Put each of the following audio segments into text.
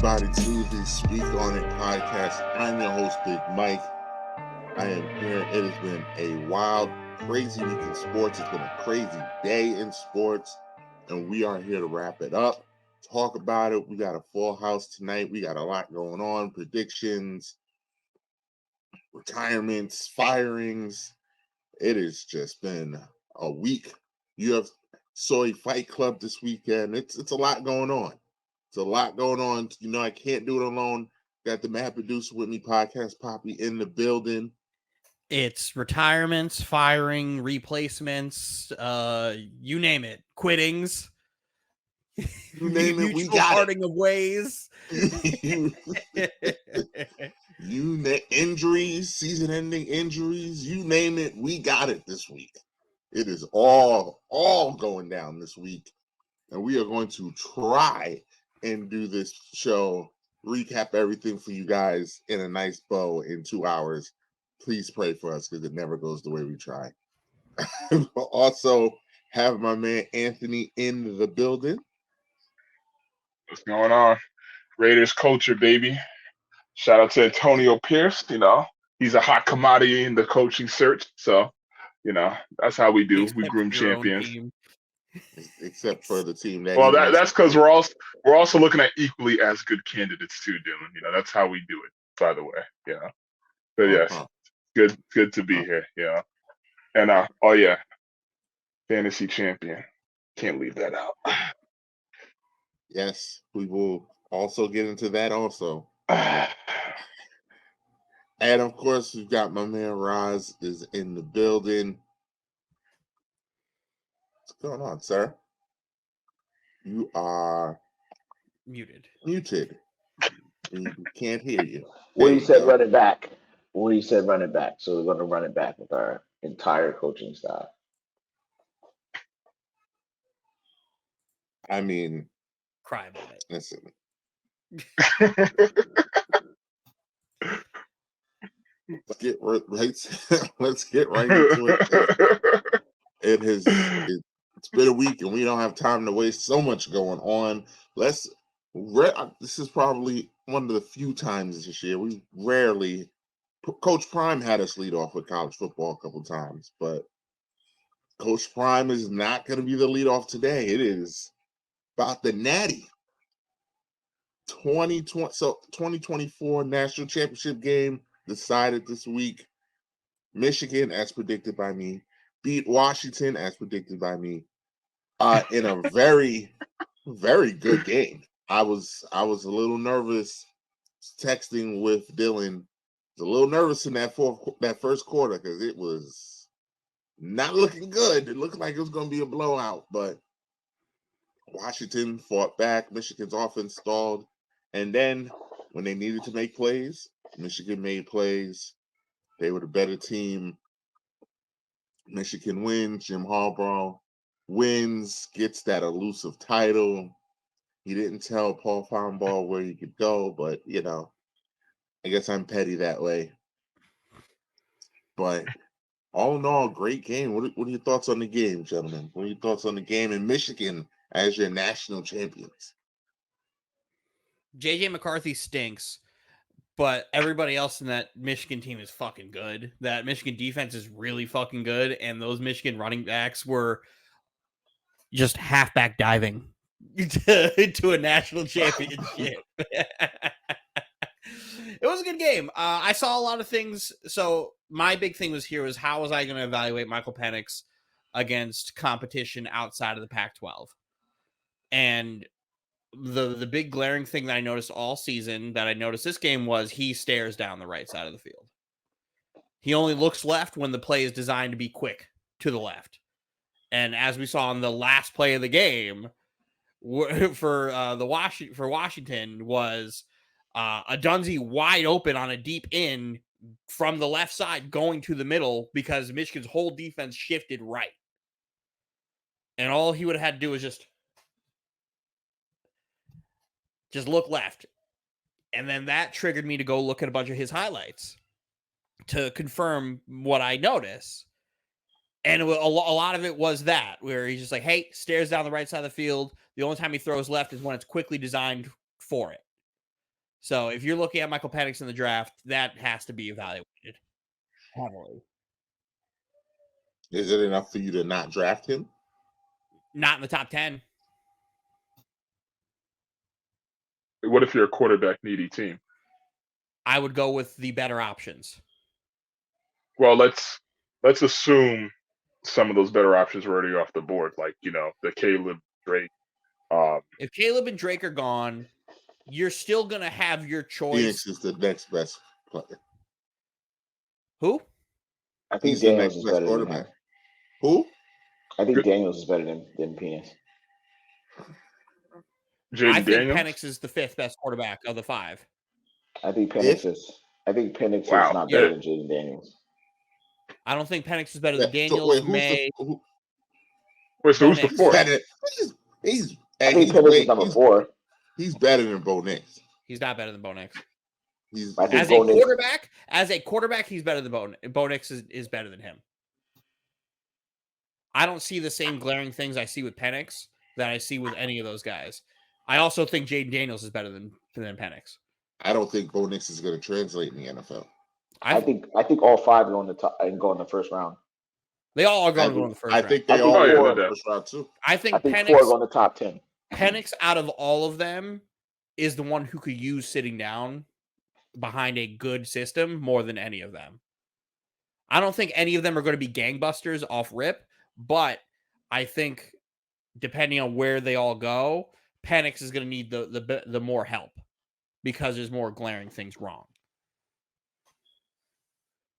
everybody to the Speak On It podcast. I'm your host, Big Mike. I am here. It has been a wild, crazy week in sports. It's been a crazy day in sports, and we are here to wrap it up, talk about it. We got a full house tonight. We got a lot going on, predictions, retirements, firings. It has just been a week. You have Soy Fight Club this weekend. It's a lot going on. It's a lot going on. You know, I can't do it alone. Got the Mad Producer with me, Podcast Poppy, in the building. It's retirements, firing, replacements, you name it, quittings. You name it, we got parting of ways. Injuries, season-ending injuries, you name it, we got it this week. It is all going down this week, and we are going to try and do this show, recap everything for you guys in a nice bow in 2 hours. Please pray for us because it never goes the way we try. Also have my man Anthony in the building. What's going on? Raiders culture, baby. Shout out to Antonio Pierce. You know, he's a hot commodity in the coaching search. So, you know, that's how we do. We groom champions. Except for the team that. Well, that's because we're also looking at equally as good candidates too, Dylan. You know, that's how we do it. By the way, yeah. But yes, good to be here. Yeah, and fantasy champion. Can't leave that out. Yes, we will also get into that also. And of course, we've got my man Roz is in the building. What's going on, sir? You are muted. We can't hear you. You said run it back. You said run it back. So we're going to run it back with our entire coaching staff. I mean, cry about it. Listen. Let's get right into it. It's been a week and we don't have time to waste. So much going on. This is probably one of the few times this year we rarely. Coach Prime had us lead off with college football a couple times, but Coach Prime is not going to be the leadoff today. It is about the Natty 2024 national championship game decided this week. Michigan, as predicted by me, beat Washington, as predicted by me, in a very, very good game. I was a little nervous texting with Dylan. I was a little nervous in that first quarter because it was not looking good. It looked like it was going to be a blowout, but Washington fought back. Michigan's offense stalled. And then when they needed to make plays, Michigan made plays. They were the better team. Michigan wins. Jim Harbaugh wins, gets that elusive title. He didn't tell Paul Farnball where he could go, but, you know, I guess I'm petty that way. But all in all, great game. What are your thoughts on the game, gentlemen? What are your thoughts on the game in Michigan as your national champions? JJ McCarthy stinks, but everybody else in that Michigan team is fucking good. That Michigan defense is really fucking good, and those Michigan running backs were just halfback diving to a national championship. It was a good game. I saw a lot of things. So my big thing was how was I going to evaluate Michael Penix against competition outside of the Pac-12? And the big glaring thing that I noticed all season that I noticed this game was he stares down the right side of the field. He only looks left when the play is designed to be quick to the left. And as we saw in the last play of the game for Washington was a Dunzy wide open on a deep in from the left side going to the middle because Michigan's whole defense shifted right. And all he would have had to do was just look left. And then that triggered me to go look at a bunch of his highlights to confirm what I noticed. And a lot of it was that, where he's just like, hey, stares down the right side of the field. The only time he throws left is when it's quickly designed for it. So if you're looking at Michael Penix in the draft, that has to be evaluated heavily. Is it enough for you to not draft him? Not in the top 10. What if you're a quarterback needy team? I would go with the better options. Well, let's assume some of those better options were already off the board, like the Caleb, Drake. If Caleb and Drake are gone, you're still going to have your choice. Phoenix is the next best player. Who? I think He's the Daniels next is best better than quarterback. him. Who? I think Good. Daniels is better than Penix. I Jaden think Daniels. Penix is the 5th best quarterback of the 5. I think Penix is Wow. not better than Jaden Daniels. I don't think Penix is better than Yeah, Daniels, wait, May. Wait, so who's the Bo Nix. fourth? I think Penix is number 4. He's better than Bo Nix. He's not better than Bo Nix. I think As a quarterback, he's better than Bo Nix. Bo Nix is better than him. I don't see the same glaring things I see with Penix that I see with any of those guys. I also think Jaden Daniels is better than Penix. I don't think Bo Nix is going to translate in the NFL. I think all 5 go in the top and go in the first round. They all are going to go in the first round. I think they all go in the first round too. I think 4 Penix go in the top 10. Penix out of all of them is the one who could use sitting down behind a good system more than any of them. I don't think any of them are going to be gangbusters off rip, but I think depending on where they all go, Penix is going to need the more help because there's more glaring things wrong.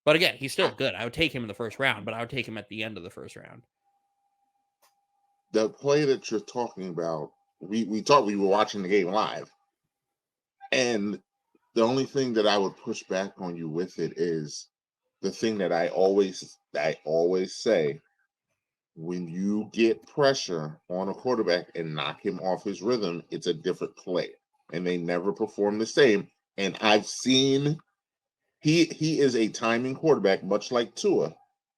But again, he's still good. I would take him in the first round, but I would take him at the end of the first round. The play that you're talking about, we were watching the game live, and the only thing that I would push back on you with it is the thing that I always say: when you get pressure on a quarterback and knock him off his rhythm, it's a different play, and they never perform the same. And I've seen he is a timing quarterback, much like Tua,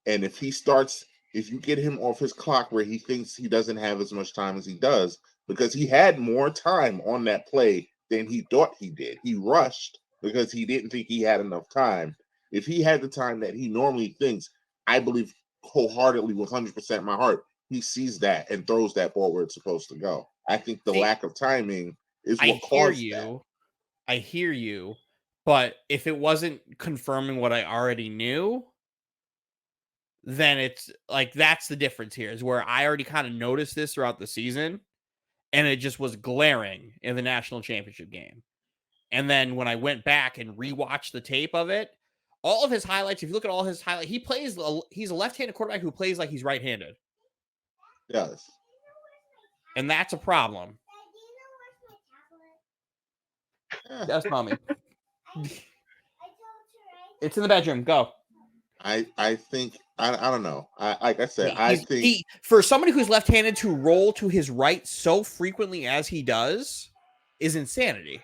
and if you get him off his clock where he thinks he doesn't have as much time as he does, because he had more time on that play than he thought he did. He rushed because he didn't think he had enough time. If he had the time that he normally thinks, I believe wholeheartedly with 100% of my heart, he sees that and throws that ball where it's supposed to go. I think the lack of timing is what caused that. I hear you, but if it wasn't confirming what I already knew, then it's like that's the difference here is where I already kind of noticed this throughout the season, and it just was glaring in the national championship game. And then when I went back and rewatched the tape of it, all of his highlights, if you look at all his highlights, he's a left-handed quarterback who plays like he's right-handed. Yes. And that's a problem. Yes, mommy. It's in the bedroom. Go. I think I don't know. Like I said, I think for somebody who's left-handed to roll to his right so frequently as he does is insanity.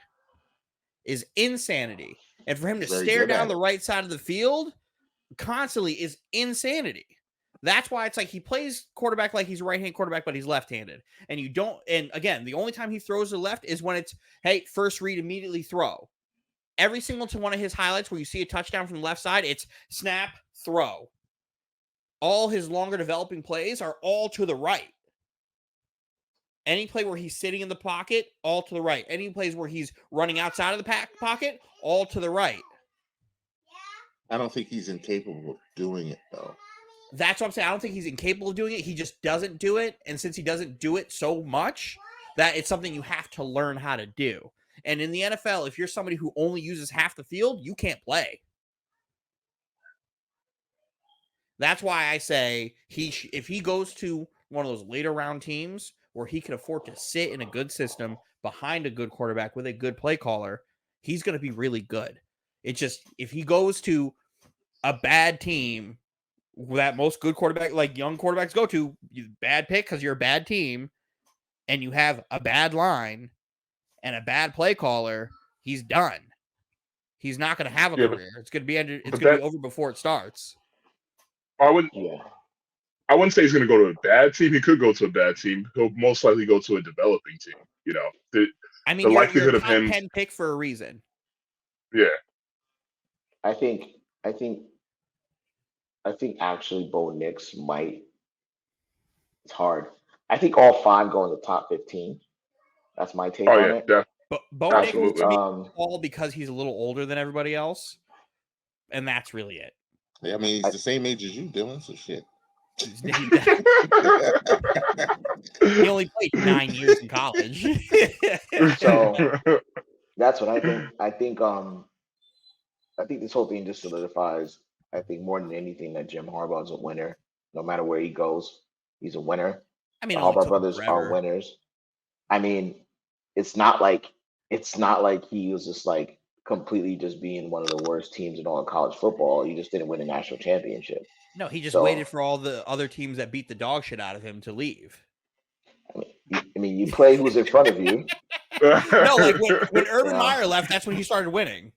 And for him to stare down the right side of the field constantly is insanity. That's why it's like he plays quarterback like he's a right-hand quarterback, but he's left-handed. And again, the only time he throws to the left is when it's, hey, first read, immediately throw. Every single one of his highlights where you see a touchdown from the left side, it's snap, throw. All his longer developing plays are all to the right. Any play where he's sitting in the pocket, all to the right. Any plays where he's running outside of the pocket, all to the right. I don't think he's incapable of doing it, though. That's what I'm saying. I don't think he's incapable of doing it. He just doesn't do it. And since he doesn't do it so much, that it's something you have to learn how to do. And in the NFL, if you're somebody who only uses half the field, you can't play. That's why I say if he goes to one of those later round teams where he can afford to sit in a good system behind a good quarterback with a good play caller, he's going to be really good. It's just if he goes to a bad team that most good quarterback, like young quarterbacks go to, bad pick because you're a bad team and you have a bad line and a bad play caller, he's done. He's not going to have a career. It's going to be over before it starts. I wouldn't say he's going to go to a bad team. He could go to a bad team. He'll most likely go to a developing team. You're a top 10 pick for a reason. Yeah. I think actually Bo Nix might. It's hard. I think all 5 go in the top 15. That's my take Oh on yeah, it. But Bo I Nix think absolutely. to me all because he's a little older than everybody else, and that's really it. I mean, he's the same age as you, Dylan. So shit. He only played 9 years in college. So that's what I think. I think this whole thing just solidifies, I think more than anything, that Jim Harbaugh is a winner. No matter where he goes, he's a winner. I mean, The it only Harbaugh took him brothers are forever. winners. I mean, it's not like he was just like completely just being one of the worst teams in all of college football. He just didn't win a national championship. No, he just So waited for all the other teams that beat the dog shit out of him to leave. I mean, you play who's in front of you. No, like when Urban Yeah. Meyer left, that's when he started winning.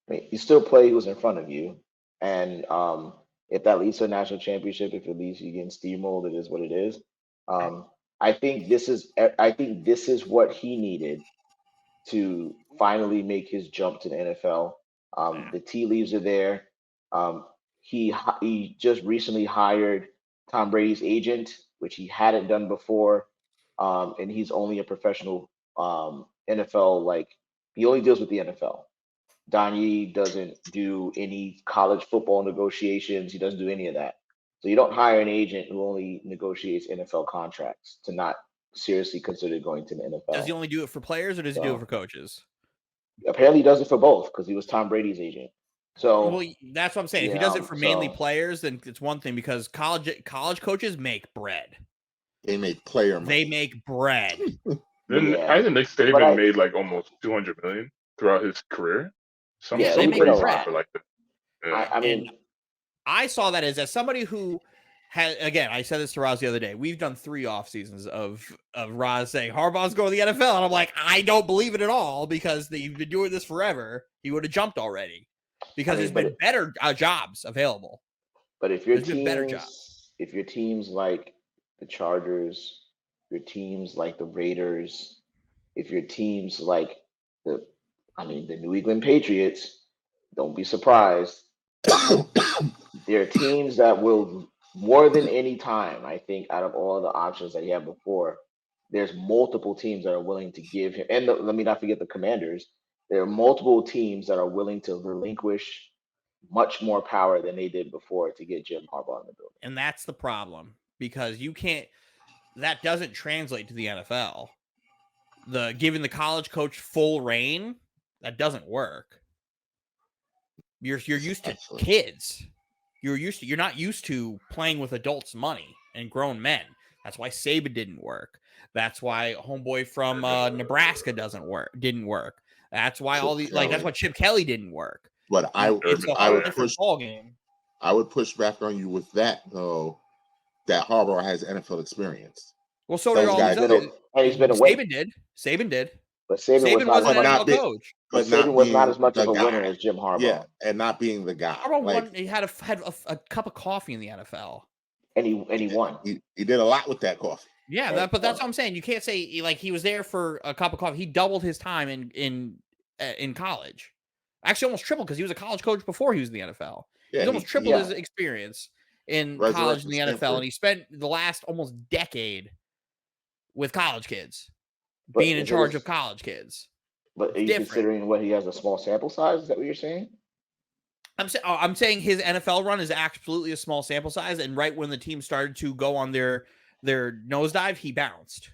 I mean, you still play who's in front of you, and if that leads to a national championship, if it leads to you getting steamrolled, it is what it is. I think this is what he needed to finally make his jump to the NFL. The tea leaves are there. He just recently hired Tom Brady's agent, which he hadn't done before, and he's only a professional NFL. Like, he only deals with the NFL. Donnie doesn't do any college football negotiations. He doesn't do any of that. So you don't hire an agent who only negotiates NFL contracts to not seriously consider going to the NFL. Does he only do it for players or does he do it for coaches? Apparently, he does it for both because he was Tom Brady's agent. So, well, that's what I'm saying. If he does it for mainly players, then it's one thing because college coaches make bread. They make player money. They make bread. Hasn't Nick Saban made like almost $200 million throughout his career? They make bread. Like that. Yeah. I mean, I saw that as somebody who had, again, I said this to Roz the other day. We've done 3 off seasons of Roz saying Harbaugh's going to the NFL, and I'm like, I don't believe it at all because you've been doing this forever. He would have jumped already because there's been better jobs available. But if your teams like the Chargers, your teams like the Raiders, if your teams like the New England Patriots, don't be surprised. There are teams that will, more than any time, I think, out of all the options that he had before, there's multiple teams that are willing to give him, and let me not forget the Commanders. There are multiple teams that are willing to relinquish much more power than they did before to get Jim Harbaugh in the building. And that's the problem because that doesn't translate to the NFL. Giving the college coach full reign, that doesn't work. You're used to kids. You're not used to playing with adults' money and grown men. That's why Saban didn't work. That's why homeboy from Nebraska didn't work. That's why that's why Chip Kelly didn't work. But I would push back on you with that though. That Harbaugh has NFL experience. Well, so did all these others. He's been away. Saban did. But Saban was an NFL coach. But Saban was not as much of a winner as Jim Harbaugh. Yeah, and not being the guy. Harbaugh he had a cup of coffee in the NFL. And he won. He did a lot with that coffee. Yeah, but that's what I'm saying. You can't say like he was there for a cup of coffee. He doubled his time in college. Actually, almost tripled because he was a college coach before he was in the NFL. Yeah, he's almost tripled his experience in college and the NFL, and he spent the last almost decade with college kids, being in charge of college kids. But are you considering what he has a small sample size? Is that what you're saying? I'm saying his NFL run is absolutely a small sample size, and right when the team started to go on their nosedive, he bounced.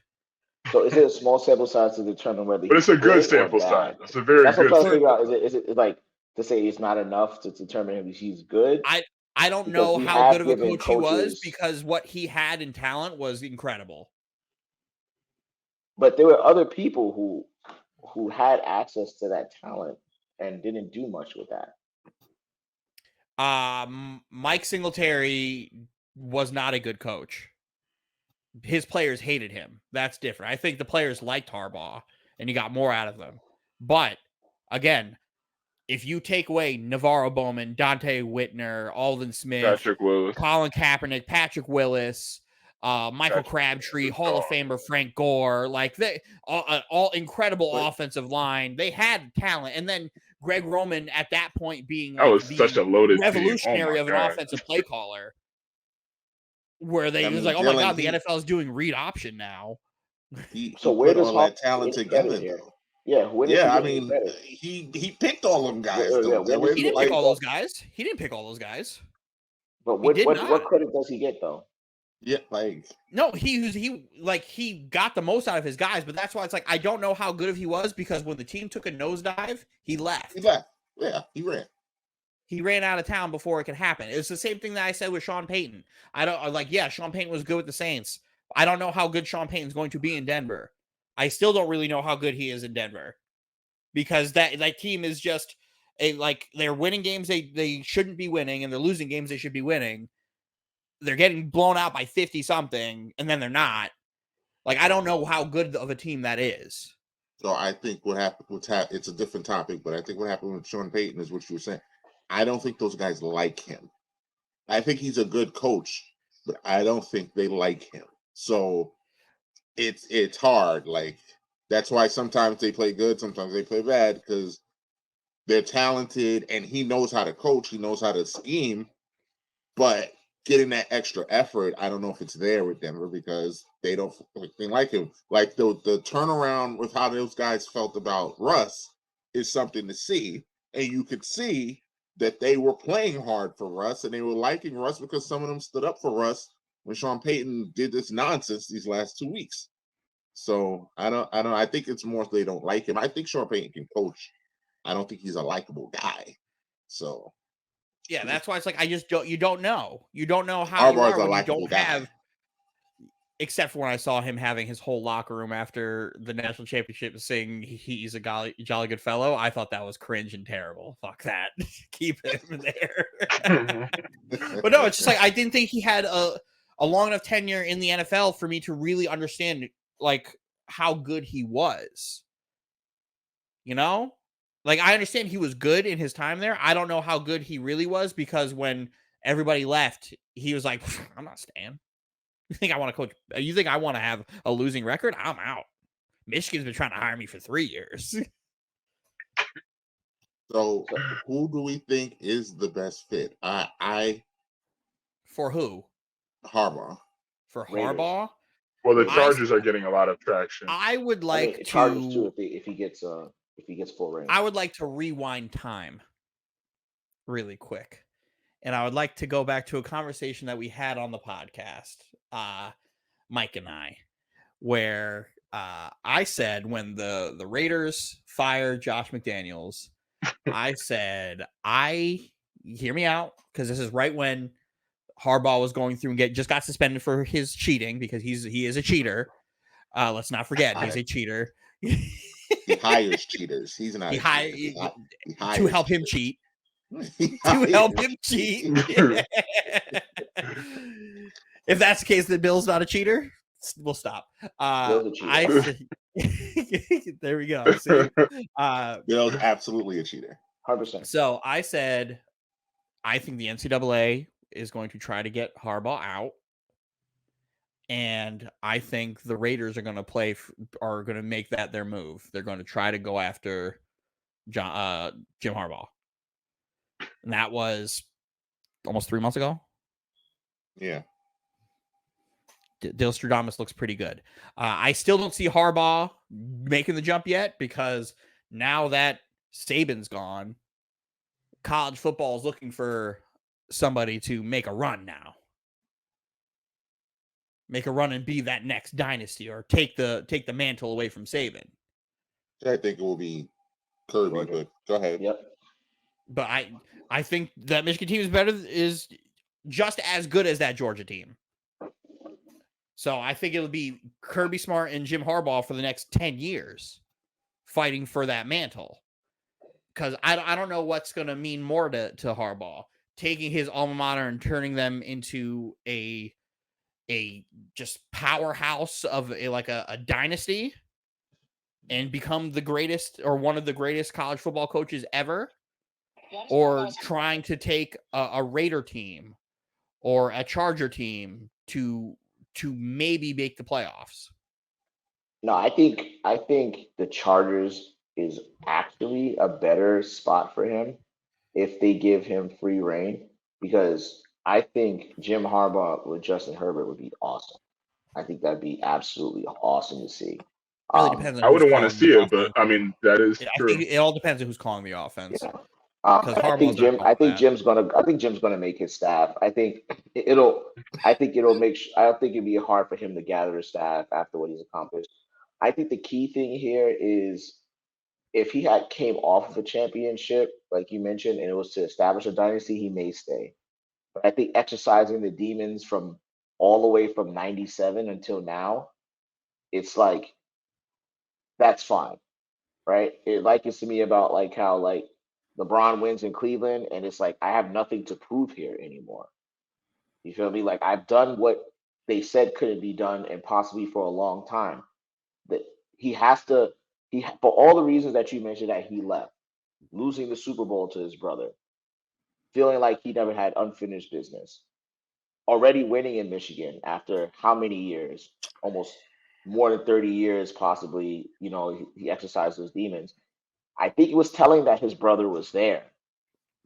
So is it a small sample size to determine whether? But it's a good sample size. It's a very good. That's what I'm trying to figure out. Is it like to say it's not enough to determine if he's good? I don't know how good of a coach he was because what he had in talent was incredible. But there were other people who had access to that talent and didn't do much with that. Mike Singletary was not a good coach. His players hated him. That's different. I think the players liked Harbaugh and he got more out of them. But again, if you take away Navarro Bowman, Dante Whitner, Alden Smith, Patrick Willis, Colin Kaepernick, Patrick Willis, Michael Crabtree, Hall of Famer Frank Gore, like they all incredible offensive line. They had talent, and then Greg Roman at that point being That like was the such a loaded team. Oh revolutionary my of an God. offensive play caller, where they I was mean, like, oh my Dylan, God, the NFL is doing read option now. he So where put does all Harbaugh that talent get together credit here? though. Yeah, where does he Yeah, I get any mean, credit? he picked all them guys Yeah, though. where does He didn't Like, pick all those guys. He didn't pick all those guys. But He did what not. credit does he get though? yeah, like No, he got the most out of his guys, but that's why it's like I don't know how good he was because when the team took a nosedive, he left. he left. Yeah, he ran. He ran out of town before it could happen. It's the same thing that I said with Sean Payton. I don't like, yeah, Sean Payton was good with the Saints. I don't know how good Sean Payton's going to be in Denver. I still don't really know how good he is in Denver because that team is just they're winning games they shouldn't be winning and they're losing games they should be winning. They're getting blown out by 50 something and then they're not. Like, I don't know how good of a team that is. So I think what happened, it's a different topic, but I think what happened with Sean Payton is what you were saying. I don't think those guys like him. I think he's a good coach, but I don't think they like him. So it's hard. Like that's why sometimes they play good, sometimes they play bad because they're talented and he knows how to coach, he knows how to scheme, but getting that extra effort, I don't know if it's there with Denver because they don't like him. Like the turnaround with how those guys felt about Russ is something to see, and you could see that they were playing hard for Russ and they were liking Russ because some of them stood up for Russ when Sean Payton did this nonsense these last 2 weeks. So I think it's more they don't like him. I think Sean Payton can coach. I don't think he's a likable guy. So yeah, that's why it's like you don't know how you Harbaugh's are a when you likable don't guy. have. Except for when I saw him having his whole locker room after the national championship saying he's a jolly good fellow, I thought that was cringe and terrible. Fuck that. Keep him there. But no, it's just like I didn't think he had a long enough tenure in the NFL for me to really understand like how good he was. You know? Like I understand he was good in his time there. I don't know how good he really was because when everybody left, he was like, I'm not staying. You think I want to coach? You think I want to have a losing record? I'm out. Michigan's been trying to hire me for 3 years. So who do we think is the best fit? For who? Harbaugh. For Raiders. Harbaugh? Well, the Chargers are getting a lot of traction. I would like Chargers to. too if he gets full reign. I would like to rewind time really quick. And I would like to go back to a conversation that we had on the podcast, Mike and I, where I said when the Raiders fired Josh McDaniels, I said, hear me out, because this is right when Harbaugh was going through and just got suspended for his cheating because he is a cheater. Let's not forget he's a cheater. He hires cheaters. He's not he he to help him cheat. To help him cheat. If that's the case, then Bill's not a cheater. We'll stop. Bill's a cheater. There we go. See? Bill's absolutely a cheater. 100%. So I said, I think the NCAA is going to try to get Harbaugh out. And I think the Raiders are going to make that their move. They're going to try to go after Jim Harbaugh. And that was almost 3 months ago. Yeah. Dilstradamus looks pretty good. I still don't see Harbaugh making the jump yet because now that Saban's gone, college football is looking for somebody to make a run now. Make a run and be that next dynasty or take the mantle away from Saban. I think it will be Kirby, but go ahead. Yep. But I think that Michigan team is just as good as that Georgia team. So I think it'll be Kirby Smart and Jim Harbaugh for the next 10 years fighting for that mantle. Because I don't know what's going to mean more to Harbaugh. Taking his alma mater and turning them into a just powerhouse of a dynasty and become the greatest or one of the greatest college football coaches ever, or trying to take a Raider team or a Charger team to maybe make the playoffs. No, I think the Chargers is actually a better spot for him if they give him free reign, because I think Jim Harbaugh with Justin Herbert would be awesome. I think that'd be absolutely awesome to see. Really depends on I who's wouldn't want to calling see the it, but offense. I mean that is I true. think it all depends on who's calling the offense. Yeah. Because I think Harbaugh's not calling that. I think Jim's gonna make his staff. I think it'll make. I don't think it'd be hard for him to gather a staff after what he's accomplished. I think the key thing here is if he had came off of a championship, like you mentioned, and it was to establish a dynasty, he may stay. But I think exercising the demons from all the way from '97 until now, it's like that's fine, right? It likens to me about like how like LeBron wins in Cleveland, and it's like I have nothing to prove here anymore. You feel me? Like I've done what they said couldn't be done, and possibly for a long time. That he has to, for all the reasons that you mentioned that he left, losing the Super Bowl to his brother, feeling like he never had unfinished business, already winning in Michigan after how many years? Almost more than 30 years, possibly. You know, he exercised those demons. I think it was telling that his brother was there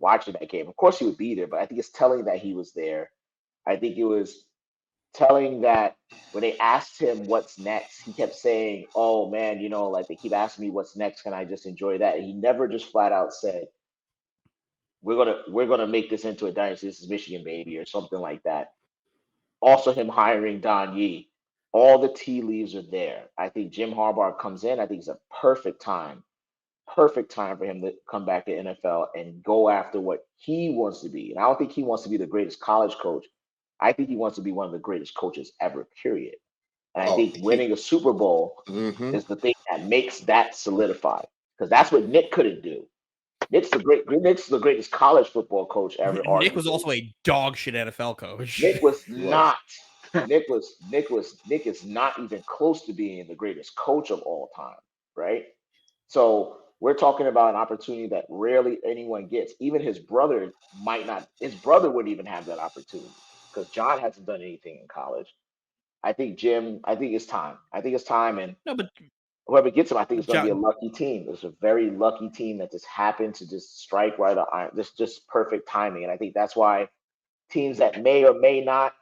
watching that game. Of course, he would be there, but I think it's telling that he was there. I think it was telling that when they asked him what's next, he kept saying, "Oh man, you know, like they keep asking me what's next. Can I just enjoy that?" And he never just flat out said, we're gonna make this into a dynasty. This is Michigan, baby," or something like that. Also, him hiring Don Yee. All the tea leaves are there. I think Jim Harbaugh comes in. I think it's a perfect time for him to come back to NFL and go after what he wants to be. And I don't think he wants to be the greatest college coach. I think he wants to be one of the greatest coaches ever, period. And I think winning a Super Bowl is the thing that makes that solidified. Because that's what Nick couldn't do. Nick's the greatest college football coach ever. Nick was Arguably. also a dog shit NFL coach. Nick was not. Nick is not even close to being the greatest coach of all time, right? So we're talking about an opportunity that rarely anyone gets. Even his brother might not. His brother wouldn't even have that opportunity because John hasn't done anything in college. I think Jim. I think it's time. And No, but whoever gets him, I think it's going to be a John, lucky team. It's a very lucky team that just happened to just strike right on. Just perfect timing, and I think that's why teams that may or may not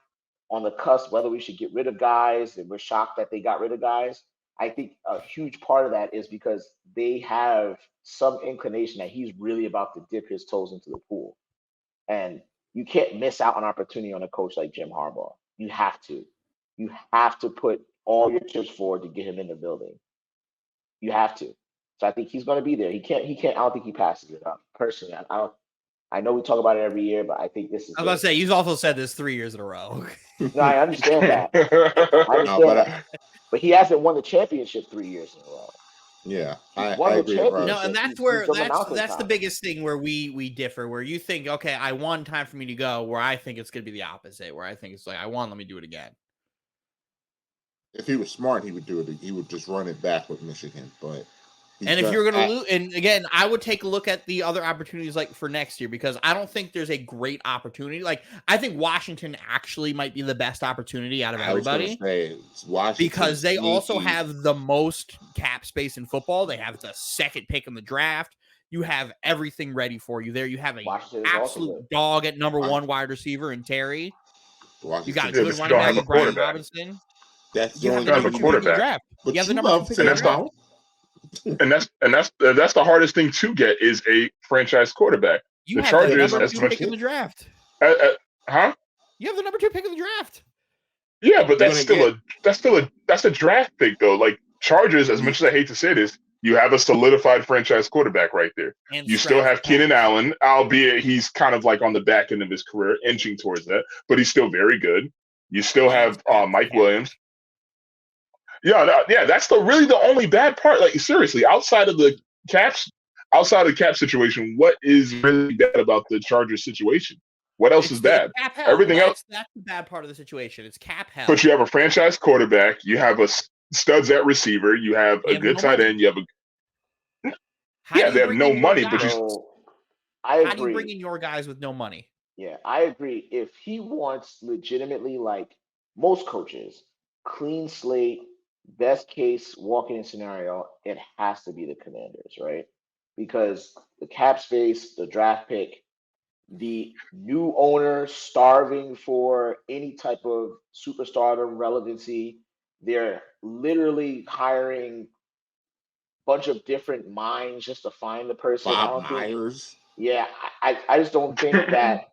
on the cusp whether we should get rid of guys, and we're shocked that they got rid of guys. I think a huge part of that is because they have some inclination that he's really about to dip his toes into the pool. And you can't miss out on opportunity on a coach like Jim Harbaugh. You have to. You have to put all your chips forward to get him in the building. You have to. So I think he's going to be there. He can't. I don't think he passes it up. Personally, I don't. I know we talk about it every year, but I think this is. I was about to say you've also said this 3 years in a row. No, I understand that. But he hasn't won the championship 3 years in a row. Yeah, I agree. No, and that's where that's the biggest thing where we differ. Where you think, okay, I won, time for me to go. Where I think it's going to be the opposite. Where I think it's like, I won, let me do it again. If he was smart, he would do it. He would just run it back with Michigan. But if you're going to lose, and again, I would take a look at the other opportunities like for next year, because I don't think there's a great opportunity. Like I think Washington actually might be the best opportunity out of everybody. Because they also have the most cap space in football. They have the second pick in the draft. You have everything ready for you there. You have an absolute dog at number one wide receiver in Terry. You got a good running back in Brian Robinson. That's you have the number 2 pick in the draft. But you have the number 2 pick in the draft. And that's the hardest thing to get is a franchise quarterback. You have the number 2 pick in the draft. Huh? You have the number 2 pick in the draft. Yeah, but that's a draft pick though. Like Chargers, as much as I hate to say this, you have a solidified franchise quarterback right there. And you still have Keenan Allen, albeit he's kind of like on the back end of his career, inching towards that, but he's still very good. You still have Mike Williams. Yeah, that's really the only bad part. Like seriously, outside of the cap situation, what is really bad about the Chargers situation? What else is bad? Everything else. That's the bad part of the situation. It's cap hell. But you have a franchise quarterback. You have a studs at receiver. You have a good tight end. You have a. They have no money, but how do you bring in your guys with no money? Yeah, I agree. If he wants legitimately, like most coaches, clean slate, best case walking-in scenario, it has to be the Commanders, right? Because the cap space, the draft pick, the new owner starving for any type of superstardom relevancy. They're literally hiring a bunch of different minds just to find the person. I Bob don't think, Myers. yeah, I just don't think that.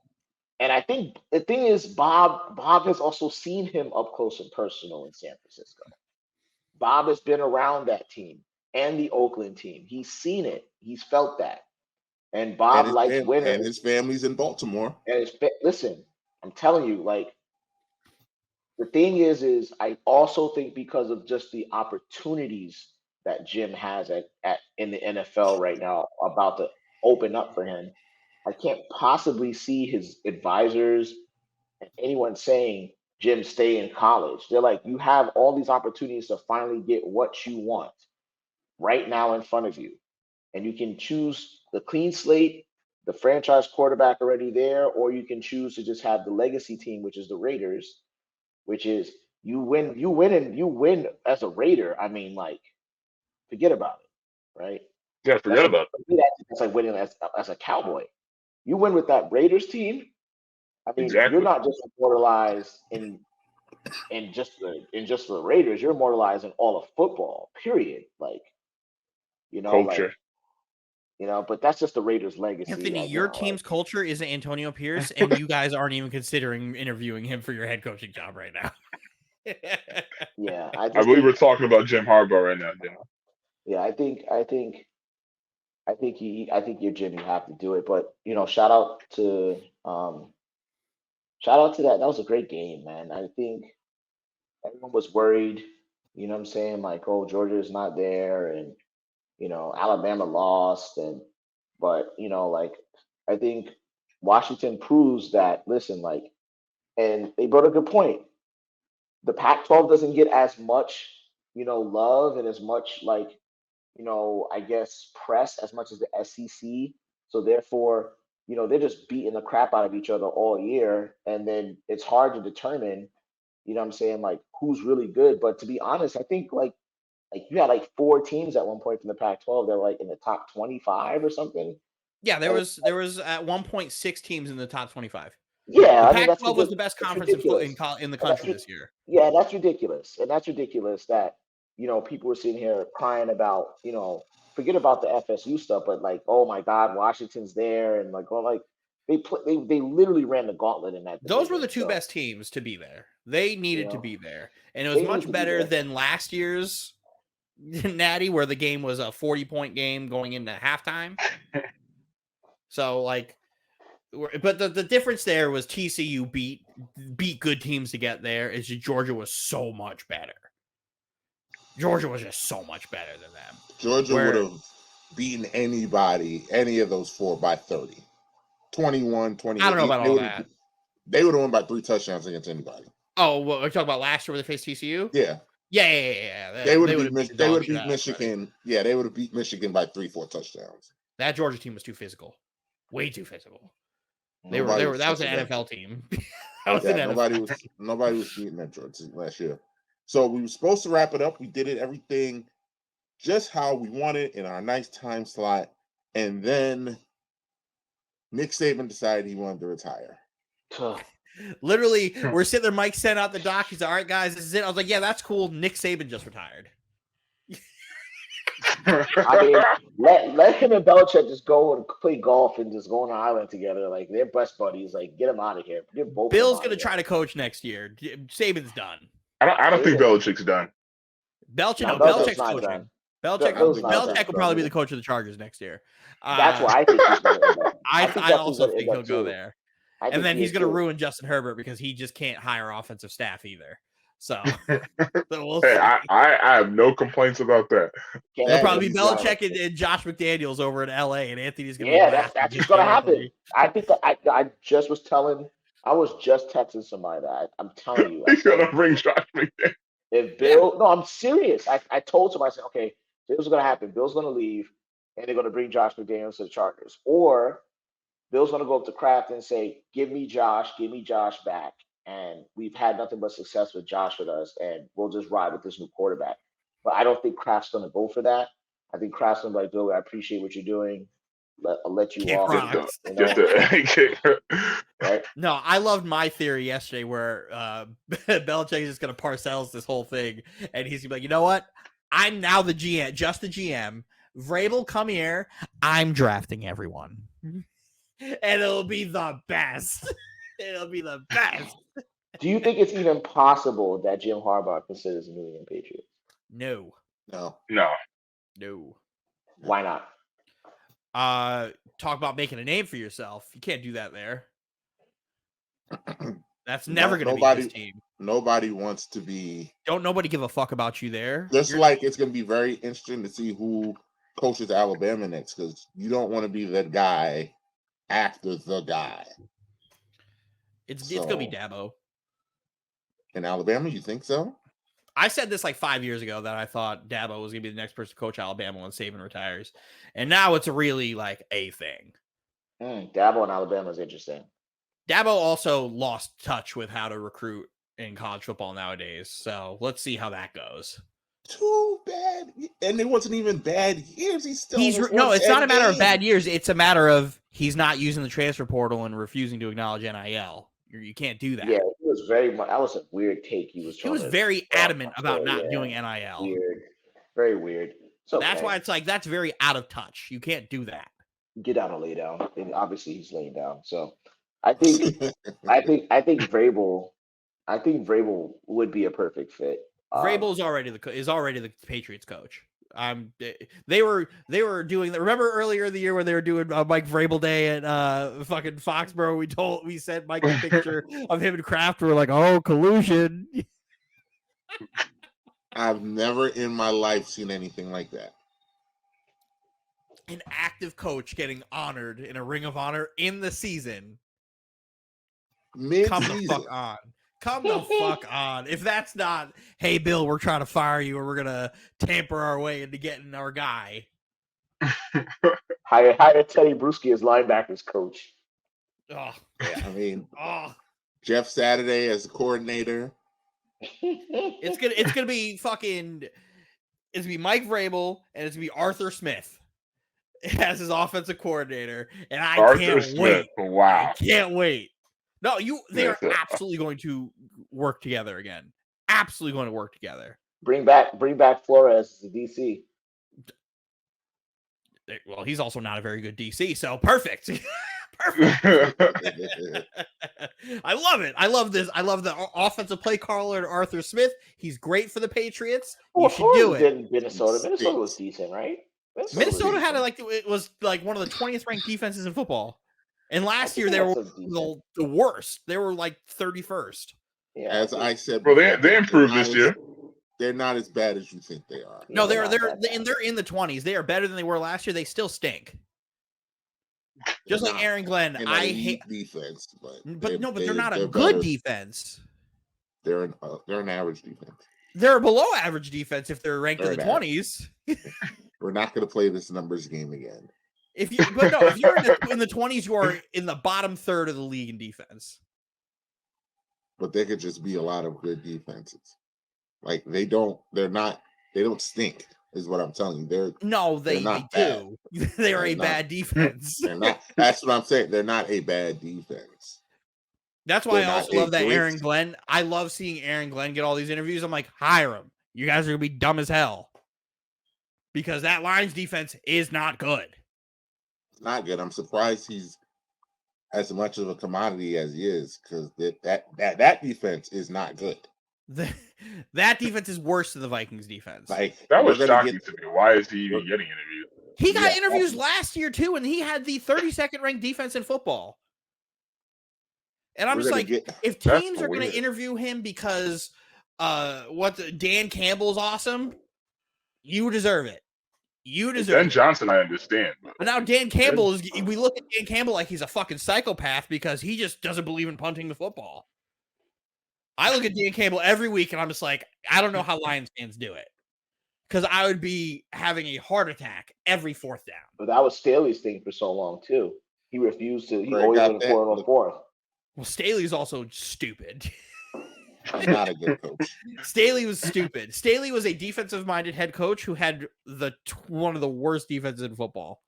And I think the thing is, Bob has also seen him up close and personal in San Francisco. Bob has been around that team and the Oakland team. He's seen it. He's felt that. And Bob likes And winners. his family's in Baltimore. And listen, I'm telling you, like the thing is I also think because of just the opportunities that Jim has at in the NFL right now about to open up for him, I can't possibly see his advisors and anyone saying, Jim, stay in college. They're like, you have all these opportunities to finally get what you want right now in front of you. And you can choose the clean slate, the franchise quarterback already there, or you can choose to just have the legacy team, which is the Raiders, which is you win as a Raider. I mean, like, forget about it, right? Yeah, That's forget like about that's like winning as a Cowboy. You win with that Raiders team. I that. mean, you're Exactly. not just immortalized in just the Raiders. You're immortalized in all of football. Period. Like, like Culture. but that's just the Raiders' legacy. Anthony, your team's culture is Antonio Pierce, and you guys aren't even considering interviewing him for your head coaching job right now. Yeah, I believe we're talking about Jim Harbaugh right now. yeah, I think you're Jim. You have to do it. But shout out to that. That was a great game, man. I think everyone was worried. You know what I'm saying? Like, oh, Georgia's not there, and Alabama lost, but like I think Washington proves that. Listen, like, and they brought a good point. The Pac-12 doesn't get as much, love and as much like, I guess press as much as the SEC. So therefore, they're just beating the crap out of each other all year, and then it's hard to determine, what I'm saying, like who's really good. But to be honest, I think like you had like four teams at one point from the Pac-12 that were like in the top 25 or something. Yeah, there And was at 1.6 teams in the top 25. yeah, The I mean that's Pac-12 was ridiculous. the best It's conference ridiculous. in the And country this year. yeah, that's ridiculous. And that's ridiculous that people were sitting here crying about forget about the FSU stuff, but like oh my God, Washington's there and like they literally ran the gauntlet in that Those were division. the two So best teams to be there. They needed to be there, and it was they need much to be better there. than last year's Natty, where the game was a 40-point game going into halftime. So like, but the difference there was TCU beat good teams to get there. Is Georgia was so much better. Georgia was just so much better than them. Georgia would have beaten anybody, any of those four by 30. 21, 28. I don't know about all that. They would have won by 3 touchdowns against anybody. Oh, well, we're talking about last year where they faced TCU? Yeah. Yeah. They would have beat Michigan. Yeah, they would have beat Michigan by 3-4 touchdowns. That Georgia team was too physical. Way too physical. That was an NFL team. Nobody was beating that Georgia team last year. So we were supposed to wrap it up. We did it everything just how we wanted in our nice time slot. And then Nick Saban decided he wanted to retire. Literally, we're sitting there. Mike sent out the doc. He's like, all right, guys, this is it. I was like, yeah, that's cool. Nick Saban just retired. I mean, let him and Belichick just go and play golf and just go on an island together. Like they're best buddies. Like get him out of here. Get both. Bill's gonna try to coach next year. Saban's done. I don't think Belichick's done. Belichick's coaching. Belichick will probably be the coach of the Chargers next year. That's why I think he's going to I also think he'll go there. And then he's going to ruin Justin Herbert because he just can't hire offensive staff either. So, we'll hey, I have no complaints about that. It'll probably be Belichick and Josh McDaniels over in LA, and Anthony's going to that's what's going to happen. I think that I was just texting somebody that I'm telling you. He's going to bring Josh McDaniels. If Bill, no, I'm serious. I told somebody, I said, okay, this is going to happen. Bill's going to leave, and they're going to bring Josh McDaniels to the Chargers. Or Bill's going to go up to Kraft and say, give me Josh back, and we've had nothing but success with Josh with us, and we'll just ride with this new quarterback. But I don't think Kraft's going to go for that. I think Kraft's going to be like, Bill, I appreciate what you're doing. I'll let you Kick off. rocks. Right? No, I loved my theory yesterday where Belichick is just going to Parcells this whole thing, and he's going to be like, you know what? I'm now the GM, just the GM. Vrabel, come here. I'm drafting everyone. And it'll be the best. It'll be the best. Do you think it's even possible that Jim Harbaugh considers the New England Patriots? No. Why not? Talk about making a name for yourself. You can't do that there. That's never going to be his team. Nobody wants to be. Don't nobody give a fuck about you there. Just like it's going to be very interesting to see who coaches Alabama next, because you don't want to be the guy after the guy. It's going to be Dabo. In Alabama, you think so? I said this like 5 years ago that I thought Dabo was going to be the next person to coach Alabama when Saban retires. And now it's really like a thing. Dabo in Alabama is interesting. Dabo also lost touch with how to recruit in college football nowadays. So let's see how that goes. Too bad. And it wasn't even bad years. It's not a matter of bad years. It's a matter of he's not using the transfer portal and refusing to acknowledge NIL. You can't do that. Yeah, it was that was a weird take. He was very adamant about not doing NIL. Weird. Very weird. So that's why it's like, that's very out of touch. You can't do that. Get down and lay down. And obviously he's laying down. So I think Vrabel would be a perfect fit. Vrabel is already the Patriots coach. They were doing. Remember earlier in the year when they were doing Mike Vrabel Day at fucking Foxborough? We sent Mike a picture of him and Kraft. We're like, oh, collusion. I've never in my life seen anything like that. An active coach getting honored in a Ring of Honor in the season. Mid-season. Come the fuck on. Come the fuck on. If that's not, hey, Bill, we're trying to fire you or we're going to tamper our way into getting our guy. Hire Teddy Bruschi as linebackers coach. Oh, yeah, I mean, Jeff Saturday as the coordinator. It's gonna be Mike Vrabel and it's gonna be Arthur Smith as his offensive coordinator, and I can't wait. Wow, I can't wait. No, they are absolutely going to work together again. Absolutely going to work together. Bring back Flores as the DC. Well, he's also not a very good DC, so perfect. Perfect. I love it. I love this. I love the offensive play caller Arthur Smith. He's great for the Patriots. You should do it. Minnesota was decent, right? Minnesota had it was like one of the 20th ranked defenses in football. And last year they were the worst. They were like 31st. Yeah, as I said, well, they improved this year. They're not as bad as you think they are. No, they're in the 20s. They are better than they were last year. They still stink. Just like Aaron Glenn, I hate defense, but they're not a good defense. They're an average defense. They're below average defense if they're ranked in the 20s. We're not going to play this numbers game again. If you're in the 20s, you are in the bottom third of the league in defense. But they could just be a lot of good defenses. Like they don't stink, is what I'm telling you. They do. They are a bad defense. They're not. That's what I'm saying. They're not a bad defense. That's why I also love that Aaron Glenn. I love seeing Aaron Glenn get all these interviews. I'm like, hire him. You guys are gonna be dumb as hell. Because that Lions defense is not good. It's not good. I'm surprised he's as much of a commodity as he is, because that defense is not good. That defense is worse than the Vikings defense. Like that was shocking to me. Why is he even getting interviewed? He got interviews last year too, and he had the 32nd ranked defense in football. And I'm just like, if teams are going to interview him because Dan Campbell's awesome, you deserve it. You deserve Ben Johnson, I understand. But now Dan Campbell we look at Dan Campbell like he's a fucking psychopath because he just doesn't believe in punting the football. I look at Dan Campbell every week and I'm just like, I don't know how Lions fans do it. Because I would be having a heart attack every fourth down. But that was Staley's thing for so long too. He refused to. He always went 4-on-4. Well, Staley's also stupid. Not a good coach. Staley was stupid. Staley was a defensive-minded head coach who had one of the worst defenses in football.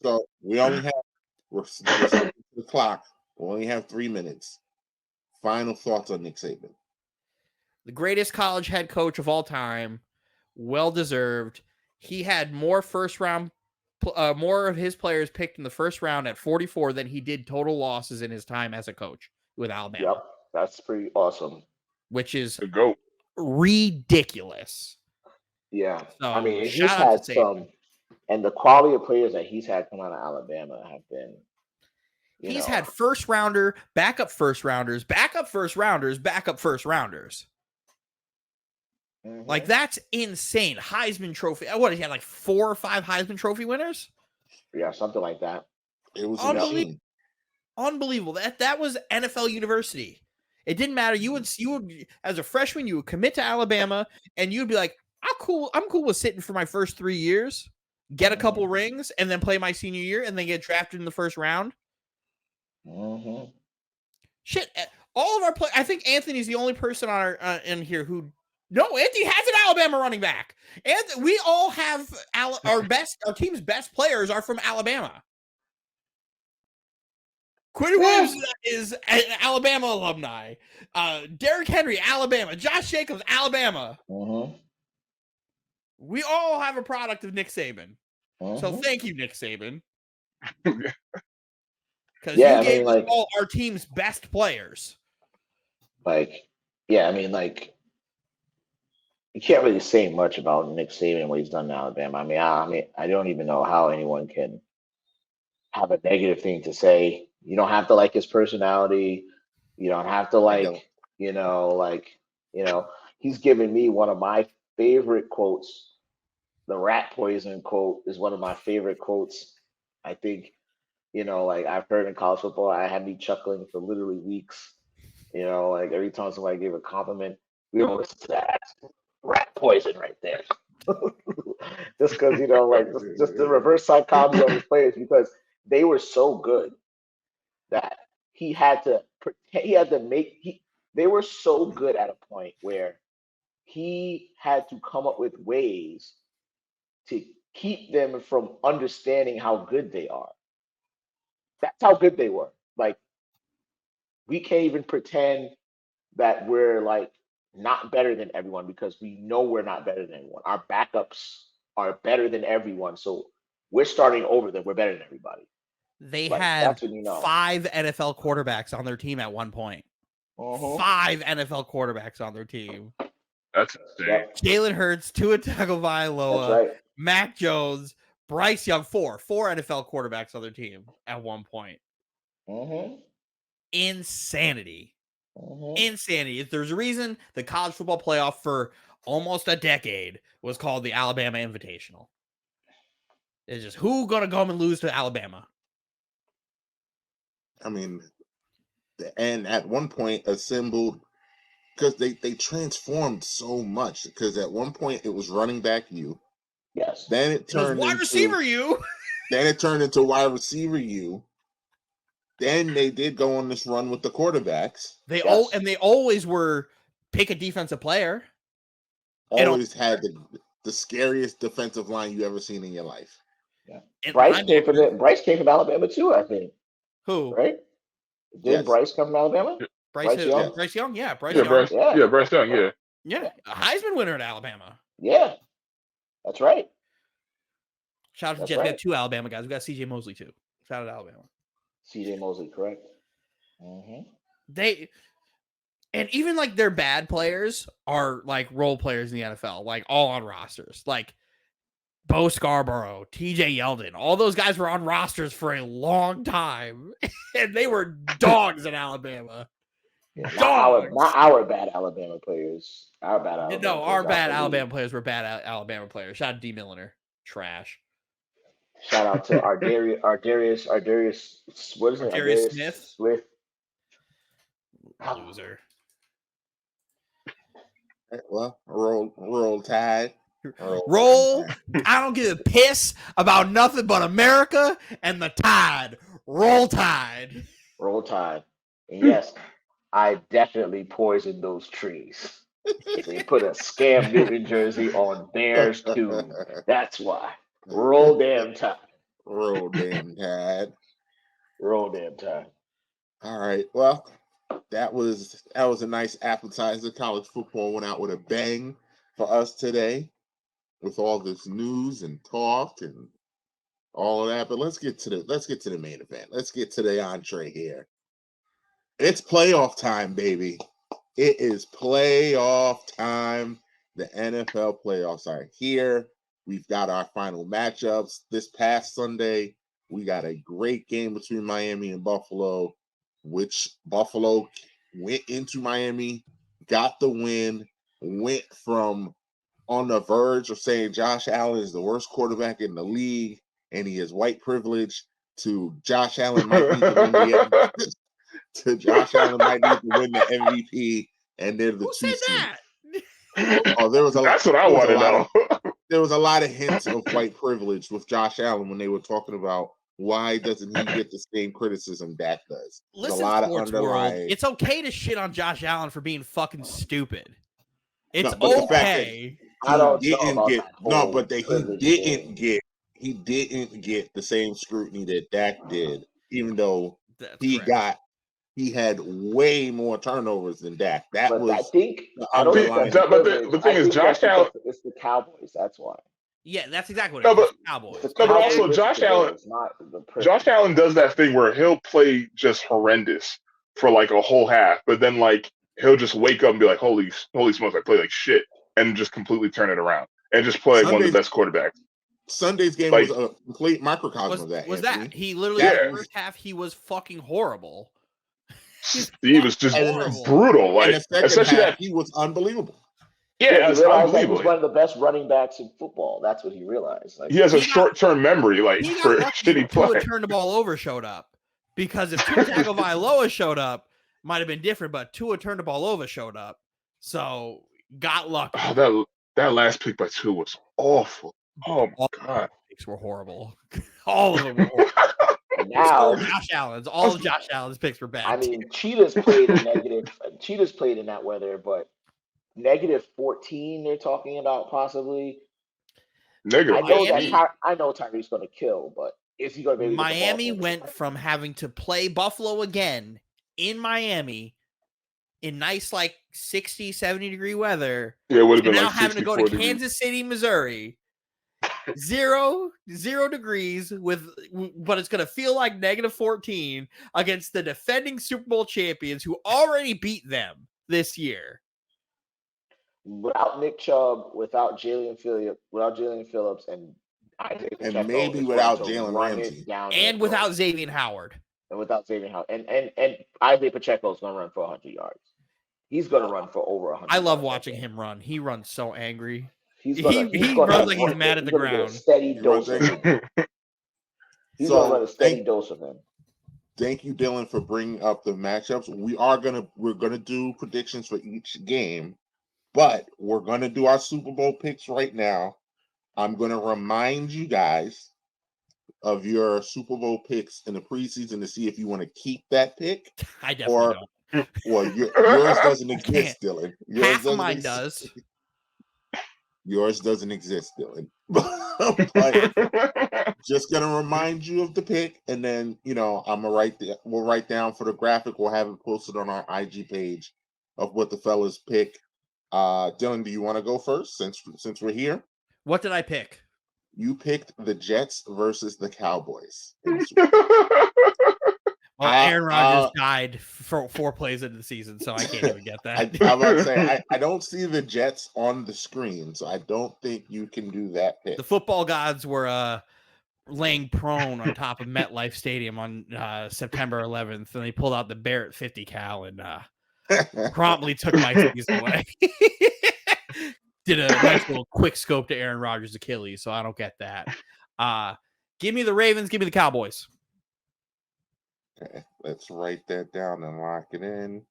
So we only have we're sticking to the clock. We only have 3 minutes. Final thoughts on Nick Saban. The greatest college head coach of all time, well deserved. He had more more of his players picked in the first round at 44 than he did total losses in his time as a coach with Alabama. Yep, that's pretty awesome. Which is The GOAT. ridiculous. Yeah, So, I mean, he's shout out had to Saban. some, and the quality of players that he's had come out of Alabama have been. He's had first rounder, backup first rounders, backup first rounders, backup first rounders. Mhm. Like, that's insane. Heisman Trophy. What, he had like 4 or 5 Heisman Trophy winners? Yeah, something like that. It was a machine. Unbelievable. That was NFL University. It didn't matter. You would as a freshman, you would commit to Alabama, and you'd be like, I'm cool with sitting for my first 3 years, get a couple rings, and then play my senior year, and then get drafted in the first round. Mm-hmm. Shit, all of our I think Anthony's the only person on our in here who. No, Anthony has an Alabama running back, and we all have our team's best players are from Alabama. Quinn Williams is an Alabama alumni. Derrick Henry, Alabama. Josh Jacobs, Alabama. Mm-hmm. We all have a product of Nick Saban. So thank you, Nick Saban. Because you gave us all our team's best players. You can't really say much about Nick Saban and what he's done in Alabama. I don't even know how anyone can have a negative thing to say. You don't have to like his personality. You don't have to he's given me one of my favorite quotes. The rat poison quote is one of my favorite quotes. I think, I've heard in college football, I had me chuckling for literally weeks. Every time somebody gave a compliment, we don't listen to that. Rat poison right there. Just because, just the reverse psychology of his players, because they were so good that they were so good at a point where he had to come up with ways to keep them from understanding how good they are. That's how good they were. We can't even pretend that we're not better than everyone, because we know we're not better than anyone. Our backups are better than everyone. So we're starting over them. We're better than everybody. They had 5 NFL quarterbacks on their team at one point. 5 NFL quarterbacks on their team. That's insane. Jalen Hurts, Tua Tagovailoa, Mac Jones, Bryce Young, 4 NFL quarterbacks on their team at one point. Insanity. Insanity. There's a reason the college football playoff for almost a decade was called the Alabama Invitational. It's just who gonna come and lose to Alabama. I mean, and at one point assembled, because they transformed so much. Because at one point it was running back U. Yes. Then it turned wide receiver U. Then it turned into wide receiver U. Then they did go on this run with the quarterbacks. They always were pick a defensive player. Always had the scariest defensive line you ever seen in your life. Yeah. Bryce came from Alabama too, I think. Who? Right? Did Bryce come from Alabama? Bryce Young? Yeah, Bryce Young, yeah. Bryce Young, yeah. Yeah, a Heisman winner at Alabama. Yeah, that's right. Shout out to Jets. We got 2 Alabama guys. We got C.J. Mosley too. Shout out to Alabama. C.J. Mosley, correct. And even their bad players are role players in the NFL, all on rosters. Bo Scarborough, TJ Yeldon, all those guys were on rosters for a long time, and they were dogs in Alabama. Yeah, not our bad Alabama players. Our bad Alabama players were bad Alabama players. Shout out to D. Milliner. Trash. Shout out to Ardarius. What is it? Ardarius Smith. Loser. Well, roll Tide. Roll. I don't give a piss about nothing but America and the Tide. Roll Tide. Roll Tide. And yes, I definitely poisoned those trees. They put a Scam Newton jersey on Bears too. That's why. Roll damn Tide. Roll damn Tide. Roll damn Tide. All right. Well, that was a nice appetizer. College football went out with a bang for us today, with all this news and talk and all of that. But let's get to the main event. Let's get to the entree here. It's playoff time, baby. It is playoff time. The NFL playoffs are here. We've got our final matchups. This past Sunday, we got a great game between Miami and Buffalo, which Buffalo went into Miami, got the win, went from on the verge of saying Josh Allen is the worst quarterback in the league and he is white privilege to Josh Allen might need to win the to Josh Allen might need to win the MVP, and they're the Who two said seed. that? Oh, there was a That's what I want to know. There was a lot of hints of white privilege with Josh Allen when they were talking about why doesn't he get the same criticism Dak does. There's Listen, a lot of sports world, underlying. it's okay to shit on Josh Allen for being fucking stupid. It's No, but the fact that okay. I don't know didn't about get that whole privilege thing. he didn't get the same scrutiny that Dak did, even though That's he correct. had way more turnovers than Dak. That But was the I don't think underlying. that's But privilege. the thing I is, think Josh that's because Allen. it's the Cowboys. That's why. Yeah, that's exactly what No, it is. but It's Cowboys. It's the no, but Cowboys also versus Josh the Allen. Bears, not the Josh privilege. Allen does that thing where he'll play just horrendous for like a whole half, but then like he'll just wake up and be like, "Holy smokes, I play like shit," and just completely turn it around and just play like one of the best quarterbacks. Sunday's game Like, was a complete microcosm of that. Was Anthony. that he literally That the yeah, was- first half he was fucking horrible. he was just And in the- brutal. in Like, the second especially half, that. he was unbelievable. Yeah, He it's realized that he's unbelievable. one of the best running backs in football. That's what he realized. Like, He has a He got- short-term memory, like He for got lucky shitty Tua play. turned the ball over showed up. Because if Tua Tagovailoa showed up, might have been different, but Tua turned the ball over showed up. So got lucky. Oh, that last pick by Tua was awful. Oh my god. Picks were horrible. All of them were horrible. and now, Josh Allen's. All of Josh Allen's picks were bad. I mean, Cheetahs played in negative. Cheetahs played in that weather, but -14. They're talking about possibly. Negative. I know Miami? I know Tyreek's going to kill, but is he going to be able to get the ball Miami to him? went from having to play Buffalo again in Miami in nice, like 60, 70 degree weather. Yeah, it would have And been now like having to go to 64 degrees. Kansas City, Missouri, zero degrees but it's gonna feel like -14 against the defending Super Bowl champions who already beat them this year. Without Nick Chubb, without Jalen Phillips, and Isaiah Pacheco, And maybe is without going to Jalen run Ramsey. it down And their without throat. Xavier Howard. And without Xavier Howard, and Isaiah Pacheco is going to run for 100 yards. He's going to run for over 100. I love yards watching him run. He runs so angry. He runs like he's mad at the Get a ground. steady He dose runs of him. He's So, going to run a steady dose of him. Thank you, Dylan, for bringing up the matchups. We're gonna do predictions for each game, but we're gonna do our Super Bowl picks right now. I'm gonna remind you guys of your Super Bowl picks in the preseason to see if you want to keep that pick. I definitely don't. Well, yours doesn't exist, Dylan. Yours Half of doesn't mine exist. does. Yours doesn't exist, Dylan. But just gonna remind you of the pick, and then we'll write down for the graphic. We'll have it posted on our IG page of what the fellas pick. Dylan, do you want to go first since we're here? What did I pick? You picked the Jets versus the Cowboys. Well, Aaron Rodgers died for 4 plays into the season, so I can't even get that. I'm about to say I don't see the Jets on the screen, so I don't think you can do that pick. The football gods were laying prone on top of MetLife Stadium on September 11th, and they pulled out the Barrett 50 cal and promptly took my season away. Did a nice little quick scope to Aaron Rodgers' Achilles, so I don't get that. Give me the Ravens, give me the Cowboys. Okay, let's write that down and lock it in.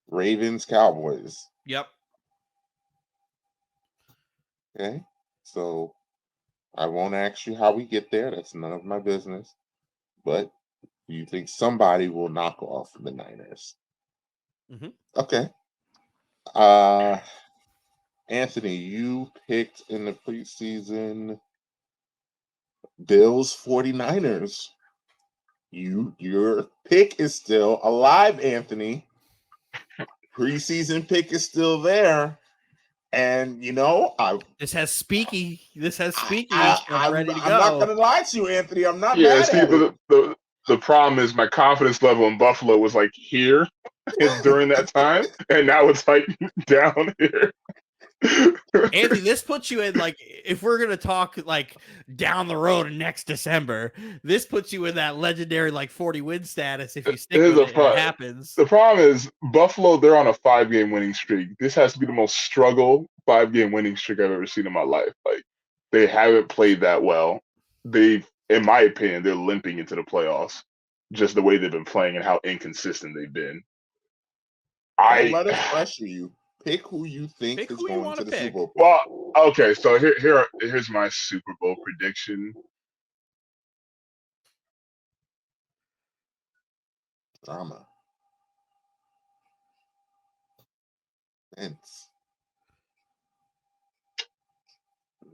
Ravens, Cowboys. Yep. Okay, so I won't ask you how we get there. That's none of my business. But do you think somebody will knock off the Niners? Mhm. Okay. Anthony, you picked in the preseason Bills 49ers. Your pick is still alive, Anthony. Preseason pick is still there. And This has speaky. I'm ready to not go. gonna lie to you, Anthony. I'm not Yeah, mad see, at it. the problem is my confidence level in Buffalo was like here during that time, and now it's like down here. Anthony, this puts you in, like, if we're gonna talk like down the road next December, this puts you in that legendary like 40 win status if you stick Here's with a it and it fun. happens. The problem is Buffalo. They're on a 5-game winning streak. This has to be the most struggle 5-game winning streak I've ever seen in my life. Like they haven't played that well. In my opinion, they're limping into the playoffs. Just the way they've been playing and how inconsistent they've been. Don't let us pressure you. Pick who you think Pick is who you going wanna to the pick. Super Bowl. Well, okay, so here's my Super Bowl prediction. Drama. Vince.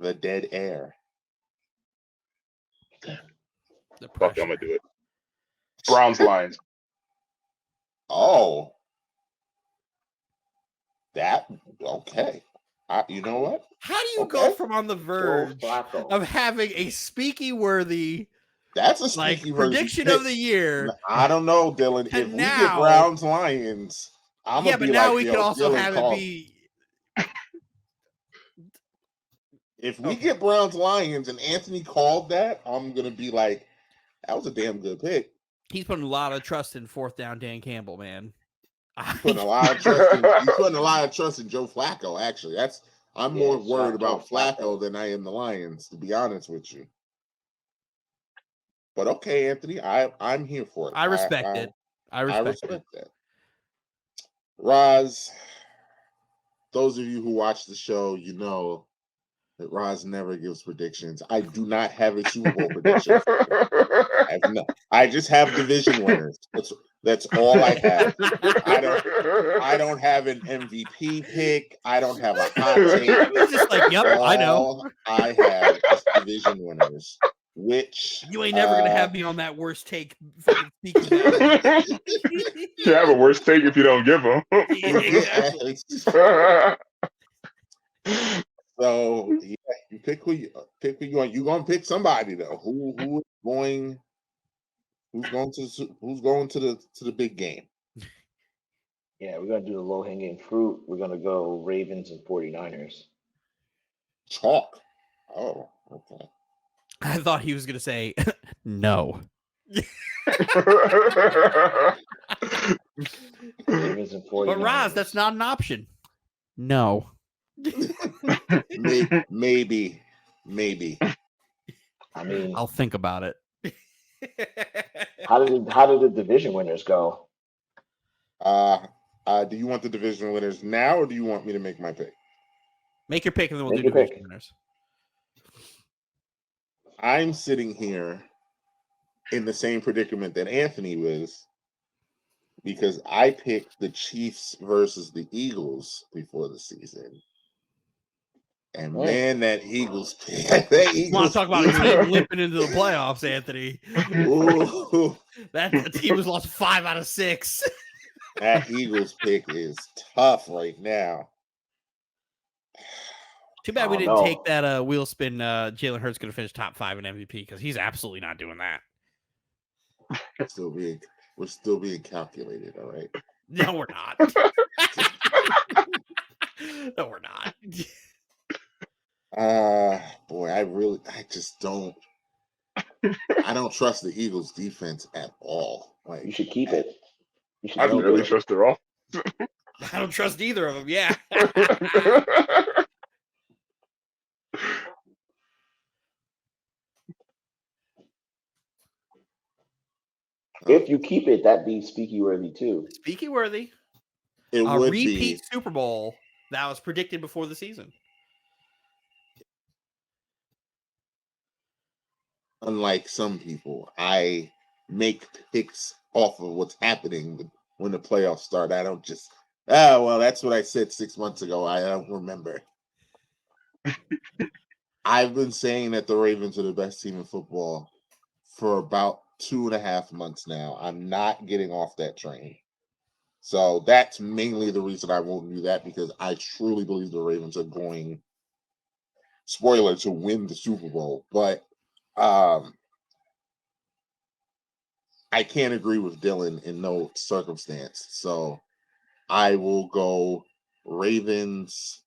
The dead air. The Fuck, pressure. I'm gonna do it. Browns Lions. Oh. That okay. You know what? How do you Okay. go from on the Joe verge Flacco. of having a speaky worthy That's a like speaky prediction version. of the year? I don't know, Dylan. And If we now- get Browns Lions, I'm Yeah, gonna but be now like, we could yo, also Dylan have it called. be. If we Okay. get Browns Lions and Anthony called that, I'm gonna be like, that was a damn good pick. He's putting a lot of trust in fourth down Dan Campbell, man. He's putting a lot of trust in. He's putting a lot of trust in Joe Flacco. Actually, I'm more worried about Flacco than I am the Lions, to be honest with you. But okay, Anthony, I'm here for it. I respect it. I respect that. Roz, those of you who watch the show, you know that Roz never gives predictions. I do not have a Super Bowl prediction. I just have division winners. That's all I have. I don't have an MVP pick. I don't have a hot take. He's just like, yep, I know. All I have is division winners. Which You ain't never gonna have me on that worst take. Speaking You have a worse take if you don't give them. exactly. So yeah, you pick who you want. You're gonna pick somebody though. Who's going to the big game? Yeah, we're gonna do the low hanging fruit. We're gonna go Ravens and 49ers. Chalk. Oh, okay. I thought he was gonna say no. Ravens and 49ers. But Roz, that's not an option. No. Maybe. I mean, I'll think about it. how did the division winners go? Do you want the division winners now, or do you want me to make my pick? Make your pick, and then we'll Make do your division pick. winners. I'm sitting here in the same predicament that Anthony was, because I picked the Chiefs versus the Eagles before the season. And man, that Eagles pick. Want to talk about a team limping into the playoffs, Anthony? Ooh, That team has lost 5 out of 6. that Eagles pick is tough right now. Too bad we didn't take that wheel spin. Jalen Hurts going to finish top 5 in MVP, because he's absolutely not doing that. We're still being calculated, all right? No, we're not. No, we're not. Boy, I just don't. I don't trust the Eagles defense at all. Like, You should keep it. I really trust their all. I don't trust either of them. Yeah. If you keep it, that'd be speaky worthy too. Speaky worthy. It A would repeat be Super Bowl that was predicted before the season. unlike some people, I make picks off of what's happening when the playoffs start. I don't just, well, that's what I said 6 months ago. I don't remember. I've been saying that the Ravens are the best team in football for about 2.5 months now. I'm not getting off that train. So that's mainly the reason I won't do that, because I truly believe the Ravens are going, spoiler, to win the Super Bowl. But I can't agree with Dylan in no circumstance. So I will go Ravens.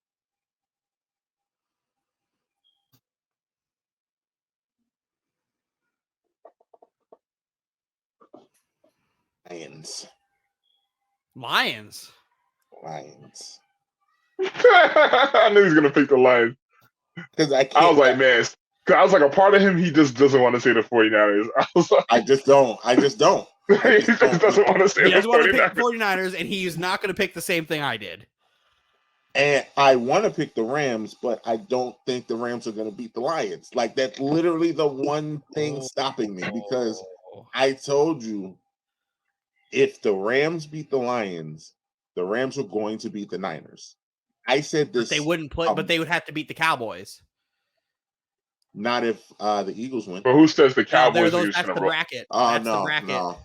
Lions. Lions. I knew he was gonna pick the Lions. Because I was like, man, I was like, a part of him, he just doesn't want to say the 49ers. I was like, I just don't. he just doesn't want to say He the doesn't want to pick 49ers. the 49ers, and he's not going to pick the same thing I did. And I want to pick the Rams, but I don't think the Rams are going to beat the Lions. Like, that's literally the one thing stopping me, because I told you, if the Rams beat the Lions, the Rams are going to beat the Niners. I said this. But they wouldn't play, but they would have to beat the Cowboys. Not if the Eagles win. But who says the Cowboys are that's going the to roll? bracket. Oh, that's no, the bracket.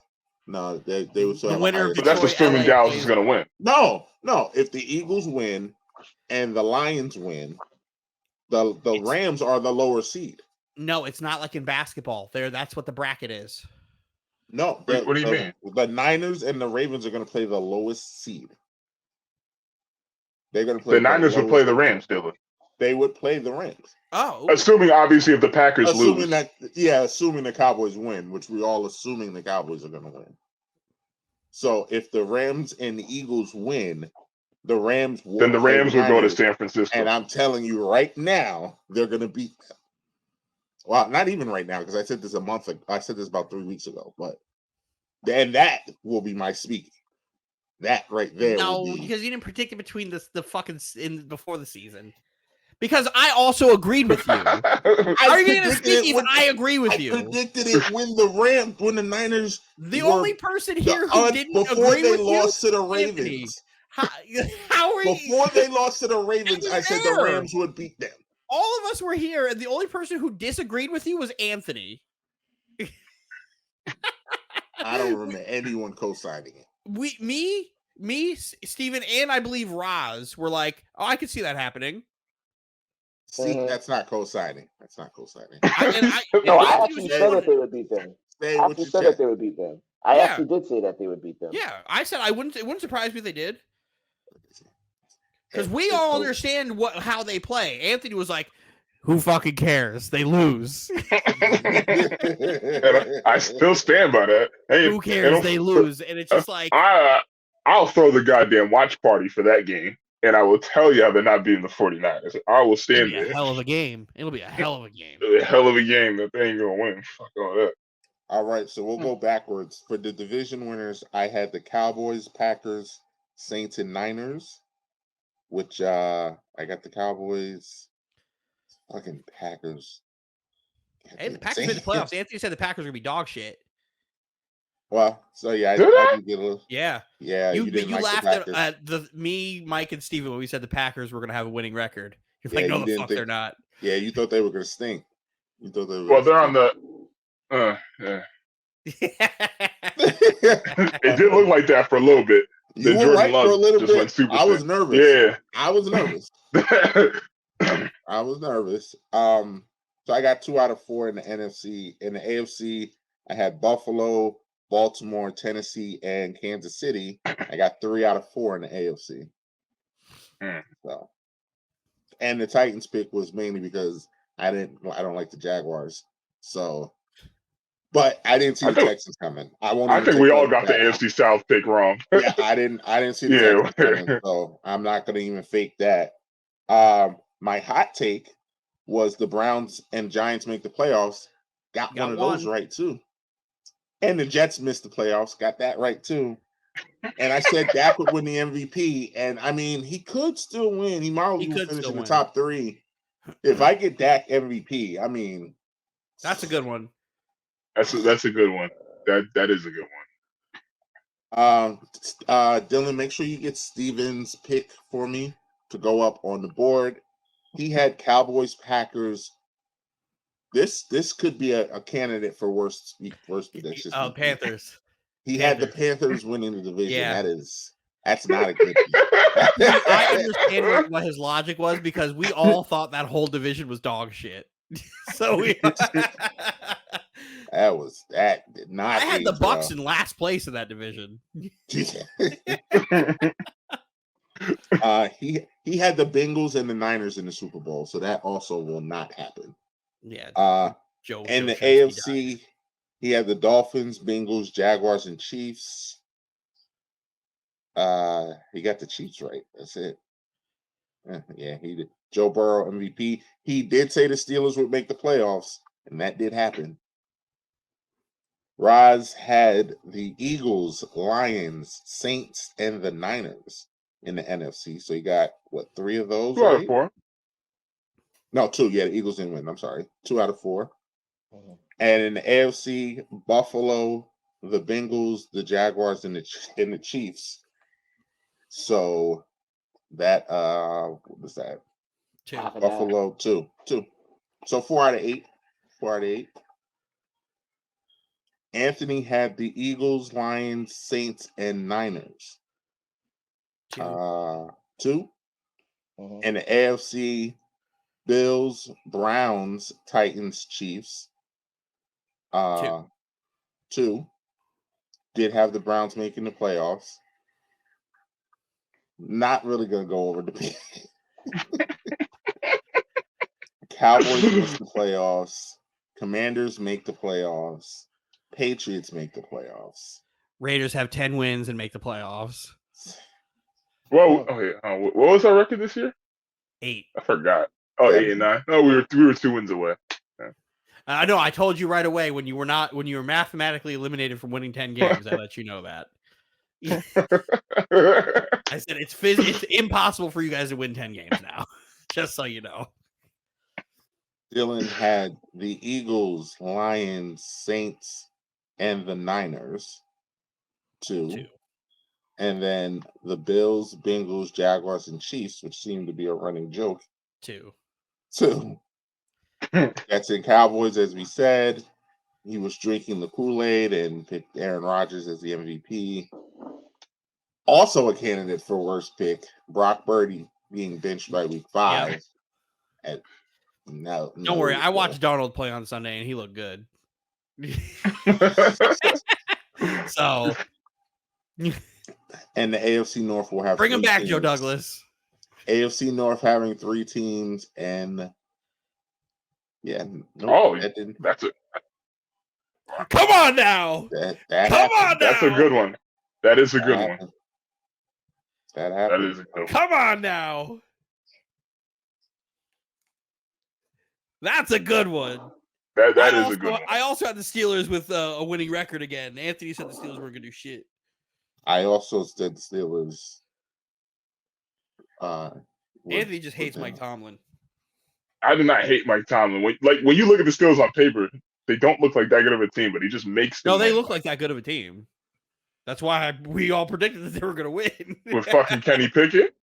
No, they would still The have winner a of But that's Detroit, assuming LA Dallas plays- is going to win. No. If the Eagles win and the Lions win, the Rams are the lower seed. No, it's not like in basketball. That's what the bracket is. No, What do you mean? The Niners and the Ravens are going to play the lowest seed. They're going to play The Niners would play the Rams, Dylan. They would play the Rams. Oh, assuming obviously if the Packers lose. Assuming the Cowboys win, which we're all assuming the Cowboys are going to win. So if the Rams and the Eagles win, the Rams will then the Rams will go to San Francisco. And I'm telling you right now, they're going to beat them. Well, not even right now, because I said this I said this about 3 weeks ago, but then that will be my speaking. That right there. No, because you didn't predict it between the fucking before the season. Because I also agreed with you. Are you going to speak even I agree with you? I predicted it when the Niners. The only person here who didn't agree with you. Before they lost to the Ravens. How are you? Before they lost to the Ravens, I said the Rams would beat them. All of us were here, and the only person who disagreed with you was Anthony. I don't remember anyone co-signing it. Me, Steven, and I believe Roz were like, "Oh, I could see that happening." See, that's not co-signing. That's not co-signing. I actually said that they would beat them. I actually said that they would beat them. I actually did say that they would beat them. Yeah, I said it wouldn't surprise me if they did. Because we all understand how they play. Anthony was like, "Who fucking cares? They lose." I still stand by that. Hey, who cares? They lose, and it's just like I'll throw the goddamn watch party for that game, and I will tell you how they're not beating the 49ers. I will stand there. It'll be a hell of a game. It'll be a hell of a game. A hell of a game that they ain't gonna win. Fuck all that. All right, so we'll go backwards. For the division winners, I had the Cowboys, Packers, Saints, and Niners. Which I got the Cowboys, fucking Packers. Hey, the Packers made the playoffs. Anthony said the Packers are gonna be dog shit. Well, so yeah, I did get a little. Yeah. You laughed at me, Mike, and Steven when we said the Packers were gonna have a winning record. You're like, no, the fuck they're not. Yeah, you thought they were gonna stink. You thought they were. Well, they're on the. Yeah. It did look like that for a little bit. You were right for a little bit. I was nervous. Yeah, I was nervous. I was nervous. So I got 2 out of 4 in the NFC. In the AFC, I had Buffalo, Baltimore, Tennessee, and Kansas City. I got 3 out of 4 in the AFC. So, and the Titans pick was mainly because I don't like the Jaguars. So, but I didn't see the Texans coming. I think we all got the AFC South pick wrong. Yeah, I didn't see the Texans coming, so I'm not going to even fake that. My hot take was the Browns and Giants make the playoffs. Got one of those right too. And the Jets missed the playoffs. Got that right too. And I said Dak would win the MVP. And I mean, he could still win. He might finish in the top 3. If I get Dak MVP, I mean, that's a good one. That's a good one. That is a good one. Dylan, make sure you get Steven's pick for me to go up on the board. He had Cowboys, Packers. This could be a candidate for worst predictions. Oh, Panthers. He had the Panthers winning the division. Yeah. That's not a good pick. I understand what his logic was because we all thought that whole division was dog shit. So that did not. I had the Bucks well. in last place in that division. He had the Bengals and the Niners in the Super Bowl, so that also will not happen. Yeah. And the AFC, died. He had the Dolphins, Bengals, Jaguars, and Chiefs. He got the Chiefs right. That's it. Yeah, he did. Joe Burrow MVP. He did say the Steelers would make the playoffs, and that did happen. Roz had the Eagles, Lions, Saints, and the Niners in the NFC. So you got what, 3 of those? 2 out of 4. No, 2. Yeah, the Eagles didn't win. I'm sorry. 2 out of 4. Mm-hmm. And in the AFC, Buffalo, the Bengals, the Jaguars, and the Chiefs. So that what was that? 2. Buffalo 2. So 4 out of 8. 4 out of 8. Anthony had the Eagles, Lions, Saints, and Niners. 2. 2. Mm-hmm. And the AFC, Bills, Browns, Titans, Chiefs. 2. Did have the Browns making the playoffs. Not really going to go over the pick. Cowboys miss the playoffs. Commanders make the playoffs. Patriots make the playoffs. Raiders have 10 wins and make the playoffs. Whoa! Okay, what was our record this year? 8. I forgot. Oh, 8 and 9. No, we were 2 wins away. Yeah. I know. I told you right away when you were mathematically eliminated from winning 10 games. I let you know that. I said it's impossible for you guys to win 10 games now. Just so you know. Dylan had the Eagles, Lions, Saints, and the Niners. 2. And then the Bills, Bengals, Jaguars, and Chiefs, which seemed to be a running joke. 2. That's in Cowboys, as we said. He was drinking the Kool-Aid and picked Aaron Rodgers as the MVP. Also a candidate for worst pick, Brock Purdy being benched by week 5. Yep. No, don't worry. I watched Donald play on Sunday, and he looked good. So, and the AFC North will have bring him back, teams. Joe Douglas. AFC North having 3 teams, and that's it. Come on now. Come on now. That's a good one. That is a good one. That happened. That is a good one. Come on now. That's a good one. That is a good one. I also had the Steelers with a winning record again. Anthony said the Steelers weren't going to do shit. I also said the Steelers. Anthony just hates Mike Tomlin. I do not hate Mike Tomlin. When you look at the Steelers on paper, they don't look like that good of a team, but he just makes them. No, they look like that good of a team. That's why we all predicted that they were going to win. With fucking Kenny Pickett?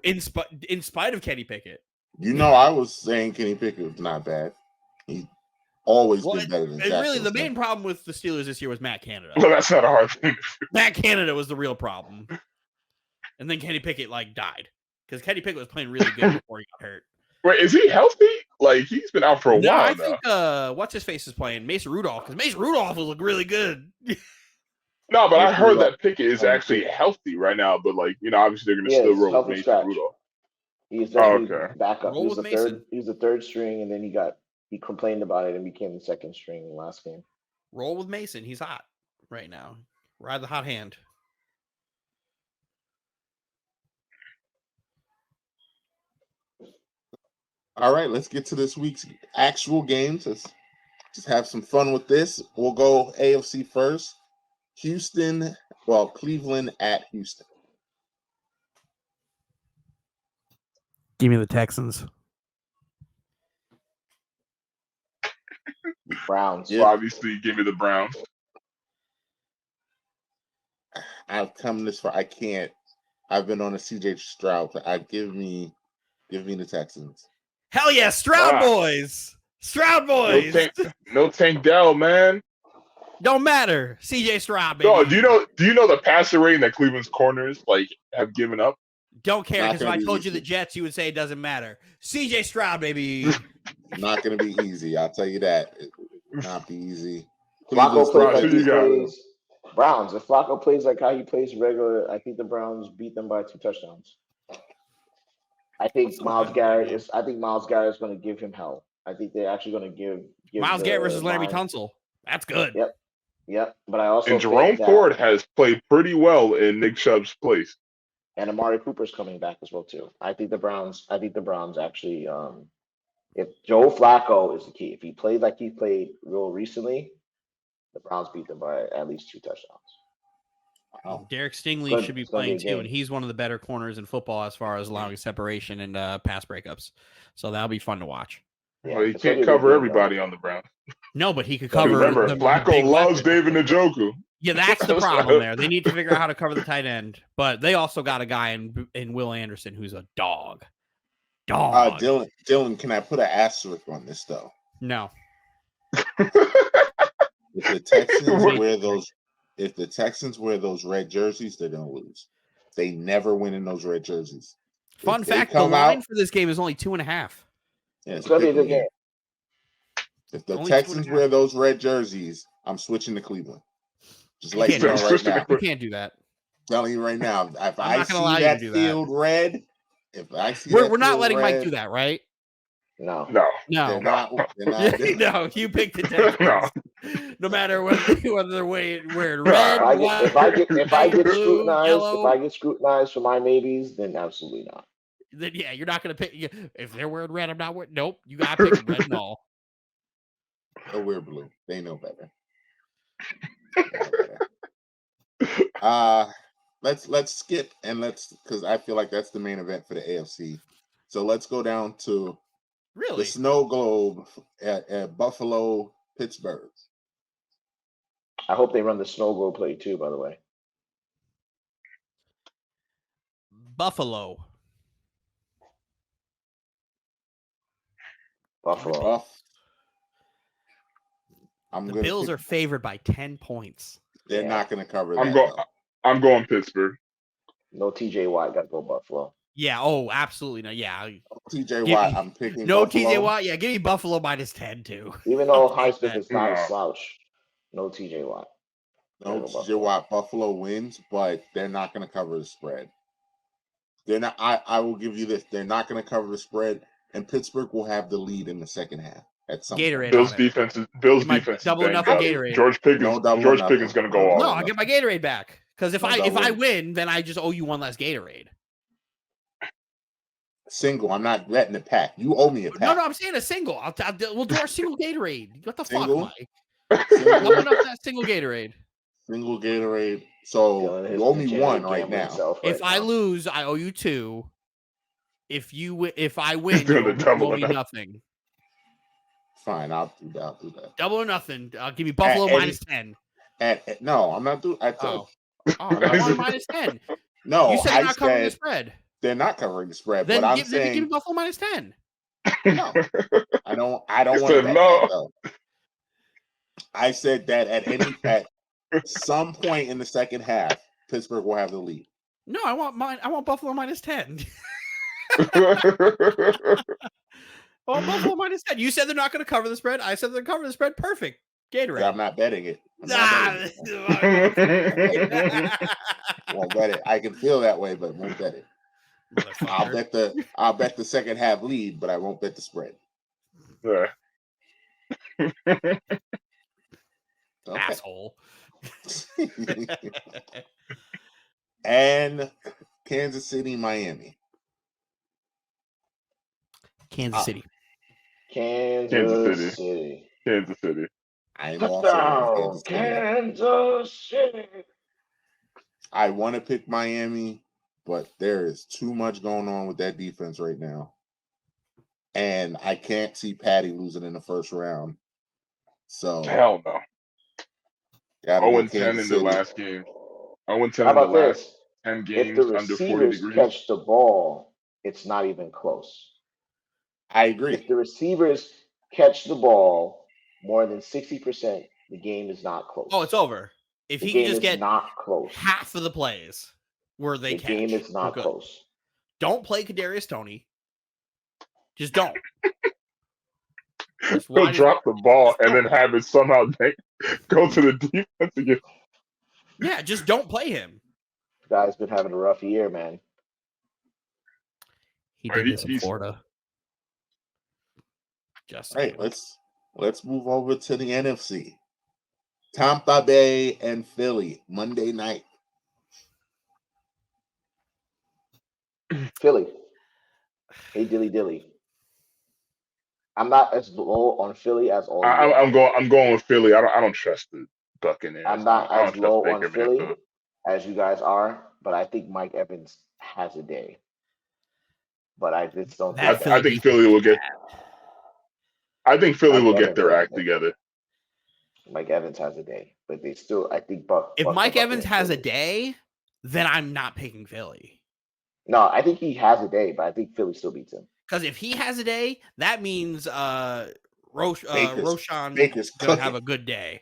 In spite of Kenny Pickett. You know, I was saying Kenny Pickett was not bad. He's always been better than Jackson. Really, the main problem with the Steelers this year was Matt Canada. Well, that's not a hard thing. Matt Canada was the real problem. And then Kenny Pickett, died. Because Kenny Pickett was playing really good before he got hurt. Wait, is he healthy? He's been out for a while I think, what's-his-face is playing? Mason Rudolph. Because Mason Rudolph will look really good. No, but I heard that Pickett is actually healthy right now. But, obviously they're going to still roll with Mason Rudolph. He's backup. He was the third string, and then he complained about it and became the second string in the last game. Roll with Mason. He's hot right now. Ride the hot hand. All right, let's get to this week's actual games. Let's just have some fun with this. We'll go AFC first. Cleveland at Houston. Give me the Texans. Browns. So obviously, give me the Browns. I've come this far. I can't. I've been on a CJ Stroud. Give me the Texans. Hell yeah, Stroud boys. Stroud boys. No Tank Dell, man. Don't matter. CJ Stroud, baby. No, do you know the passer rating that Cleveland's corners have given up? Don't care, because if I told you the Jets, you would say it doesn't matter. CJ Stroud, baby. Not going to be easy. I'll tell you that. It will not be easy. Flacco plays like he plays Browns. If Flacco plays like how he plays regular, I think the Browns beat them by 2 touchdowns. I think Myles Garrett is going to give him hell. I think they're actually going to give Myles Garrett versus Laremy Tunsil. That's good. Yep. But I also and Jerome Ford has played pretty well in Nick Chubb's place. And Amari Cooper's coming back as well too. I think the Browns actually, if Joe Flacco is the key, if he played like he played real recently, the Browns beat them by at least 2 touchdowns. Wow. Derek Stingley should be playing too, and he's one of the better corners in football as far as allowing separation and pass breakups. So that'll be fun to watch. Well, he can't cover everybody on the Browns. No, but he could cover. Remember, Flacco loves David Njoku. Yeah, that's the problem there. They need to figure out how to cover the tight end, but they also got a guy in Will Anderson who's a dog. Dylan, can I put an asterisk on this though? No. If the Texans wear those red jerseys, they're gonna lose. They never win in those red jerseys. Fun fact: the line for this game is only 2.5. Yeah, it's gonna be a good game. If the Texans wear those red jerseys, I'm switching to Cleveland. Just like you know right now. You can't do that. I'm telling you right now. If I see that field red, we're not letting Mike do that, right? No. They're not no, you picked the Texans. No matter whether they're wearing red, white, if I get blue, scrutinized, yellow, if I get scrutinized for my maybes, then absolutely not. Then yeah, you're not gonna pick. If they're wearing red, I'm not wearing. Nope, you gotta pick red and all. They'll wear blue. They know better. Let's skip and because I feel like that's the main event for the AFC. So let's go down to the snow globe at Buffalo, Pittsburgh. I hope they run the snow globe play too, by the way. Buffalo. The Bills are favored by 10 points. They're not going to cover that. I'm going Pittsburgh. No TJ Watt, got to go Buffalo. Yeah. Oh, absolutely no. Yeah. TJ Watt, I'm picking. No Buffalo. TJ Watt. Yeah, give me Buffalo minus 10 too. Even though Highsmith is not a slouch, no TJ Watt. No TJ Watt. Buffalo wins, but they're not going to cover the spread. They're not. I will give you this. They're not going to cover the spread, and Pittsburgh will have the lead in the second half. At some Gatorade. Bills defense is double enough Gatorade. George Pickens is going to go off. No, I'll get my Gatorade back because if I win, then I just owe you one less Gatorade. Single. I'm not letting it pack. You owe me a pack. No, I'm saying a single. We'll do our single Gatorade. What the single? fuck, Mike? Double enough that single Gatorade. Single Gatorade. So you owe me one right now. If I lose, I owe you 2. If I win, you owe me nothing. Fine, I'll do that. Double or nothing. I'll give you Buffalo minus 10. No, I'm not doing. I want minus 10. No, you said they're not covering the spread. They're not covering the spread. Then but give me Buffalo minus 10. No, I don't want to. No. I said that at some point in the second half, Pittsburgh will have the lead. No, I want Buffalo minus 10. Oh, Buffalo minus 10. You said they're not going to cover the spread. I said they're covering the spread. Perfect. Gatorade. I'm not betting it. Won't bet it. I can feel that way, but won't bet it. I'll bet the second half lead, but I won't bet the spread. Yeah. Okay. Asshole. And Kansas City, Miami. Kansas City. Kansas City. I'm also Kansas City. I want to pick Miami, but there is too much going on with that defense right now. And I can't see Patty losing in the first round. So Hell no. gotta go 0-10 Kansas in the City. last game. 0-10 How in the about last this? 10 If the games under 40 receivers degrees. catch the ball, it's not even close. I agree. If the receivers catch the ball more than 60%, the game is not close. Oh, it's over. If The he can game just is get not close. half of the plays where they The catch, game is we're not good. close. Don't play Kadarius Toney. Just don't. Just He'll drop the ball and then have it somehow go to the defense again. Yeah, just don't play him. The guy's been having a rough year, man. He did this in Florida. Just all right, let's move over to the NFC. Tampa Bay and Philly, Monday night. Philly. Hey, dilly. I'm not as low on Philly as all you I'm are. going with Philly. I don't trust the Buccaneers. I'm not I as don't trust low Baker on Philly Mayfield. as you guys are, but I think Mike Evans has a day. But I just don't think I think Philly will get. I think Philly will get their act together. Mike Evans has a day, but they still. I think Buck. If Mike Evans has a Philly. day, then I'm not picking Philly. No, I think he has a day, but I think Philly still beats him. Because if he has a day, that means Roshan Baker's gonna have a good day.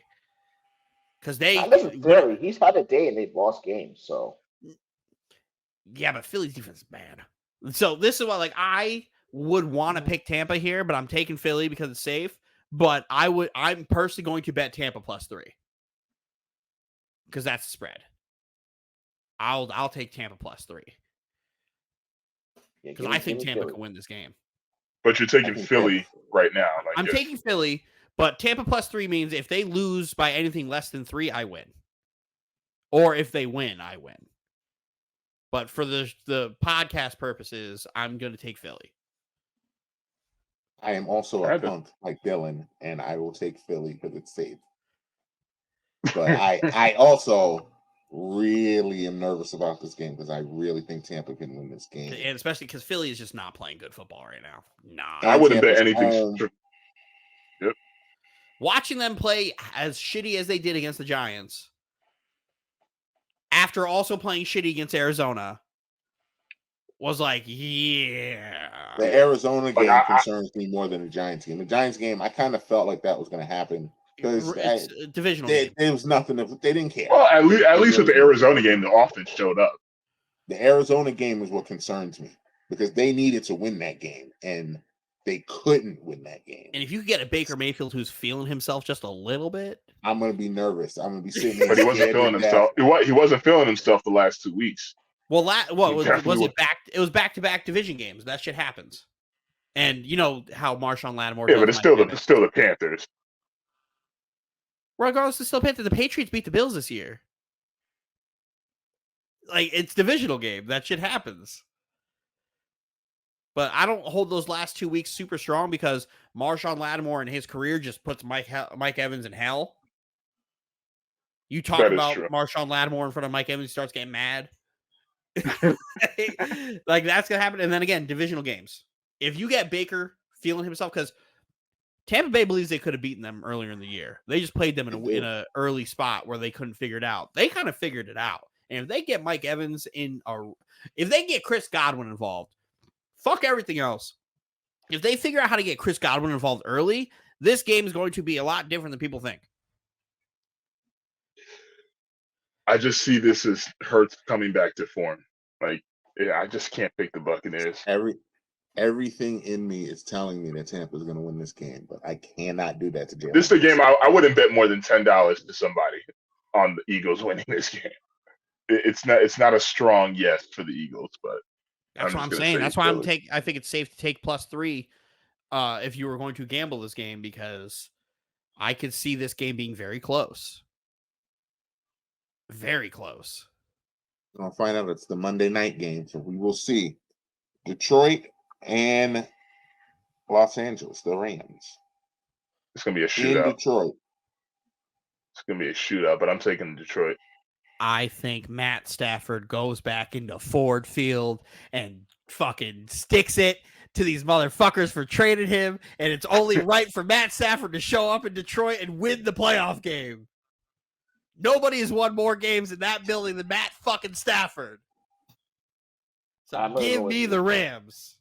Because not necessarily. He's had a day and they've lost games. So yeah, but Philly's defense is bad. So this is what I would want to pick Tampa here, but I'm taking Philly because it's safe. But I'm personally going to bet Tampa +3 because that's the spread. I'll take Tampa +3 because I think Tampa can win this game. But you're taking Philly right now. I'm taking Philly, but Tampa +3 means if they lose by anything less than 3, I win. Or if they win, I win. But for the podcast purposes, I'm going to take Philly. I am also a punk like Dylan, and I will take Philly because it's safe. But I also really am nervous about this game because I really think Tampa can win this game. And especially because Philly is just not playing good football right now. Nah. I wouldn't bet anything. Yep. Watching them play as shitty as they did against the Giants, after also playing shitty against Arizona, was like, yeah. The Arizona game concerns me more than the Giants game. The Giants game, I kind of felt like that was going to happen because it's a divisional game. There was nothing. They didn't care. Well, at least with the Arizona game, the offense showed up. The Arizona game is what concerns me because they needed to win that game and they couldn't win that game. And if you could get a Baker Mayfield who's feeling himself just a little bit, I'm going to be nervous. I'm going to be sitting there. But he wasn't feeling himself. He wasn't feeling himself the last 2 weeks. Well, was it back? It was back-to-back division games. That shit happens. And you know how Marshawn Lattimore. Yeah, but it's still the Panthers. Regardless, it's still Panthers. The Patriots beat the Bills this year. Like it's divisional game. That shit happens. But I don't hold those last 2 weeks super strong because Marshawn Lattimore in his career just puts Mike Evans in hell. You talk about Marshawn Lattimore in front of Mike Evans, he starts getting mad. Like that's gonna happen. And then again, divisional games. If you get Baker feeling himself, because Tampa Bay believes they could have beaten them earlier in the year. They just played them in a early spot where they couldn't figure it out. They kind of figured it out. And if they get Mike Evans if they get Chris Godwin involved, fuck everything else. If they figure out how to get Chris Godwin involved early, this game is going to be a lot different than people think. I just see this as Hurts coming back to form. I just can't pick the Buccaneers. Everything in me is telling me that Tampa is going to win this game, but I cannot do that to Jalen. This is the game I wouldn't bet more than $10 to somebody on the Eagles winning this game. It's not a strong yes for the Eagles, but that's what I'm saying. That's why I think it's safe to take +3 if you were going to gamble this game because I could see this game being very close. Very close. I'll find out it's the Monday night game, so we will see. Detroit and Los Angeles, the Rams. It's going to be a shootout. In Detroit. It's going to be a shootout, but I'm taking Detroit. I think Matt Stafford goes back into Ford Field and fucking sticks it to these motherfuckers for trading him, and it's only right for Matt Stafford to show up in Detroit and win the playoff game. Nobody has won more games in that building than Matt fucking Stafford. So give me the Rams.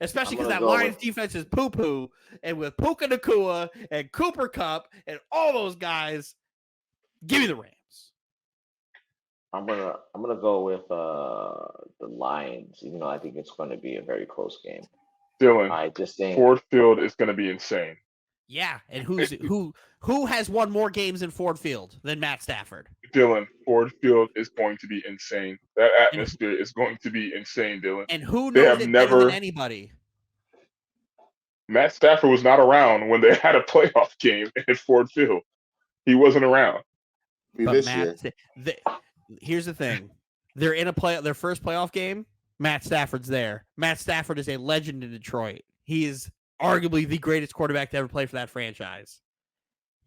Especially because that Lions defense is poo-poo, and with Puka Nacua and Cooper Kupp and all those guys, give me the Rams. I'm gonna go with the Lions, even though I think it's going to be a very close game. Dylan, I just think Ford Field is going to be insane. Yeah, and who has won more games in Ford Field than Matt Stafford? Dylan, Ford Field is going to be insane. That atmosphere is going to be insane, Dylan. And who knows it better than anybody? Matt Stafford was not around when they had a playoff game at Ford Field. He wasn't around. But here's the thing: they're in their first playoff game. Matt Stafford's there. Matt Stafford is a legend in Detroit. He is arguably the greatest quarterback to ever play for that franchise.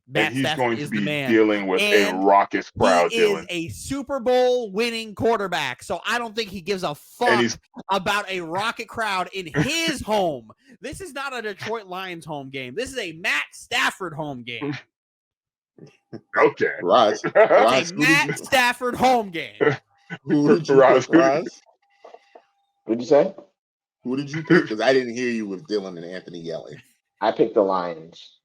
Matt and he's Stafford going to be dealing with a raucous crowd. He is a Super Bowl winning quarterback, so I don't think he gives a fuck about a rocket crowd in his home. This is not a Detroit Lions home game. This is a Matt Stafford home game. Okay. Roz, it's a Matt Stafford home game. Who did you pick, Roz? What'd you say? Who did you pick? Because I didn't hear you with Dylan and Anthony yelling. I picked the Lions.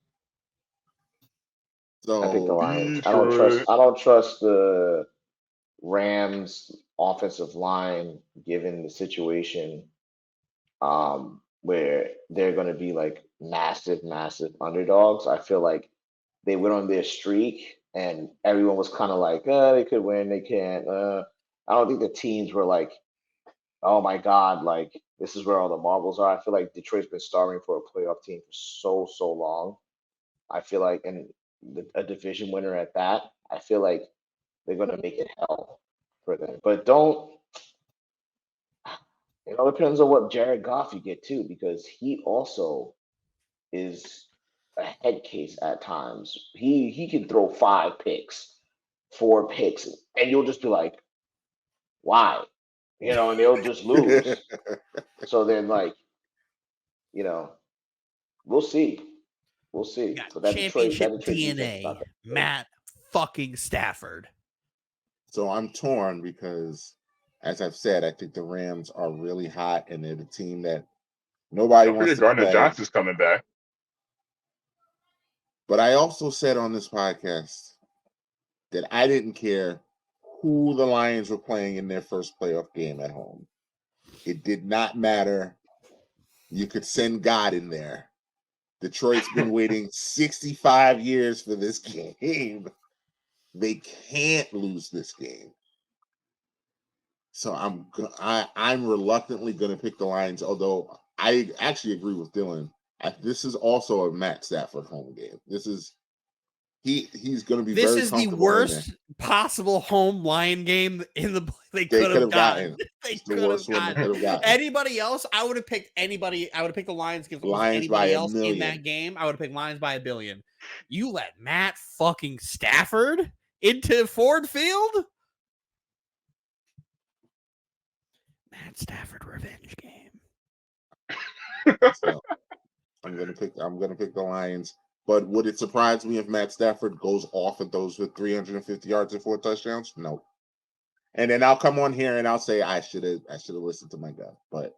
So I picked the Lions. I don't trust the Rams offensive line given the situation where they're going to be like massive underdogs. I feel like they went on their streak and everyone was kind of like, they could win, they can't. I don't think the teams were like, oh my God, like this is where all the marbles are. I feel like Detroit's been starving for a playoff team for so long. I feel like, and a division winner at that, I feel like they're going to make it hell for them. But it all depends on what Jared Goff you get too, because he also is a head case at times. He can throw 5 picks, 4 picks, and you'll just be like, why? And they'll just lose. So then, like, we'll see. We'll see. But that championship DNA, Matt fucking Stafford. So I'm torn because, as I've said, I think the Rams are really hot, and they're the team that nobody wants to Gardner play. Johnson's coming back. But I also said on this podcast that I didn't care who the Lions were playing in their first playoff game at home. It did not matter. You could send God in there. Detroit's been waiting 65 years for this game. They can't lose this game. So I'm reluctantly going to pick the Lions, although I actually agree with Dylan. This is also a Matt Stafford home game. This is he's going to be. This is the worst possible home Lion game in the they could have gotten. They could have gotten. Anybody else? I would have picked anybody. I would have picked the Lions against anybody else in that game. I would have picked Lions by 1 billion. You let Matt fucking Stafford into Ford Field? Matt Stafford revenge game. So, I'm gonna pick the Lions. But would it surprise me if Matt Stafford goes off and throws with 350 yards and 4 touchdowns? No. And then I'll come on here and I'll say I should have listened to my gut. But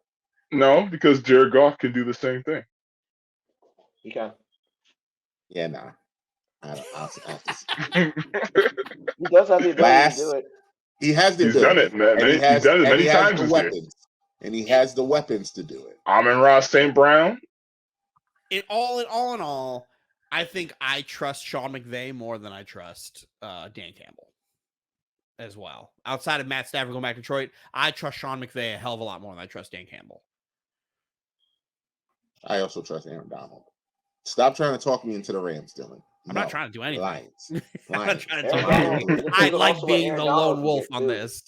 no, because Jared Goff can do the same thing. He can. Yeah, nah. He does have the ability to do it. He has the ability. Done it, man. He's done it many times this year. And he has the weapons to do it. Amon-Ra St. Brown. All in all, I think I trust Sean McVay more than I trust Dan Campbell as well. Outside of Matt Stafford going back to Detroit, I trust Sean McVay a hell of a lot more than I trust Dan Campbell. I also trust Aaron Donald. Stop trying to talk me into the Rams, Dylan. I'm not trying to do anything. Lions. I'm not trying to talk anything. I like being the lone wolf on this.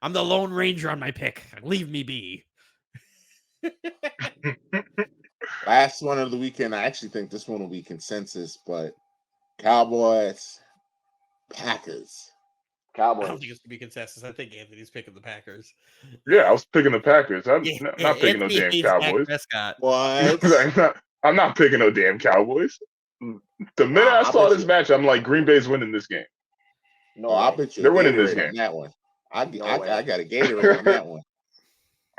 I'm the Lone Ranger on my pick. Leave me be. Last one of the weekend, I actually think this one will be consensus, but Cowboys, Packers. Cowboys. I don't think it's gonna be consensus. I think Anthony's picking the Packers. Yeah, I was picking the Packers. I'm Yeah, not picking no damn Cowboys. Prescott. What? I'm not picking no damn Cowboys. The minute I saw this match, I'm like, Green Bay's winning this game. No, I'll bet you they're winning this Gatorade game on that one. I No way. got a Gatorade on that one.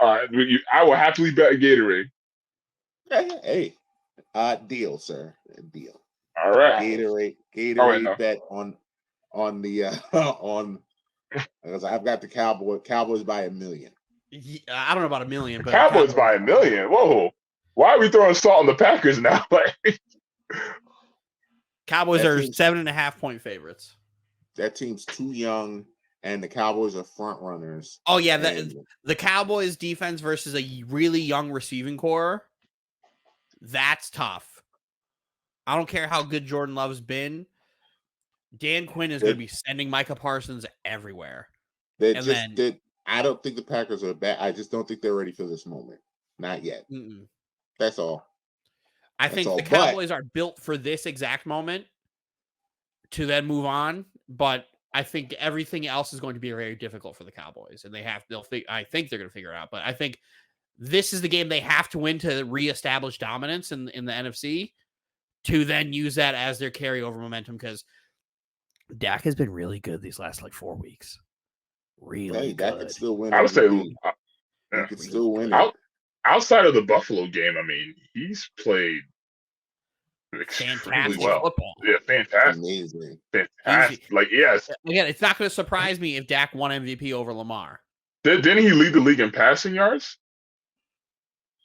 I will happily bet a Gatorade. Hey, deal, sir. Deal. All right. Gatorade bet on the on because I've got the Cowboys by $1 million. Yeah, I don't know about $1 million, but Cowboys by $1 million. Whoa. Why are we throwing salt on the Packers now? Cowboys are 7.5-point favorites. That team's too young, and the Cowboys are front runners. Oh yeah, the Cowboys defense versus a really young receiving core. That's tough. I don't care how good Jordan Love's been. Dan Quinn is going to be sending Micah Parsons everywhere. I don't think the Packers are bad. I just don't think they're ready for this moment. Not yet. That's all. I think the Cowboys are built for this exact moment to then move on, but I think everything else is going to be very difficult for the Cowboys, and I think they're going to figure it out. But I think this is the game they have to win to reestablish dominance in the NFC, to then use that as their carryover momentum, because Dak has been really good these last 4 weeks. Really good. Dak can still win. I would say he can still win. Outside of the Buffalo game, I mean, he's played extremely well. Football. Yeah, fantastic. Amazing. Fantastic. Yes. Again, it's not going to surprise me if Dak won MVP over Lamar. Didn't he lead the league in passing yards?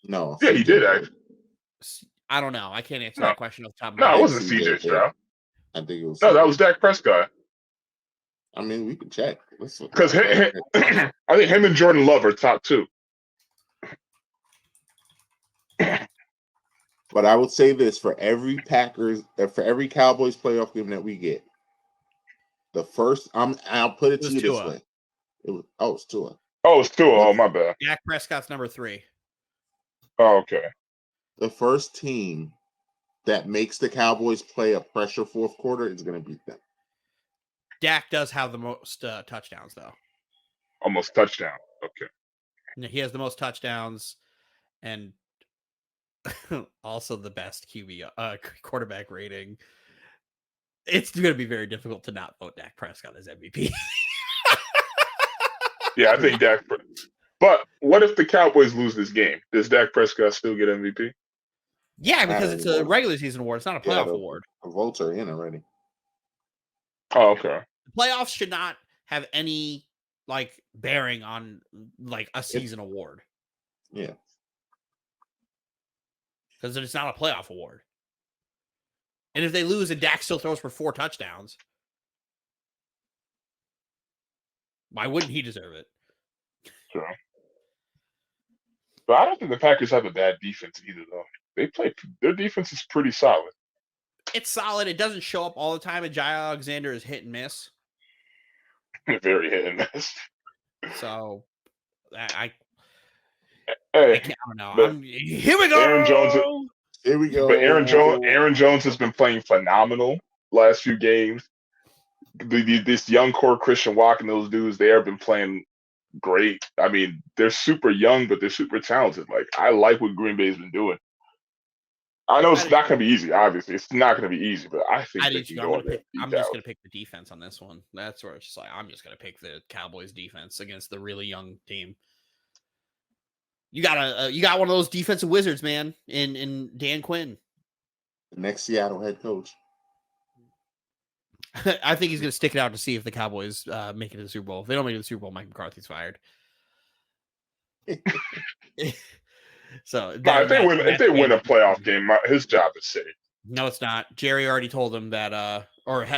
No. Yeah, he did, actually. I don't know. I can't answer that question off the top of my head. No, it wasn't CJ Stroud. I think it was. No, that was Dak Prescott. I mean, we can check. Because I think him and Jordan Love are top 2. But I would say this for every Cowboys playoff game that we get, the first I'll put it to you this way. It's Tua. Oh, it's Tua. Oh, my bad. Dak Prescott's number 3. Oh, okay. The first team that makes the Cowboys play a pressure fourth quarter is going to beat them. Dak does have the most touchdowns, though. Almost touchdown. Okay. He has the most touchdowns, and also the best quarterback rating. It's going to be very difficult to not vote Dak Prescott as MVP. Yeah, I think Dak. But what if the Cowboys lose this game? Does Dak Prescott still get MVP? Yeah, because it's a regular season award. It's not a playoff award. The votes are in already. Oh, okay. The playoffs should not have any bearing on a season award. Yeah. Because it's not a playoff award. And if they lose and Dak still throws for 4 touchdowns, why wouldn't he deserve it? Sure. But I don't think the Packers have a bad defense either, though. Their defense is pretty solid. It's solid. It doesn't show up all the time, and Jai Alexander is hit and miss. Very hit and miss. So, I don't know. Here we go. Here we go. But Aaron Jones has been playing phenomenal last few games. This young core, Christian Walker, and those dudes, they have been playing great. I mean, they're super young, but they're super talented. I like what Green Bay's been doing. I know it's not going to be easy. Obviously, it's not going to be easy, but I think they can go in there. I'm just going to pick the defense on this one. That's where it's just I'm just going to pick the Cowboys defense against the really young team. You got one of those defensive wizards, man, in Dan Quinn. The next Seattle head coach. I think he's going to stick it out to see if the Cowboys make it to the Super Bowl. If they don't make it to the Super Bowl, Mike McCarthy's fired. So if they win a playoff game, his job is safe. No, it's not. Jerry already told him that,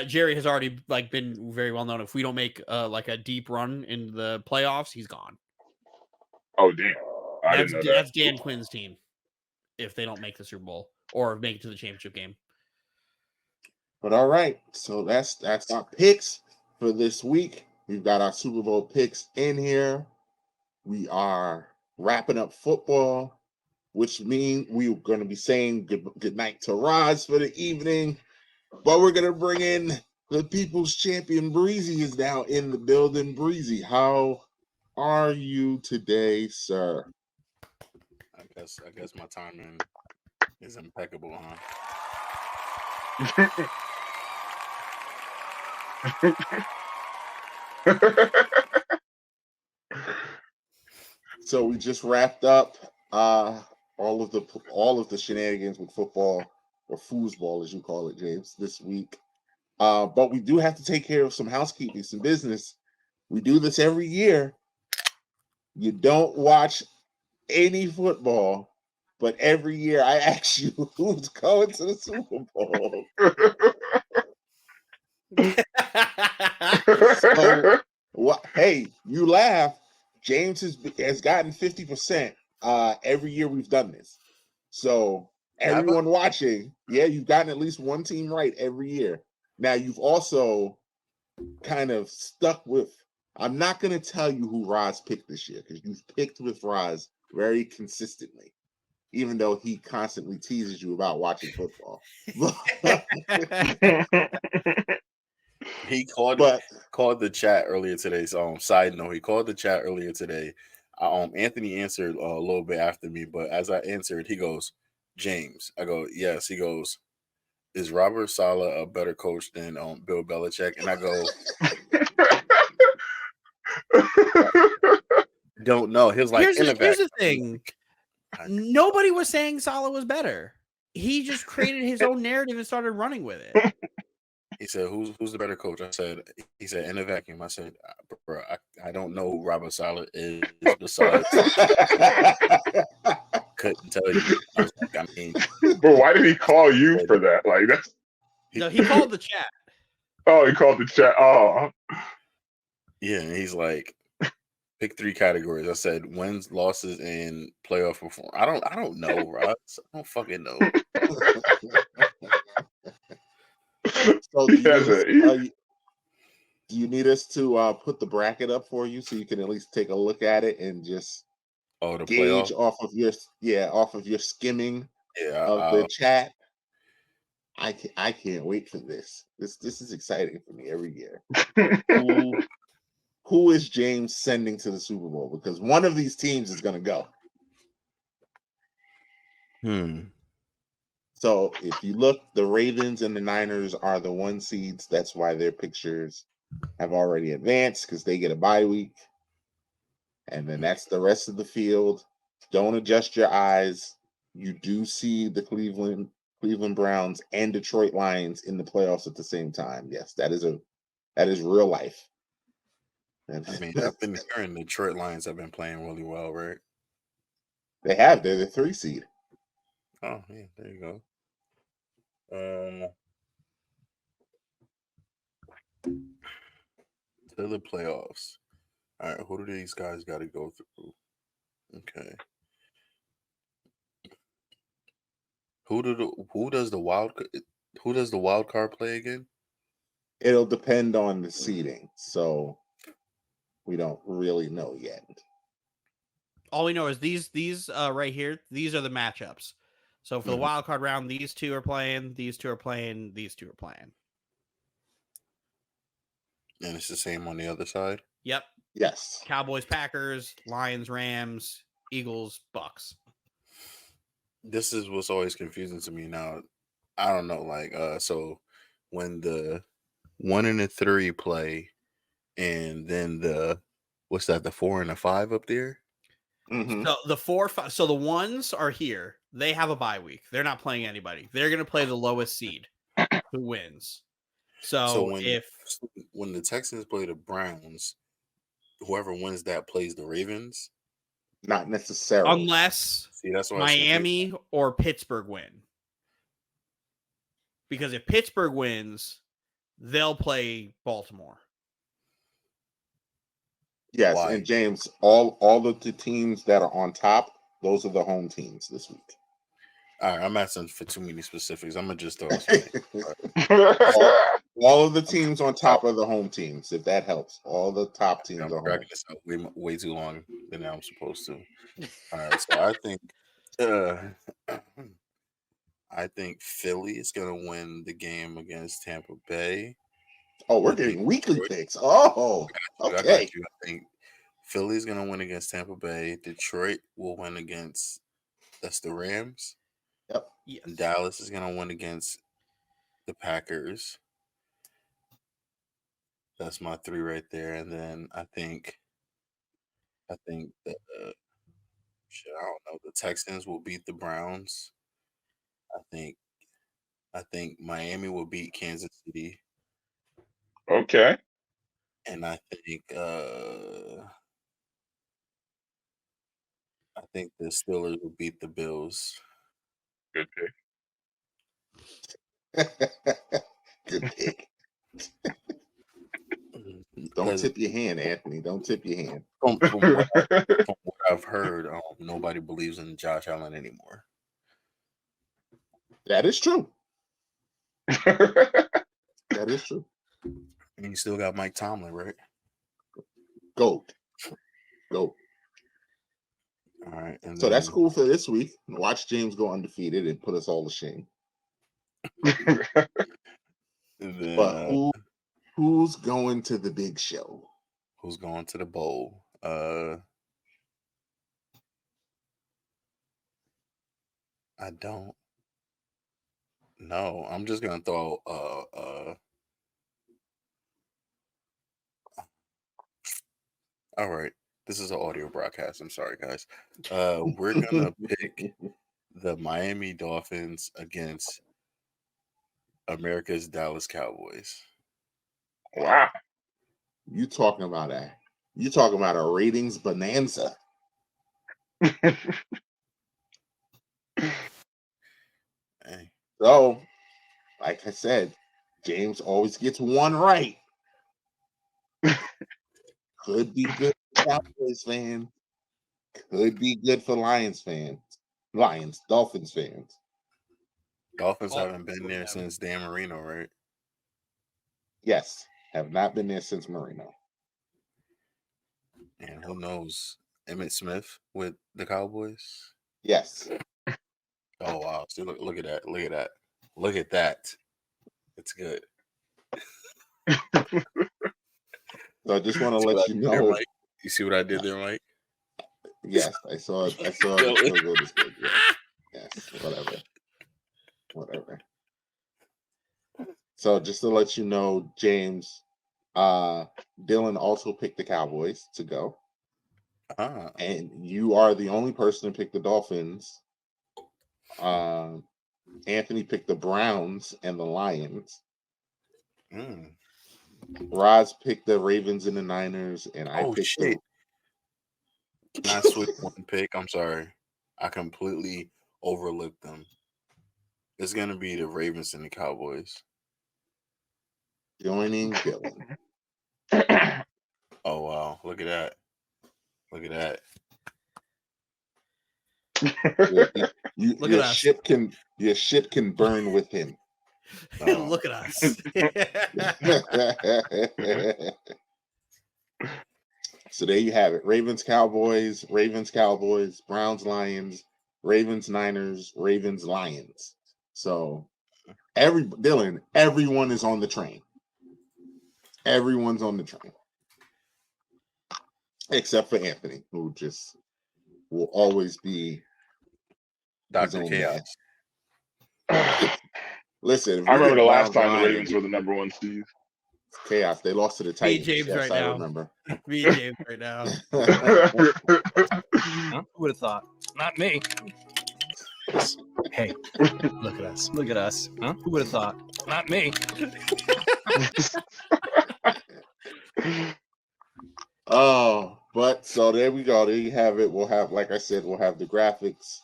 Jerry has already been very well known. If we don't make a deep run in the playoffs, he's gone. Oh, damn. That's Dan Quinn's team. If they don't make the Super Bowl or make it to the championship game. But all right, so that's our picks for this week. We've got our Super Bowl picks in here. We are wrapping up football, which means we're going to be saying good night to Roz for the evening. But we're going to bring in The people's champion Breezy is now in the building. Breezy, how are you today, sir? I guess my timing is impeccable, huh? So we just wrapped up all of the shenanigans with football, or foosball as you call it, James, this week. But we do have to take care of some housekeeping, some business. We do this every year. You don't watch any football, but every year I ask you who's going to the Super Bowl. So, hey, you laugh. James has gotten 50% every year we've done this. So everyone watching, you've gotten at least one team right every year. Now you've also kind of stuck with. I'm not going to tell you who Roz picked this year because you've picked with Roz very consistently, even though he constantly teases you about watching football. He called the chat earlier today. So, side note, he called the chat earlier today. Anthony answered a little bit after me, but as I answered, he goes, "James." I go, "Yes." He goes, "Is Robert Saleh a better coach than Bill Belichick?" And I go, "Don't know." He was like, here's the thing. Nobody was saying Saleh was better. He just created his own narrative and started running with it. He said, "Who's the better coach?" He said, "In a vacuum." I said, "Bro, I don't know who Robert Saleh is besides." Couldn't tell you. I was like, I mean, but why did he call you for that? Like that's. No, he called the chat. Oh, he called the chat. Oh, yeah, and he's like, pick 3 categories. I said wins, losses, and playoff performance. I don't know, Ross. I don't fucking know. So do you need us to put the bracket up for you so you can at least take a look at it and just gauge playoff? off of your skimming of the chat? I can't wait for this. This is exciting for me every year. Who is James sending to the Super Bowl? Because one of these teams is going to go. So if you look, the Ravens and the Niners are the 1 seeds. That's why their pictures have already advanced because they get a bye week. And then that's the rest of the field. Don't adjust your eyes. You do see the Cleveland Browns and Detroit Lions in the playoffs at the same time. Yes, that is real life. I mean, I've been hearing the Detroit Lions have been playing really well, right? They have. They're the 3 seed. Oh, yeah, there you go. To the playoffs. All right, who do these guys got to go through? Okay. Who does the wild card play again? It'll depend on the seeding, so we don't really know yet. All we know is these right here. These are the matchups. So for the wild card round, these 2 are playing. These 2 are playing. These 2 are playing. And it's the same on the other side? Yep. Yes. Cowboys, Packers, Lions, Rams, Eagles, Bucks. This is what's always confusing to me now. I don't know, like so when the 1 and the 3 play, and then the 4 and the 5 up there? So the 4, 5, so the ones are here. They have a bye week. They're not playing anybody. They're going to play the lowest seed who wins. So when the Texans play the Browns, whoever wins that plays the Ravens? Not necessarily. Unless that's why Miami or Pittsburgh win. Because if Pittsburgh wins, they'll play Baltimore. Yes, and James, all of the teams that are on top, those are the home teams this week. All right, I'm asking for too many specifics. I'm gonna just throw all of the teams on top are the home teams, if that helps. All the top teams are home. This out way too long than I'm supposed to. All right, so I think Philly is gonna win the game against Tampa Bay. Oh, we're getting weekly picks. Oh, I got okay. you. I think Philly's going to win against Tampa Bay. Detroit will win against the Rams. Yep. Yes. And Dallas is going to win against the Packers. That's my 3 right there. And then I think the I don't know. The Texans will beat the Browns. I think Miami will beat Kansas City. Okay. And I think the Steelers will beat the Bills. Good Good pick. Don't tip your hand, Anthony. Don't tip your hand. From what pick. I've heard, nobody believes in Josh Allen anymore. That is true. That is true. And you still got Mike Tomlin, right? Goat. All right. And so that's cool for this week. Watch James go undefeated and put us all to shame. Then, but who's going to the big show? Who's going to the bowl? I don't know. I'm just gonna throw all right. This is an audio broadcast. I'm sorry, guys. We're gonna pick the Miami Dolphins against America's Dallas Cowboys. Wow. You talking about a ratings bonanza. Hey. So, like I said, James always gets one right. Could be good for Cowboys fans. Could be good for Dolphins fans. Dolphins haven't been there since Dan Marino, right? Yes, have not been there since Marino. And who knows? Emmitt Smith with the Cowboys? Yes. Oh, wow. See, look at that. Look at that. Look at that. It's good. So I just want to let you know. There, you see what I did there, Mike? Yes, I saw it. Yes, whatever. So just to let you know, James, Dylan also picked the Cowboys to go. And you are the only person to pick the Dolphins. Anthony picked the Browns and the Lions. Roz picked the Ravens and the Niners, and I picked shit. Can I switch one pick? I'm sorry. I completely overlooked them. It's going to be the Ravens and the Cowboys. Joining Dylan. Oh, wow. Look at that. Look at that. Your ship can burn with him. Look at us. So there you have it. Ravens, Cowboys, Browns, Lions, Ravens, Niners, Ravens, Lions. So everyone is on the train. Everyone's on the train. Except for Anthony, who just will always be Dr. Chaos. Listen, I remember the last time the Ravens were the number 1 seed. Chaos. They lost to the Titans. James yes, right I now. remember. Me and James right now. Huh? Who would have thought? Not me. Hey, look at us. Look at us. Huh? Who would have thought? Not me. Oh, but so there we go. There you have it. We'll have, like I said, we'll have the graphics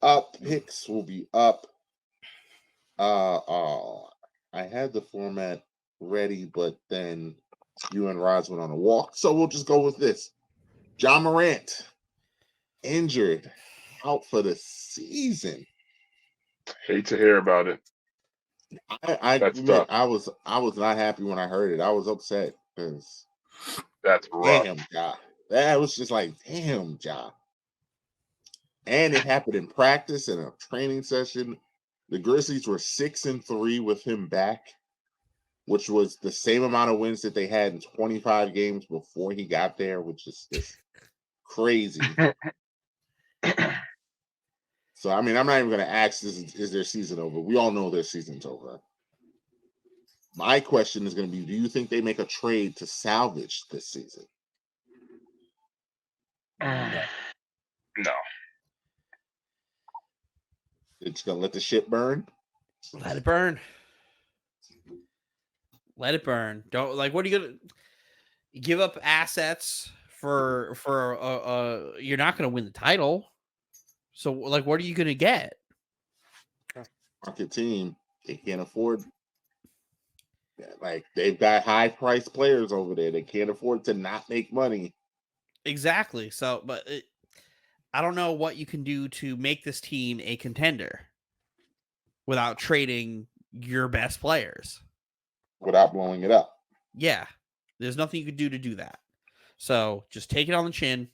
up. Picks will be up. I had the format ready, but then you and Roz went on a walk, so we'll just go with this. John Morant injured, out for the season. Hate to hear about it. I admit, I was not happy when I heard it. I was upset because that's rough. Damn, Ja. That was just like, damn, Ja. And it happened in practice in a training session. The Grizzlies were 6-3 with him back. which was the same amount of wins that they had in 25 games before he got there, which is just crazy. So, I mean, I'm not even going to ask, is their season over? We all know their season's over. My question is going to be, do you think they make a trade to salvage this season? No. It's going to let the shit burn? Let it burn. Let it burn. Don't, like, what are you going to give up assets for you're not going to win the title. So, like, what are you going to get? Market team, they can't afford. Like, they've got high-priced players over there. They can't afford to not make money. Exactly. So, but I don't know what you can do to make this team a contender without trading your best players. Without blowing it up. Yeah. There's nothing you could do to do that. So just take it on the chin,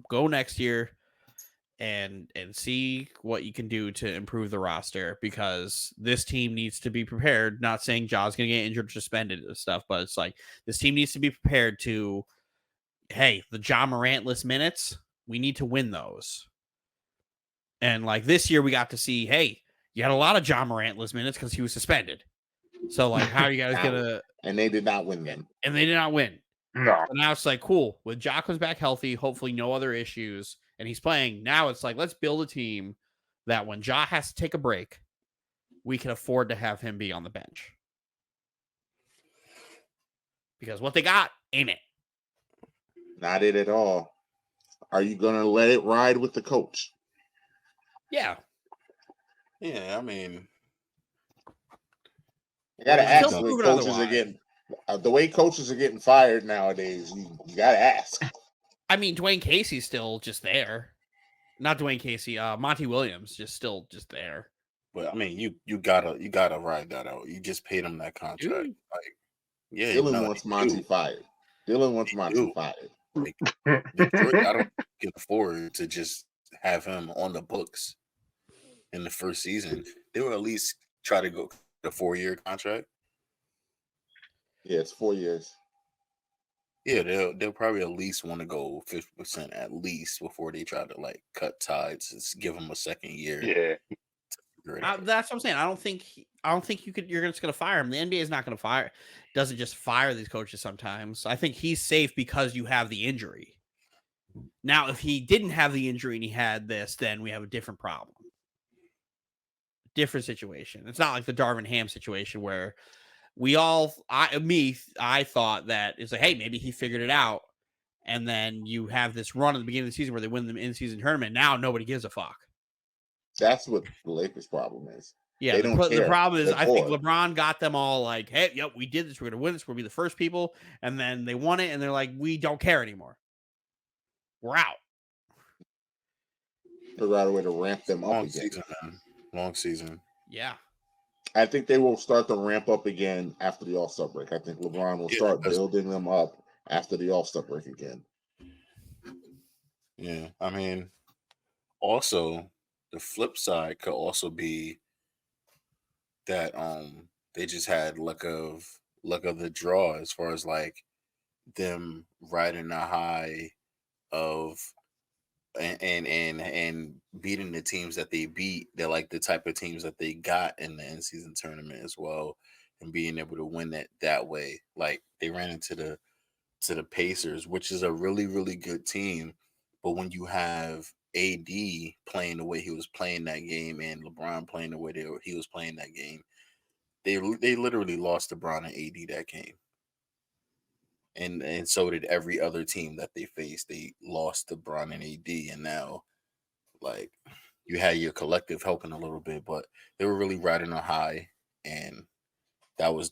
go next year, and see what you can do to improve the roster, because this team needs to be prepared. Not saying Ja's going to get injured or suspended and stuff, but it's like this team needs to be prepared to, hey, the Ja Morant-less minutes, we need to win those. And like this year, we got to see, hey, you had a lot of Ja Morant-less minutes because he was suspended. So like, how are you guys gonna? And they did not win them. And they did not win. No. So now it's like, cool. When Ja comes back healthy, hopefully no other issues, and he's playing. Now it's like, let's build a team that when Ja has to take a break, we can afford to have him be on the bench. Because what they got ain't it. Not it at all. Are you going to let it ride with the coach? Yeah. Yeah, I mean, I got to Well, ask the way coaches are getting. The way coaches are getting fired nowadays, you got to ask. I mean, Dwayne Casey's still just there. Not Dwayne Casey, Monty Williams just there. but I mean, you gotta ride that out. You just paid him that contract. Dude. Like, yeah, Dylan wants Monty fired. Dylan wants Monty fired. Like, Detroit, I don't can afford to just have him on the books in the first season. They will at least try to go the 4-year contract. Yeah, it's 4 years. Yeah, they'll probably at least want to go 50% at least before they try to like cut ties. Just give him a second year. Yeah. That's what I'm saying. I don't think you're just going to fire him. The NBA is not going to fire. Doesn't just fire these coaches sometimes. I think he's safe because you have the injury. Now, if he didn't have the injury and he had this, then we have a different problem. Different situation. It's not like the Darvin Ham situation where I thought that it's like, hey, maybe he figured it out. And then you have this run at the beginning of the season where they win the in-season tournament. Now nobody gives a fuck. That's what the Lakers' problem is. Yeah, they don't care. The problem is, They're I poor. think LeBron got them all like, hey, yep, we did this. We're going to win this. We're going to be the first people. And then they won it, and they're like, we don't care anymore. We're out. Figure out a way to ramp them up again. Season, man. Long season. Yeah. I think they will start to ramp up again after the All-Star break. I think LeBron will start building them up after the All-Star break again. Yeah, I mean, also the flip side could also be that they just had luck of the draw as far as like them riding a high of and beating the teams that they beat. They're like the type of teams that they got in the in-season tournament as well, and being able to win it that way. Like they ran into the Pacers, which is a really, really good team. But when you have AD playing the way he was playing that game and LeBron playing the way he was playing that game, they literally lost LeBron and AD that game. And so did every other team that they faced. They lost LeBron and AD, and now, like, you had your collective helping a little bit, but they were really riding a high, and that's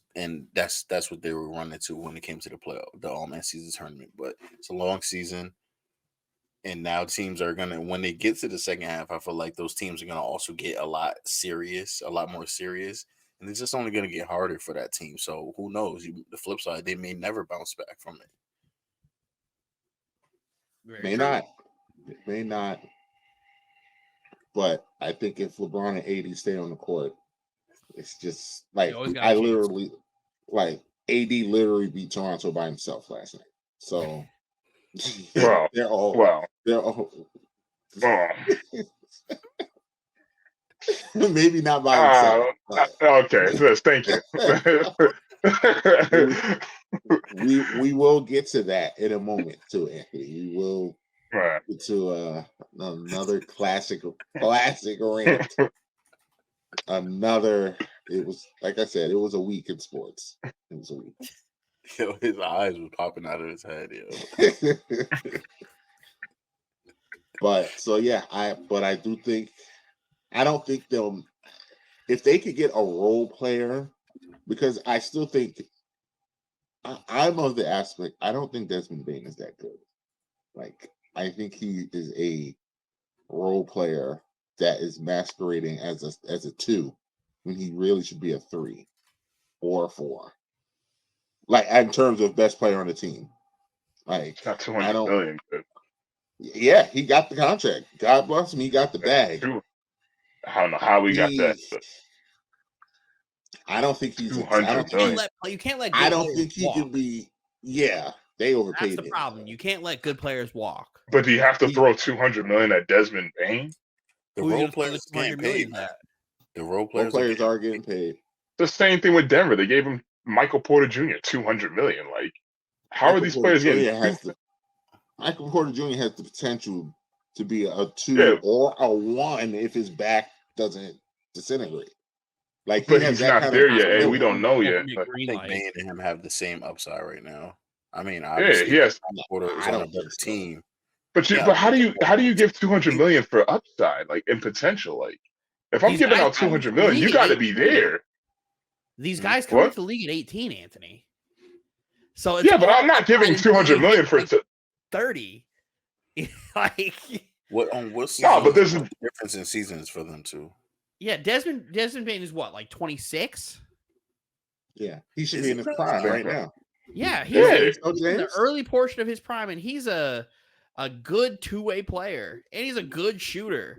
what they were running to when it came to the season tournament. But it's a long season, and now teams are gonna, when they get to the second half, I feel like those teams are gonna also get a lot more serious. And it's just only going to get harder for that team. So who knows? The flip side, they may never bounce back from it. May not. But I think if LeBron and AD stay on the court, it's just like I literally like AD literally beat Toronto by himself last night. So Well, they're all maybe not by himself. Okay, yes, thank you. we will get to that in a moment too, Anthony. We will Right. get to another classic rant. It was like I said, it was a week in sports. It was a week. Yo, his eyes were popping out of his head, yo. But so yeah, I don't think they'll, if they could get a role player, because I still think I'm of the aspect, I don't think Desmond Bain is that good. Like, I think he is a role player that is masquerading as a 2 when he really should be a 3 or a 4. Like, in terms of best player on the team. Like, not 200 million, but yeah, he got the contract. God bless him, he got the bag. True. I don't know how we got that, but I don't think he's 200 million. You can't let. I don't think he can be. Yeah, they overpaid him. That's the problem. You can't let good players walk. But do you have to throw 200 million at Desmond Bain? The role players getting paid. The role players are getting paid. The same thing with Denver. They gave him Michael Porter Jr. 200 million. Like, how are these players getting? Michael Porter Jr. has the potential to be a 2 or a 1 if his back doesn't disintegrate. Like, but he's not there yet. Hey, we don't know yet. I think Bain and him have the same upside right now. I mean, obviously, yeah, Porter is on a better team. But how do you give 200 million for upside, like, in potential? Like, if I'm giving out 200 million, you got to be there. These guys come into the league at 18, Anthony. So yeah, but I'm not giving 200 million for 30. Like, what's but there's a difference in seasons for them too. Yeah, Desmond Bain is what, like 26? Yeah, he should be in his prime right now. Yeah, he's in the early portion of his prime, and he's a good two-way player, and he's a good shooter.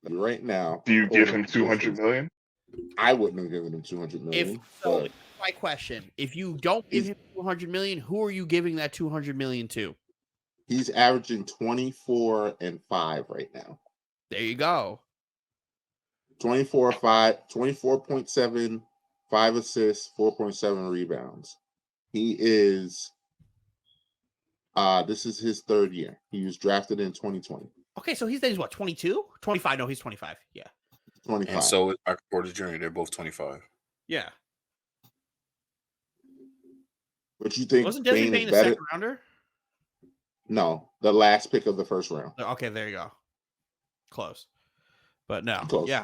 Right now, do you give him 200 million? I wouldn't have given him 200 million. My question: if you don't give him 200 million, who are you giving that 200 million to? He's averaging 24 and 5 right now. There you go. 24.7, 5 assists, 4.7 rebounds. He is this is his 3rd year. He was drafted in 2020. Okay, so he's what, 22? 25. No, he's 25. Yeah. 25. And so is Michael Porter Jr. They're both 25. Yeah. But you think wasn't Desmond Bain a second rounder? No, the last pick of the first round. Okay, there you go. Close. But no. Close. Yeah.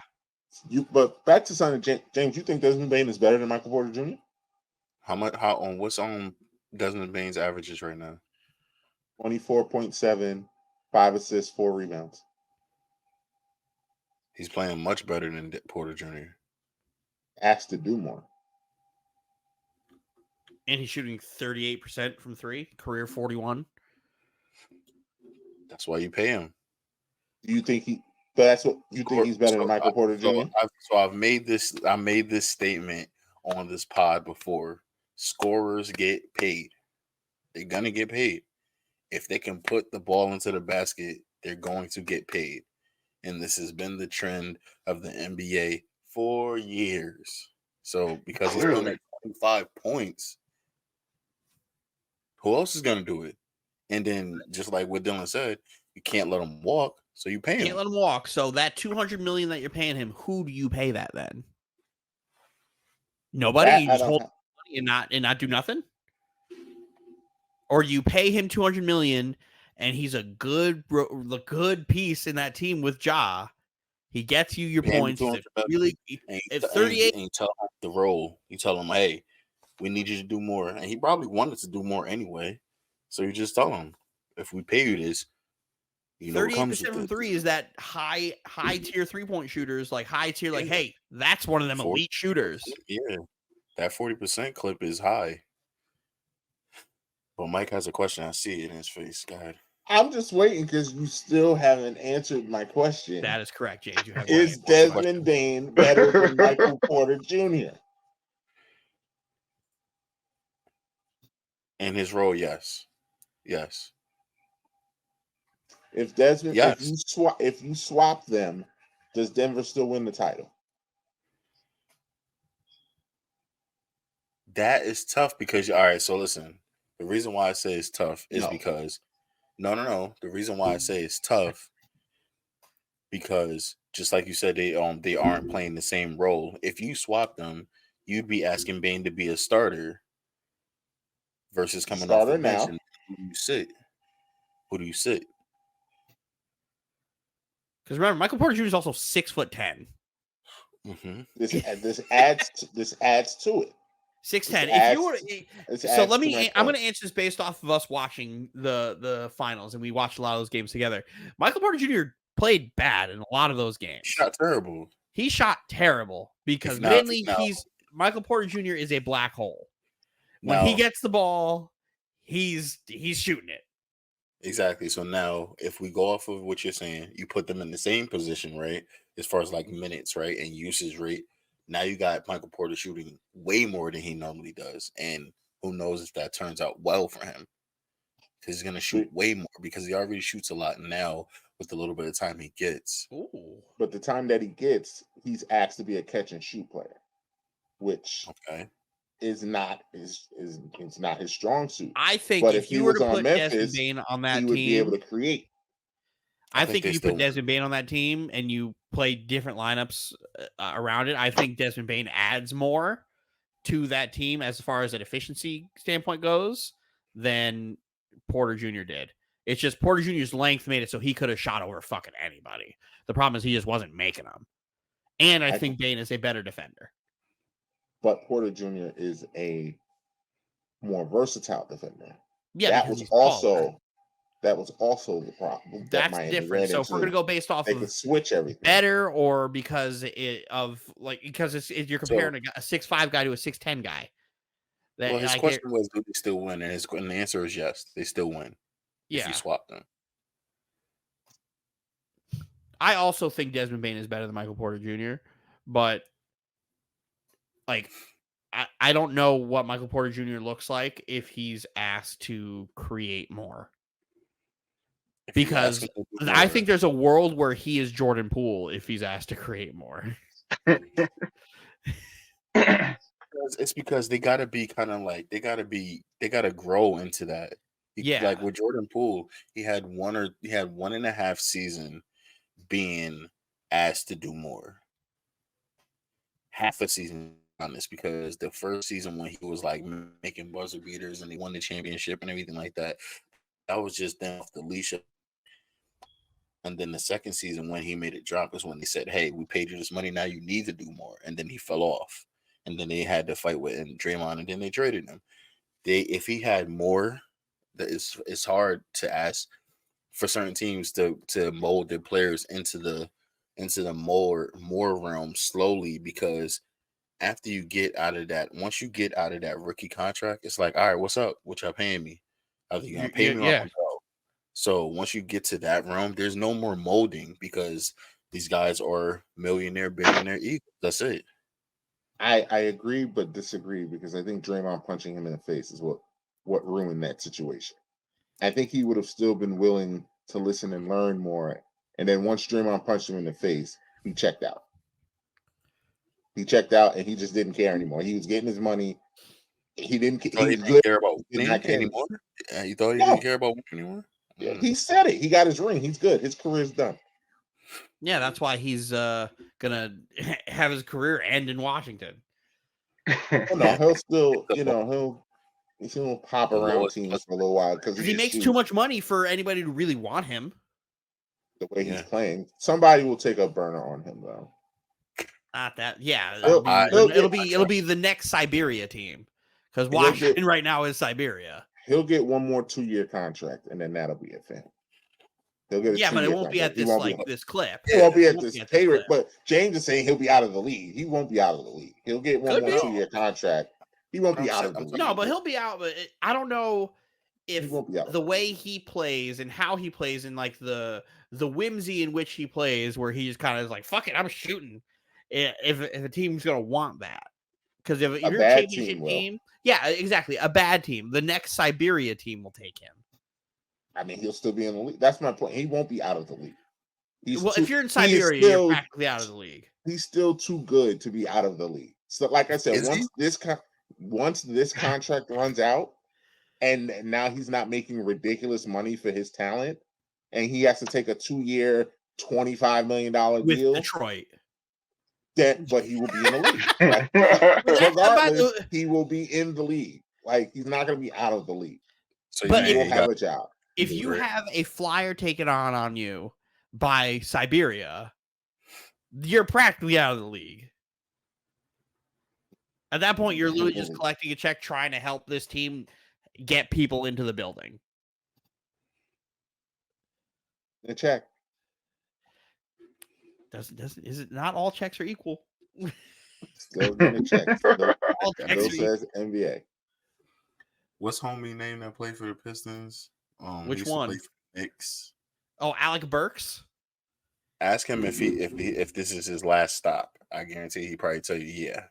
But back to something, James, you think Desmond Bain is better than Michael Porter Jr.? What's on Desmond Bain's averages right now? 24.7, 5 assists, 4 rebounds. He's playing much better than Porter Jr. Asked to do more. And he's shooting 38% from 3, career 41. That's why you pay him. Do you think he's better than Michael Porter Jr.? I made this statement on this pod before. Scorers get paid. They're gonna get paid. If they can put the ball into the basket, they're going to get paid. And this has been the trend of the NBA for years. So because he's putting 25 points, who else is gonna do it? And then, just like what Dylan said, you can't let him walk, so you pay him. Can't let him walk. So that $200 million that you're paying him, who do you pay that then? Nobody. You just hold money and not do nothing. Or you pay him $200 million, and he's a good piece in that team with Ja. He gets you your points. Really, at 38, and you tell him the role. You tell him, hey, we need you to do more, and he probably wanted to do more anyway. So you just tell him, if we pay you this, 38% from 3 is that high tier 3-point shooters, like high tier, like, hey, that's one of them elite shooters. Yeah, that 40% clip is high. But Mike has a question. I see it in his face. Go ahead. I'm just waiting because you still haven't answered my question. That is correct, James. You have is Desmond Bain better than Michael Porter Jr.? In his role, yes. If Desmond, Yes. if you swap them, does Denver still win the title? That is tough because all right. So listen, the reason why I say it's tough is because no. The reason why I say it's tough because just like you said, they aren't playing the same role. If you swap them, you'd be asking Bane to be a starter versus coming off the bench. And who do you sit? Because remember, Michael Porter Jr. is also 6'10". Mm-hmm. This adds to it. 6'10". If you were so, I'm going to answer this based off of us watching the finals, and we watched a lot of those games together. Michael Porter Jr. played bad in a lot of those games. He shot terrible because Michael Porter Jr. is a black hole. When he gets the ball, he's shooting it. Exactly. So now, if we go off of what you're saying, you put them in the same position, right? As far as like minutes, right, and usage rate. Now you got Michael Porter shooting way more than he normally does, and who knows if that turns out well for him? Because he's gonna shoot way more because he already shoots a lot now with the little bit of time he gets. Ooh. But the time that he gets, he's asked to be a catch and shoot player, which is not his strong suit. I think but if you were to put Memphis, Desmond Bane on that he team, would be able to create. I think if you put Desmond Bane on that team and you play different lineups around it, I think Desmond Bane adds more to that team as far as an efficiency standpoint goes than Porter Jr. did. It's just Porter Jr.'s length made it so he could have shot over fucking anybody. The problem is he just wasn't making them. And I think Bane is a better defender. But Porter Jr. is a more versatile defender. Yeah, that was also the problem. That's different. So if we're gonna go based off of switch everything better, or because you're comparing a 6'5" guy to a 6'10" guy. Well, his question was, do they still win? And the answer is yes, they still win. Yeah. If you swap them. I also think Desmond Bane is better than Michael Porter Jr., but I don't know what Michael Porter Jr. looks like if he's asked to create more. Because I think there's a world where he is Jordan Poole if he's asked to create more. It's because they gotta be kind of like they gotta grow into that. Like with Jordan Poole, he had 1.5 season being asked to do more. Half a season on this because the first season when he was like making buzzer beaters and he won the championship and everything like that, that was just them off the leash. And then the second season when he made it drop is when they said, "Hey, we paid you this money, now you need to do more." And then he fell off. And then they had to fight with Draymond, and then they traded him. If he had more, it's hard to ask for certain teams to mold their players into the more realm slowly, because after you get out of that, once you get out of that rookie contract, it's like, all right, what's up? What y'all paying me? Are you gonna pay me? Yeah. So once you get to that realm, there's no more molding because these guys are millionaire, billionaire eagles. That's it. I agree, but disagree because I think Draymond punching him in the face is what ruined that situation. I think he would have still been willing to listen and learn more. And then once Draymond punched him in the face, he checked out. He checked out and he just didn't care anymore. He was getting his money. He didn't care about winning anymore. You thought he didn't care about winning anymore? Yeah, he said it. He got his ring. He's good. His career's done. Yeah, that's why he's gonna have his career end in Washington. No, he'll still, he'll pop around teams for a little while because he makes too much money for anybody to really want him. The way he's playing, somebody will take a burner on him though. Not that, yeah. It'll be the next Siberia team because Washington right now is Siberia. He'll get one more 2-year contract, and then that'll be it for him. He'll get but it won't be at this this clip. It won't be at this pay rate. But James is saying he'll be out of the league. He won't be out of the league. He'll get one more 2-year contract. He won't be out of the league. No, but he'll be out. But I don't know if the way he plays and how he plays and like the whimsy in which he plays, where he just kind of is like, "Fuck it, I'm shooting." If a team's gonna want that. Because if you're a bad championship team team, yeah, exactly. A bad team. The next Siberia team will take him. I mean, he'll still be in the league. That's my point. He won't be out of the league. If you're in Siberia, you're practically out of the league. He's still too good to be out of the league. So, like I said, once this contract runs out, and now he's not making ridiculous money for his talent, and he has to take a 2-year, $25 million with deal. Detroit. But he will be in the league. Regardless, he will be in the league. Like, he's not going to be out of the league. So but he will have a job. If you have a flyer taken on you by Siberia, you're practically out of the league. At that point, you're literally just collecting a check, trying to help this team get people into the building. A check. Is it not all checks are equal? Still getting a check. Still says NBA. What's homie name that played for the Pistons? Which one? Knicks. Oh, Alec Burks. Ask him if this is his last stop. I guarantee he probably tell you, yeah,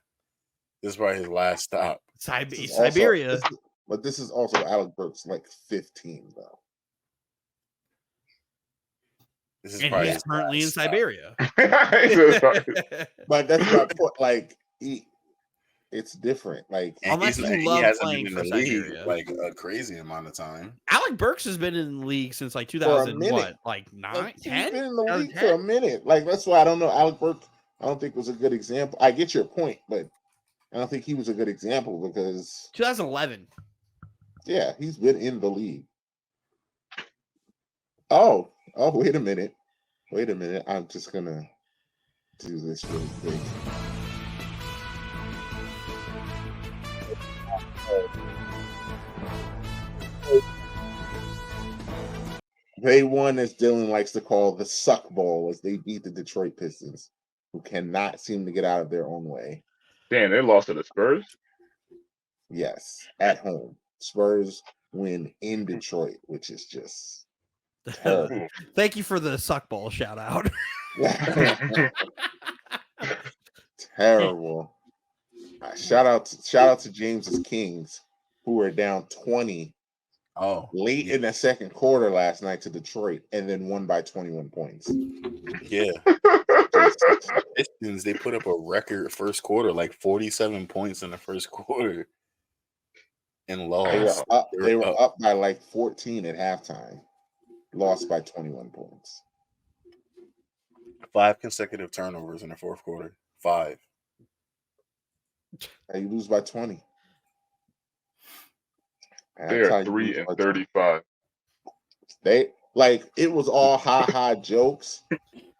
this is probably his last stop. Siberia. But this is also Alec Burks, like 15 though. This is and he's currently in Siberia. But that's my point. Like, it's different. Like, unless you love playing for Siberia, like a crazy amount of time. Alec Burks has been in the league since like 2000. What, like 9, 10? He's been in the league for a minute. Like, that's why I don't know. Alec Burks, I don't think was a good example. I get your point, but I don't think he was a good example because 2011. Yeah, he's been in the league. Oh, wait a minute. I'm just gonna do this really quick. They won, as Dylan likes to call, the suck ball, as they beat the Detroit Pistons, who cannot seem to get out of their own way. Damn, they lost to the Spurs? Yes, at home. Spurs win in Detroit, which is just terrible. Thank you for the suck ball shout out. Terrible. Shout out to James's Kings, who were down 20 late in the second quarter last night to Detroit, and then won by 21 points. Yeah. Pistons, they put up a record first quarter, like 47 points in the first quarter, and lost. They were up by like 14 at halftime. Lost by 21 points. 5 consecutive turnovers in the fourth quarter. 5. You lose by 20. They are 3-35. They it was all ha jokes.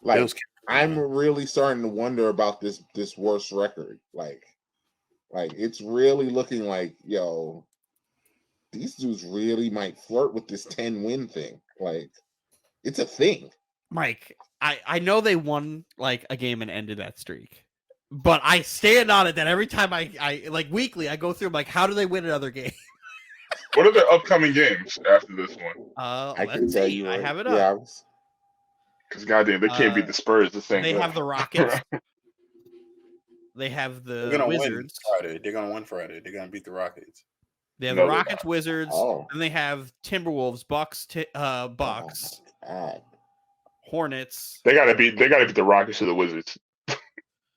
Like, I'm really starting to wonder about this worst record. Like it's really looking like, yo, these dudes really might flirt with this 10-win thing. Like, it's a thing. Mike, I know they won like a game and ended that streak, but I stand on it that every time I like weekly, I go through, I'm like, how do they win another game? What are their upcoming games after this one? I can tell you. I have it up. Because goddamn, they can't beat the Spurs the same way. They have the Rockets. They have the Wizards. They're gonna win Friday. They're gonna beat the Rockets. They have the Rockets, Wizards, and they have Timberwolves, Bucks, Hornets. They gotta beat the Rockets or the Wizards.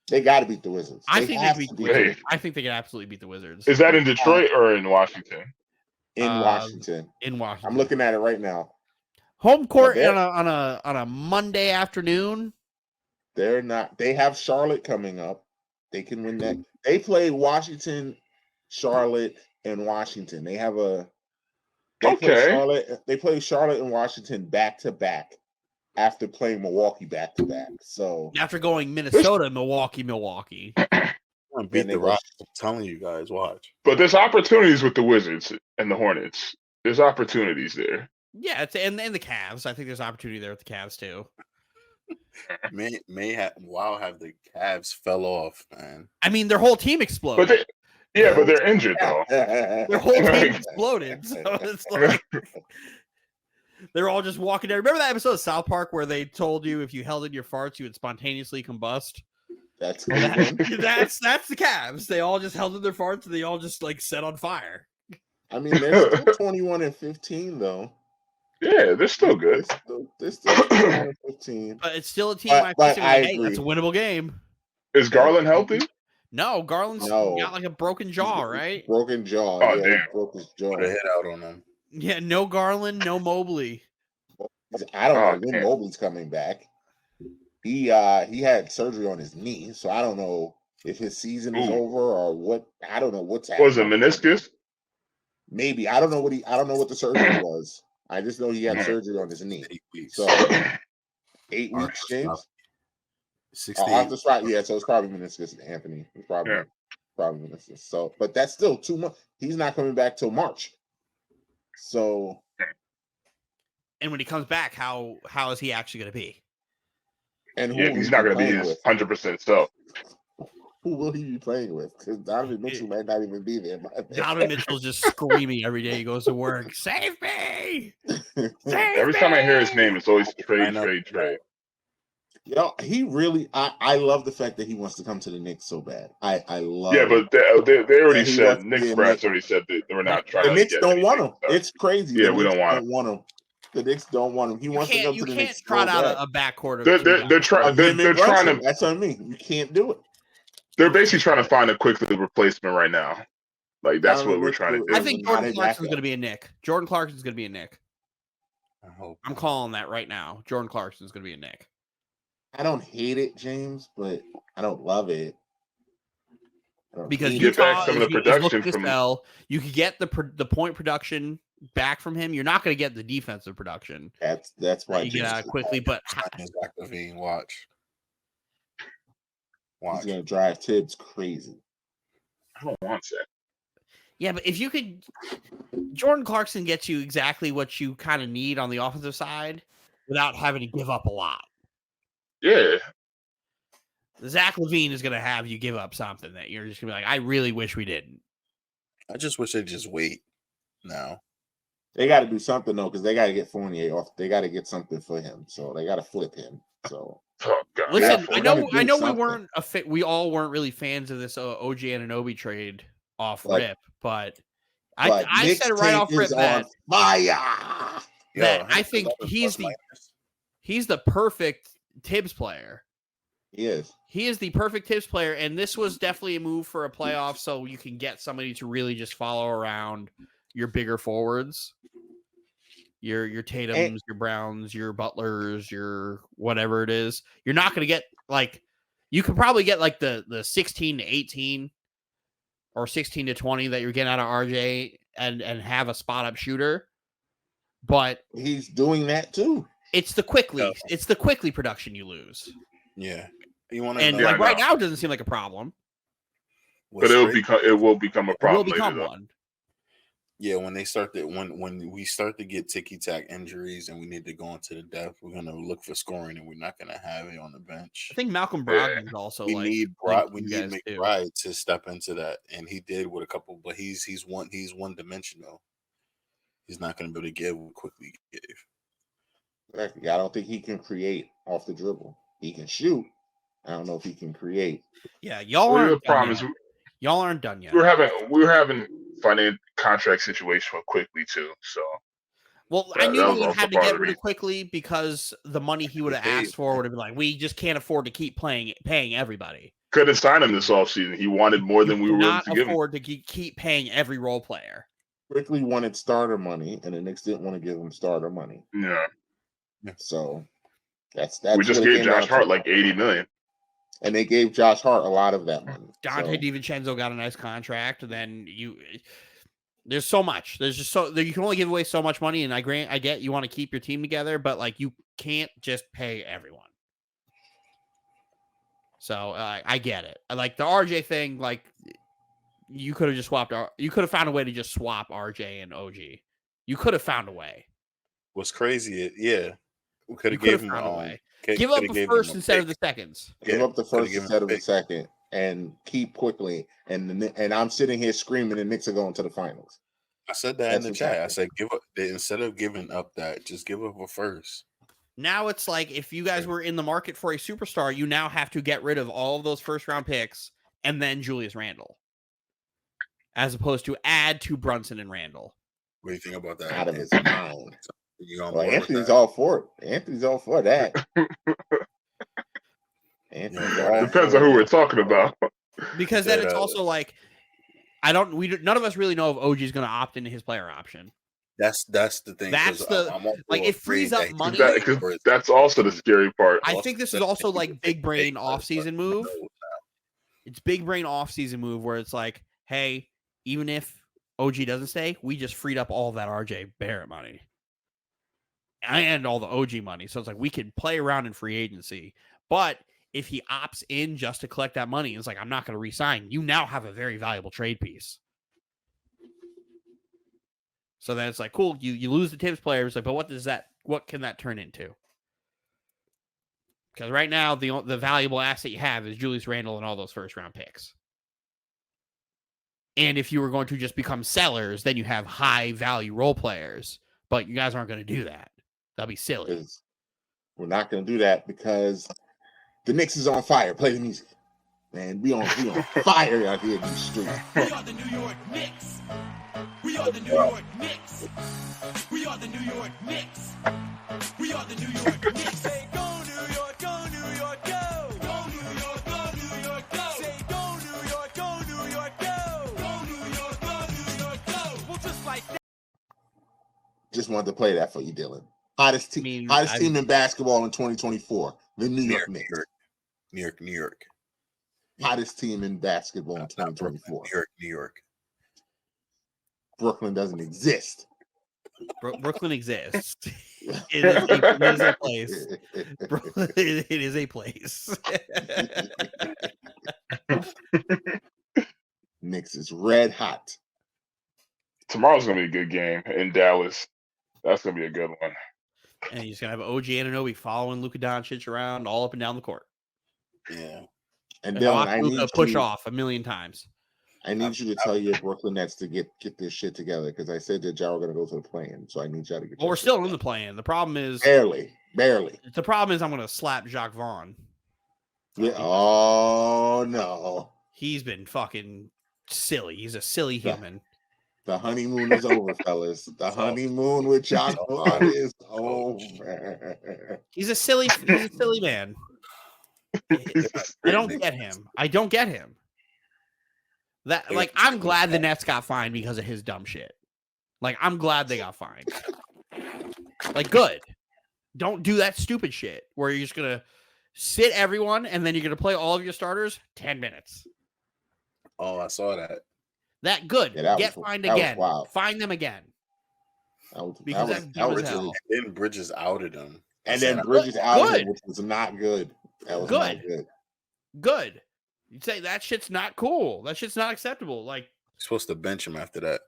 They gotta beat the Wizards. I think they can absolutely beat the Wizards. Is that in Detroit or in Washington? In Washington. I'm looking at it right now. Home court on a Monday afternoon. They're not. They have Charlotte coming up. They can win that. They play Washington, Charlotte, and Washington. They have a. They play Charlotte and Washington back to back after playing Milwaukee back to back. So after going Minnesota, Milwaukee. Beat the Rockets. I'm telling you guys, watch. But there's opportunities with the Wizards and the Hornets. There's opportunities there. Yeah, and the Cavs. I think there's opportunity there with the Cavs too. May have the Cavs fell off, man. I mean, their whole team exploded. But they're injured though. Their whole team exploded. So it's like they're all just walking there. Remember that episode of South Park where they told you if you held in your farts, you would spontaneously combust? That's that's the Cavs. They all just held in their farts and they all just like set on fire. I mean, they're still 21-15 though. Yeah, they're still good. They're still 21-15. But it's still a team. But I hey, agree. that's a winnable game. Is Garland healthy? No, Garland's got like a broken jaw, right? Broken jaw. Oh, yeah, damn. he broke his jaw. Put a hit out on him. Yeah, no Garland, no Mobley. I don't know when Mobley's coming back. He had surgery on his knee, so I don't know if his season is over or what. I don't know what's happening. Was it meniscus? Maybe. I don't know what the surgery was. I just know he had surgery on his knee. 8 weeks. So 8 weeks, James. 16. Yeah, so it's probably meniscus, Anthony. It's probably meniscus. So, but that's still 2 months. He's not coming back till March. So, and when he comes back, how is he actually going to be? And he's not going to be his 100% self. Who will he be playing with? Because Donovan Mitchell might not even be there. Donovan Mitchell's just screaming every day he goes to work. Save me! Every time I hear his name, it's always trade. He really. I love the fact that he wants to come to the Knicks so bad. I love. Yeah, but they already said Knicks brass already said that they were not trying. The Knicks don't want him. It's crazy. Yeah, we don't want him. The Knicks don't want him. He wants to come to the Knicks. You can't trot out a backcourt. They're trying to. That's what I mean. You can't do it. They're basically trying to find a quick replacement right now. Like that's what we're trying to do. I think Jordan Clarkson's going to be a Knick. Jordan Clarkson's going to be a Knick. I'm calling that right now. Jordan Clarkson's going to be a Knick. I don't hate it, James, but I don't love it. Because you get back some of the production from you could get the point production back from him. You're not going to get the defensive production. That's why you get out quickly. But watch. He's going to drive Tibbs crazy. I don't want that. Yeah, but if you could, Jordan Clarkson gets you exactly what you kind of need on the offensive side without having to give up a lot. Yeah. Zach LaVine is going to have you give up something that you're just going to be like, I really wish we didn't. I just wish they'd just wait now. They got to do something, though, because they got to get Fournier off. They got to get something for him. So they got to flip him. So. Oh, God. Listen, I know we all weren't really fans of this OG Anunoby trade off rip, but I said right off rip that I think he's the perfect Tibbs player. He is the perfect Tibbs player, and this was definitely a move for a playoff, so you can get somebody to really just follow around your bigger forwards. Your Tatums, your Browns, your Butlers, your whatever it is. You're not going to get you could probably get the 16 to 18 or 16 to 20 that you're getting out of RJ and have a spot up shooter. But he's doing that too. It's the quickly production you lose. Yeah. Right now it doesn't seem like a problem. But it will become a problem. It will become one. Yeah, when we start to get ticky-tack injuries and we need to go into the depth, we're gonna look for scoring and we're not gonna have it on the bench. I think Malcolm Brogdon's also we need McBride to step into that, and he did with a couple, but he's one dimensional. He's not gonna be able to give what quickly gave. I don't think he can create off the dribble. He can shoot. I don't know if he can create. Yeah, y'all aren't done yet. We're having financial contract situation quickly too. So, I knew we had to get rid of quickly because the money he would have asked for would have been like, we just can't afford to keep paying everybody. Couldn't sign him this offseason. He wanted more than we were willing to give him. Not afford to keep paying every role player. Quickly wanted starter money, and the Knicks didn't want to give him starter money. Yeah. So that's we just gave Josh Hart like $80 million. And they gave Josh Hart a lot of that money. Dante DiVincenzo got a nice contract. And then there's so much. There's just you can only give away so much money. And I get you want to keep your team together, but you can't just pay everyone. So I get it. I like the RJ thing. You could have just swapped. You could have found a way to just swap RJ and OG. You could have found a way. What's crazy? We could have gave him a way. Give up the first instead of the seconds. Give up the first instead of the second, and keep quickly. And I'm sitting here screaming, the Knicks are going to the finals. I said that in the chat. I said, give up instead of giving up that, just give up a first. Now it's like if you guys were in the market for a superstar, you now have to get rid of all of those first-round picks and then Julius Randle, as opposed to add to Brunson and Randle. What do you think about that? Out of his mind. Well, Anthony's all for it. Anthony's all for that. Depends on who we're talking about. Because then it's also like none of us really know if OG is going to opt into his player option. That's the thing. That's it frees up money. That's also the scary part. I think this is also like big brain offseason move. It's big brain offseason move where it's like, hey, even if OG doesn't stay, we just freed up all of that RJ Barrett money and all the OG money. So it's like we can play around in free agency. But if he opts in just to collect that money, it's like, I'm not going to re-sign. You now have a very valuable trade piece. So then it's like, cool, you lose the Tibbs player. It's like, but what can that turn into? Because right now, the valuable asset you have is Julius Randle and all those first-round picks. And if you were going to just become sellers, then you have high-value role players. But you guys aren't going to do that. That'd be silly. We're not going to do that because the Knicks is on fire. Play the music. Man, we on fire out here in these streets. We are the New York Knicks. We are the New York Knicks. We are the New York Knicks. We are the New York Knicks. Say go New York, go New York, go. Go New York, go New York, go. Say go New York, go New York, go. Go New York, go New York, go. Well, just like that. Just wanted to play that for you, Dylan. Hottest team in basketball in 2024, the New York Knicks. New York. Hottest team in basketball in 2024. New York. Brooklyn doesn't exist. Brooklyn exists. It is a place. Brooklyn, it is a place. Knicks is red hot. Tomorrow's going to be a good game in Dallas. That's going to be a good one. And he's going to have OG Anunoby following Luka Doncic around all up and down the court. Yeah. And Dylan, I need push off a million times. I need you to tell your Brooklyn Nets to get this shit together because I said that y'all were going to go to the play-in, so I need y'all to get. Well, we're still in the play-in. The problem is barely. The problem is I'm going to slap Jacques Vaughn. Yeah. Oh no, he's been fucking silly. He's a silly human. The honeymoon is over, fellas. The honeymoon with Jacques Vaughn is over. He's a silly man. I don't get him. That I'm glad the Nets got fined because of his dumb shit. Like, I'm glad they got fined. Like, good. Don't do that stupid shit where you're just gonna sit everyone and then you're gonna play all of your starters 10 minutes. Oh, I saw that. That good. Yeah, get fined again. Fine them again. Because that's dumb as hell. Then Bridges outed him. And then Bridges outed him, which was not good. That was not good. Good. You'd say that shit's not cool. That shit's not acceptable. Like, you're supposed to bench him after that.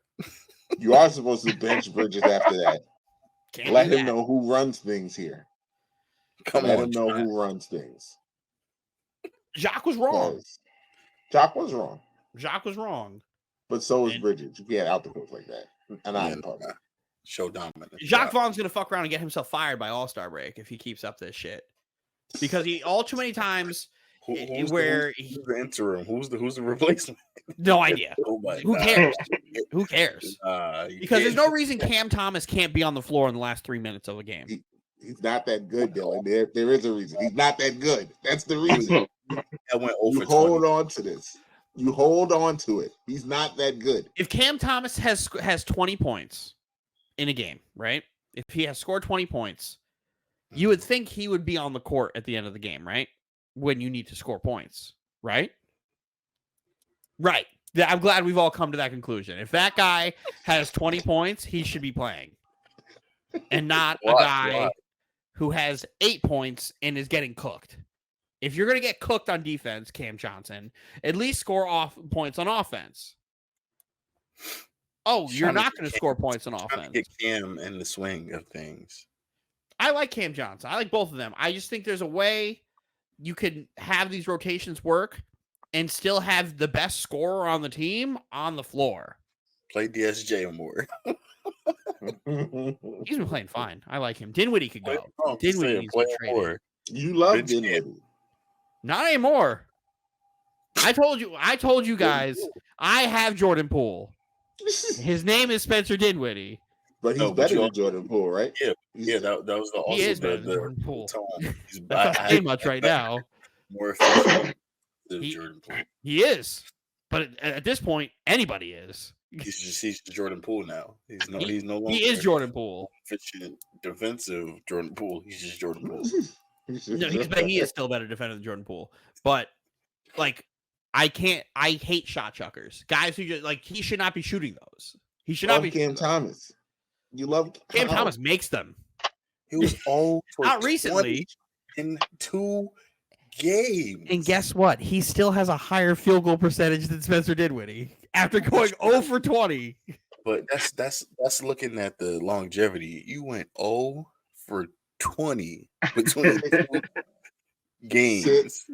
You are supposed to bench Bridges after that. Let him know who runs things here. Let him know who runs things. Jacques was wrong. Jacques was wrong. Jacques was wrong. But so was Bridges. You can't out the coach like that. And I'm talking. Show dominance. Jacques Vaughn's gonna fuck around and get himself fired by All-Star break if he keeps up this shit. Because he all too many times who's the interim? Who's the replacement? No idea. Oh my Who God. cares? Who cares? Because there's no reason Cam Thomas can't be on the floor in the last 3 minutes of a game. He's not that good, Dylan. There is a reason. He's not that good. That's the reason. You hold on to this. You hold on to it. He's not that good. If Cam Thomas has 20 points in a game, right? If he has scored 20 points, you would think he would be on the court at the end of the game, right? When you need to score points, right? Right. I'm glad we've all come to that conclusion. If that guy has 20 points, he should be playing. And not a guy who has 8 points and is getting cooked. If you're going to get cooked on defense, Cam Johnson, at least score points on offense. Oh, you're not going to score points on offense. Get Cam in the swing of things. I like Cam Johnson. I like both of them. I just think there's a way you could have these rotations work and still have the best scorer on the team on the floor. Play DSJ more. He's been playing fine. I like him. Dinwiddie could go. No, Dinwiddie needs to trade. more. You love Bench Dinwiddie. Not anymore. I told you guys, I have Jordan Poole. His name is Spencer Dinwiddie. But he's better than Jordan Poole, right? Yeah, that was also He is better the than Jordan Poole. tone. That's not saying much right now. More efficient than Jordan Poole. He is. But at this point, anybody is. He's Jordan Poole now. He's no longer. He is Jordan Poole. Efficient defensive Jordan Poole. He's just Jordan Poole. No, he is still better defender than Jordan Poole. But like, I hate shot chuckers. Guys who just like he should not be shooting those. He should not be. Cam Thomas. You love Cam Thomas makes them. He was all for not recently in 2 games. And guess what? He still has a higher field goal percentage than Spencer Dinwiddie after going 0 for 20. But that's looking at the longevity. You went 0 for 20 between 2 games.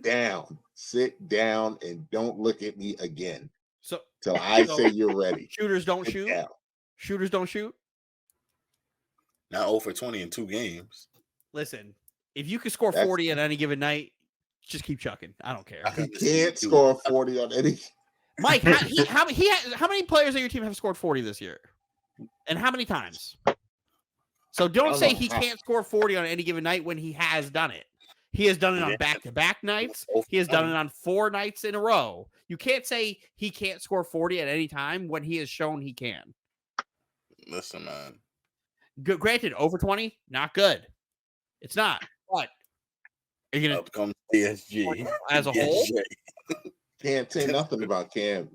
Sit down, and don't look at me again. So till I say you're ready. Shooters don't shoot. Down. Shooters don't shoot. Now 0 for 20 in 2 games. Listen, if you can score 40 on any given night, just keep chucking. I don't care. He can't score 40 on any. Mike, how many players on your team have scored 40 this year? And how many times? So don't say he can't score 40 on any given night when he has done it. He has done it on back-to-back nights. He has done it on 4 nights in a row. You can't say he can't score 40 at any time when he has shown he can. Listen, man. Granted, over 20, not good. It's not. But are you gonna come PSG as a whole? Can't say nothing about Cam.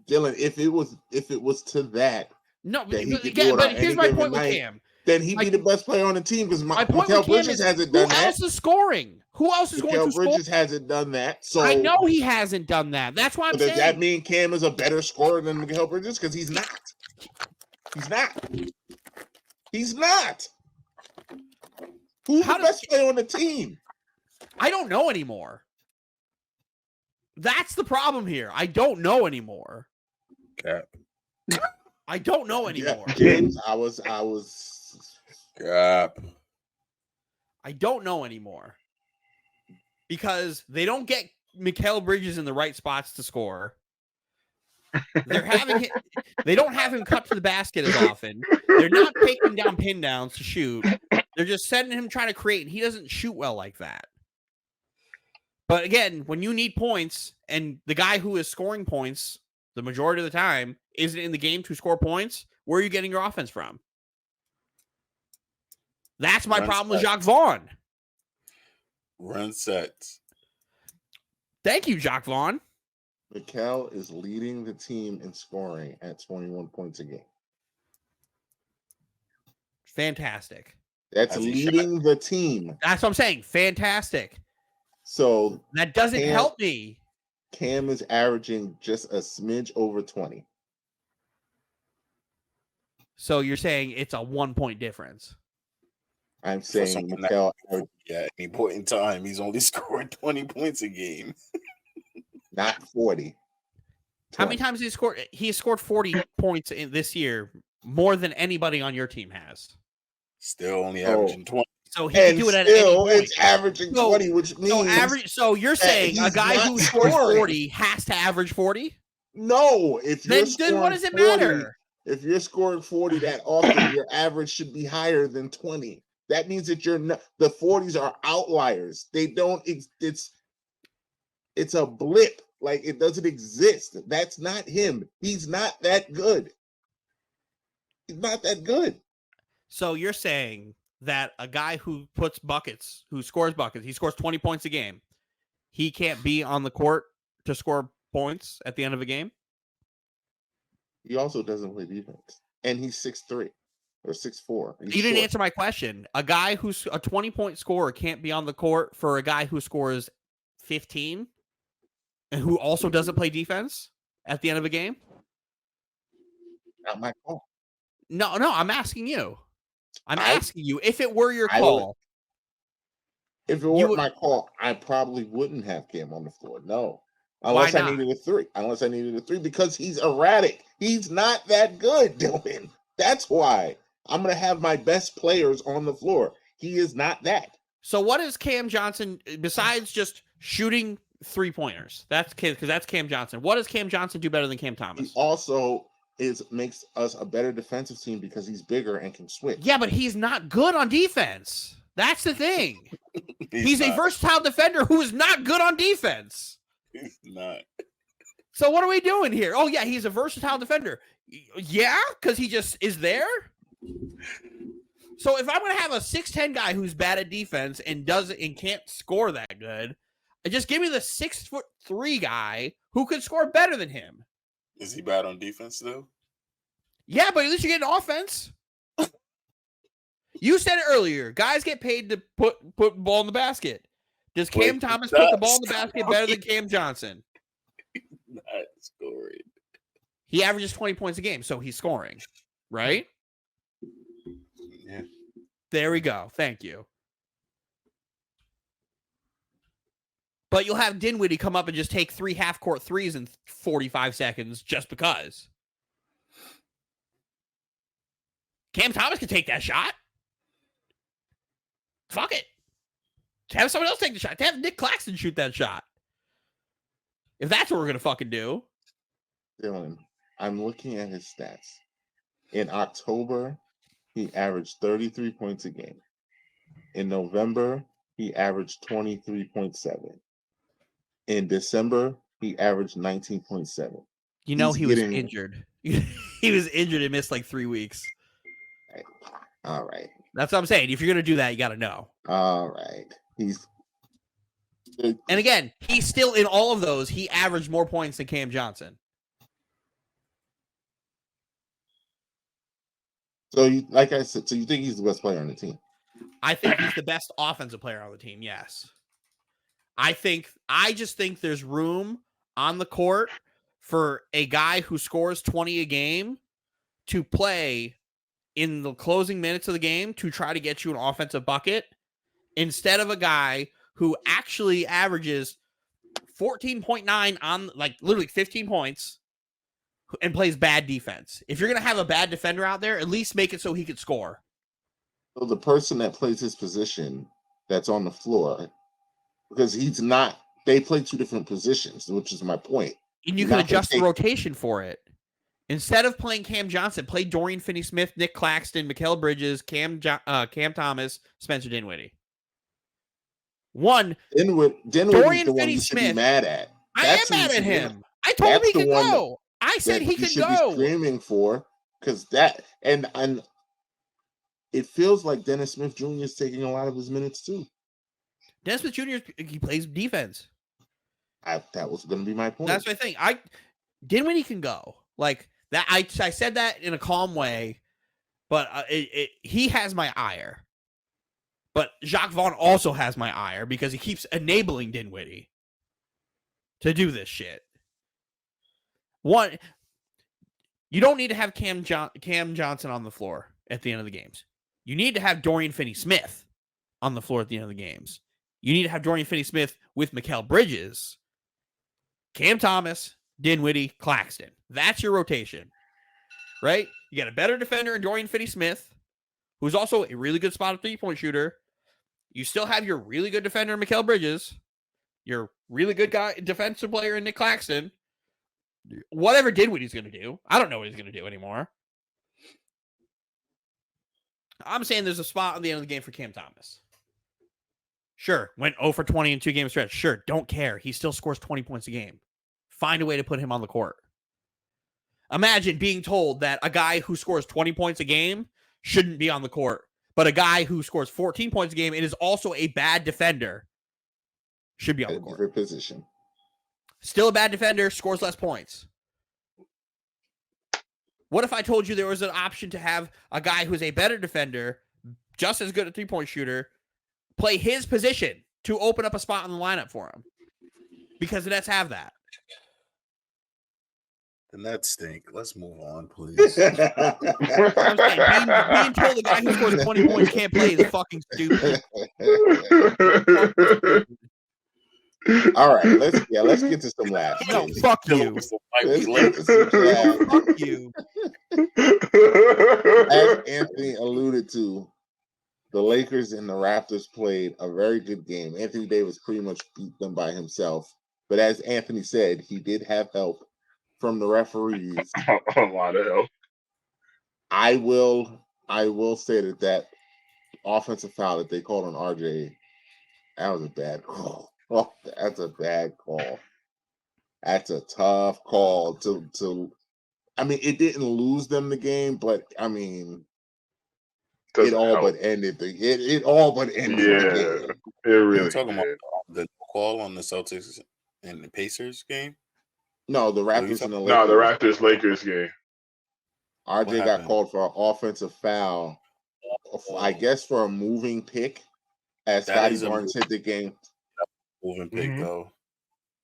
Dylan, if it was to that, no. But here's my point with Cam. Then he'd be the best player on the team because Mikal Bridges hasn't done that. Who else is scoring? Who else is going to score? Bridges hasn't done that. So I know he hasn't done that. That's why I'm saying. Does that mean Cam is a better scorer than Mikal Bridges? Because he's not. He's not. Who's the best player on the team? I don't know anymore. That's the problem here. I don't know anymore. Cap. I don't know anymore. James, I was. Cap. I don't know anymore because they don't get Mikal Bridges in the right spots to score. They don't have him cut to the basket as often. They're not taking down pin downs to shoot. They're just sending him trying to create, and he doesn't shoot well like that. But again, when you need points, and the guy who is scoring points the majority of the time isn't in the game to score points, where are you getting your offense from? That's my problem with Jacques Vaughn. Run sets. Thank you, Jacques Vaughn. Mikal is leading the team in scoring at 21 points a game. Fantastic. That's leading the team. That's what I'm saying. Fantastic. So that doesn't help me. Cam is averaging just a smidge over 20. So you're saying it's a 1-point difference. I'm saying Mikal at any point in time, he's only scored 20 points a game. Not 40. 20. How many times did he score? He has scored 40 points in this year, more than anybody on your team has. Still only averaging 20. So he can do it at any point. It's averaging 20, which means so you're saying a guy who scores 40 has to average 40? No, then what does it matter? If you're scoring 40 that often, your average should be higher than 20. That means that the 40s are outliers. They don't. It's a blip. Like it doesn't exist. That's not him. He's not that good. He's not that good. So you're saying that a guy who puts buckets, who scores buckets, he scores 20 points a game. He can't be on the court to score points at the end of a game? He also doesn't play defense. And he's 6'3". Or 6'4". You didn't answer my question. A guy who's a 20-point scorer can't be on the court for a guy who scores 15 and who also doesn't play defense at the end of a game? Not my call. No, I'm asking you. I'm asking you if it were your call. If it weren't my call, I probably wouldn't have Cam on the floor. No. Unless I needed a 3. Because he's erratic. He's not that good, Dylan. That's why. I'm going to have my best players on the floor. He is not that. So what is Cam Johnson, besides just shooting 3-pointers? Because that's Cam Johnson. What does Cam Johnson do better than Cam Thomas? He also makes us a better defensive team because he's bigger and can switch. Yeah, but he's not good on defense. That's the thing. He's a versatile defender who is not good on defense. He's not. So what are we doing here? Oh, yeah, he's a versatile defender. Yeah, because he just is there? So if I'm going to have a 6'10" guy who's bad at defense and can't score that good, just give me the 6'3" guy who could score better than him. Is he bad on defense though? Yeah, but at least you're getting offense. You said it earlier. Guys get paid to put the ball in the basket. Does Cam Thomas put the ball in the basket better than Cam Johnson? Not scoring. He averages 20 points a game, so he's scoring, right? Yeah. There we go. Thank you. But you'll have Dinwiddie come up and just take 3 half-court threes in 45 seconds just because. Cam Thomas can take that shot. Fuck it. Have someone else take the shot. Have Nick Claxton shoot that shot. If that's what we're going to fucking do. Dylan, I'm looking at his stats. In October, he averaged 33 points a game. In November, he averaged 23.7. In December, he averaged 19.7. You know he was injured. He was injured and missed like 3 weeks. All right. That's what I'm saying. If you're going to do that, you got to know. All right. And again, he's still in all of those. He averaged more points than Cam Johnson. So, like I said, so you think he's the best player on the team? I think he's the best offensive player on the team, yes. I just think there's room on the court for a guy who scores 20 a game to play in the closing minutes of the game to try to get you an offensive bucket instead of a guy who actually averages 14.9 on like literally 15 points and plays bad defense. If you're going to have a bad defender out there, at least make it so he could score. So the person that plays his position that's on the floor, because he's not, they play two different positions, which is my point. And you can adjust the rotation for it. Instead of playing Cam Johnson, play Dorian Finney-Smith, Nick Claxton, Mikal Bridges, Cam Thomas, Spencer Dinwiddie. Dorian Finney-Smith. Mad at. I am mad at him. I told him he could go. I said he could go. Be screaming for, because that and it feels like Dennis Smith Jr. is taking a lot of his minutes too. Dennis Smith Jr. he plays defense. That was going to be my point. That's my thing. Dinwiddie can go like that. I said that in a calm way, but he has my ire. But Jacques Vaughn also has my ire because he keeps enabling Dinwiddie to do this shit. One, you don't need to have Cam Johnson on the floor at the end of the games. You need to have Dorian Finney-Smith on the floor at the end of the games. You need to have Dorian Finney-Smith with Mikal Bridges, Cam Thomas, Dinwiddie, Claxton. That's your rotation, right? You got a better defender in Dorian Finney-Smith, who's also a really good spot three-point shooter. You still have your really good defender in Mikal Bridges, your really good defensive player in Nick Claxton. Whatever Dinwiddie's going to do, I don't know what he's going to do anymore. I'm saying there's a spot on the end of the game for Cam Thomas. Sure, went 0 for 20 in 2-game stretch. Sure, don't care. He still scores 20 points a game. Find a way to put him on the court. Imagine being told that a guy who scores 20 points a game shouldn't be on the court, but a guy who scores 14 points a game and is also a bad defender should be on the court. Different position. Still a bad defender, scores less points. What if I told you there was an option to have a guy who's a better defender, just as good a three-point shooter, play his position to open up a spot in the lineup for him? Because the Nets have that. Then that stink. Let's move on, please. I'm saying, being told the guy who scores 20 points can't play is fucking stupid. All right, let's get to some laughs. No, James. fuck Kill him you. with some white Let's meat get to some laughs. Fuck you. As Anthony alluded to, the Lakers and the Raptors played a very good game. Anthony Davis pretty much beat them by himself. But as Anthony said, he did have help from the referees. A lot of help. I will say that offensive foul that they called on RJ, that was a bad call. Oh, that's a bad call. That's a tough call to I mean, it didn't lose them the game, but I mean, it all but ended it all but ended the game. It really you talking did. about the call on the Celtics and the Pacers game? No, the What are you Raptors and the talking- No, the Lakers. Raptors Lakers game. RJ What got happened? called for an offensive foul, I guess for a moving pick, as That Scotty is a Barnes hit the game. moving pick, Mhm. though.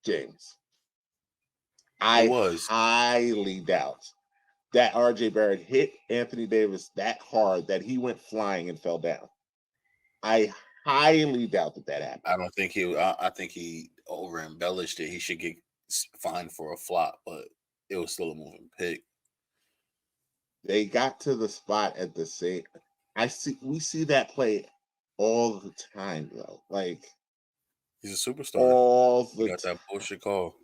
James, It I was. highly doubt that RJ Barrett hit Anthony Davis that hard that he went flying and fell down. I highly doubt that happened. I don't think he. I think he over embellished it. He should get fined for a flop, but it was still a moving pick. They got to the spot at the same. We see that play all the time, though. Like He's a superstar. all He the got that bullshit call.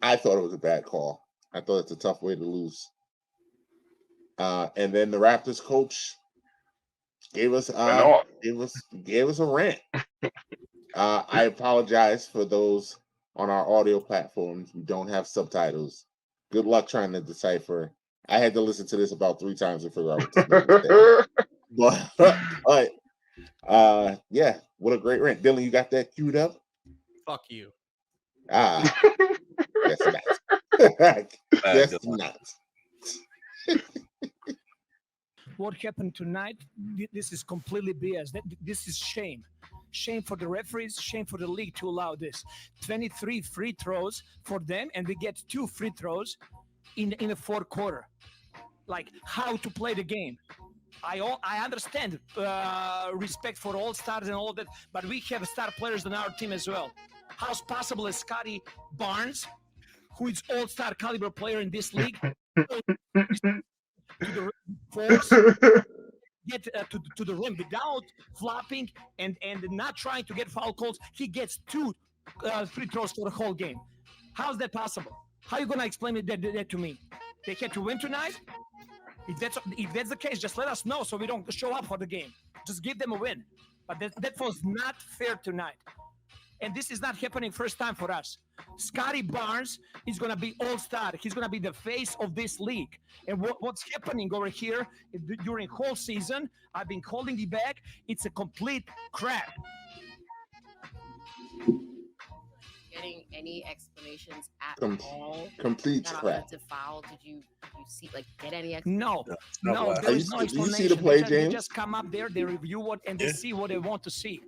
I thought it was a bad call. I thought it's a tough way to lose. And then the Raptors coach gave us a rant. I apologize for those on our audio platforms who don't have subtitles. Good luck trying to decipher. I had to listen to this about 3 times to figure out what this man was saying. But yeah, what a great rant. Dylan, you got that queued up? Fuck you. That's not. That's not. What happened tonight, this is completely BS. This is shame. Shame for the referees, shame for the league to allow this. 23 free throws for them, and we get 2 free throws in the fourth quarter. Like, how to play the game. I understand respect for all stars and all that, but we have star players on our team as well. How's possible is Scotty Barnes, who is all-star caliber player in this league, to the force, get to the rim without flopping and not trying to get foul calls. He gets 2 free throws for the whole game. How's that possible? How are you gonna explain that to me? They had to win tonight. If that's the case, just let us know so we don't show up for the game. Just give them a win. But that was not fair tonight. And this is not happening first time for us. Scotty Barnes is going to be all-star. He's going to be the face of this league. And what's happening over here during whole season, I've been holding it back. It's a complete crap. Getting any explanations at all? Complete That crap. offensive foul? Did you see get any No, No, there is no do you explanation. see the play, They James? just come up there, they review what, and they see what they want to see.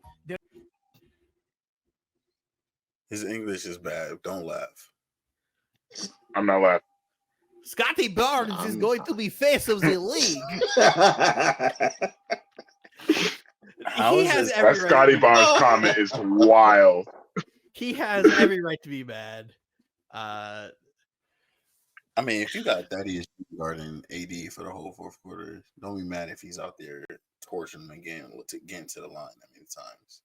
His English is bad. Don't laugh. I'm not laughing. Scotty Barnes is going to be face of the league. How He is has this- every That right Scotty to be- Barnes comment is wild. He has every right to be mad. I mean, if you got Thaddeus guarding AD for the whole fourth quarter, don't be mad if he's out there torching the game to get into the line that many times.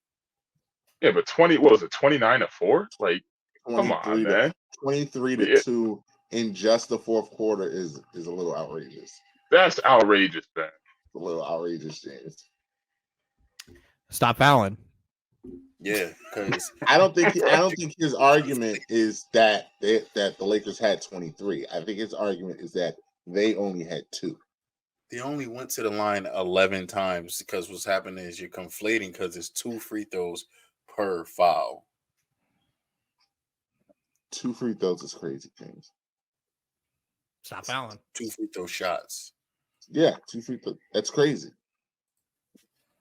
Yeah, but 29-4? Like, come on, 23 man. 23 to Yeah. 2 in just the fourth quarter is a little outrageous. That's outrageous, man. A little outrageous, James. Stop fouling. Yeah, because I don't think his argument is that the Lakers had 23. I think his argument is that they only had 2. they only went to the line 11 times because what's happening is you're conflating because it's 2 free throws per foul. 2 free throws is crazy, James. Stop fouling. 2 free throw shots. Yeah, 2 free throws. That's crazy.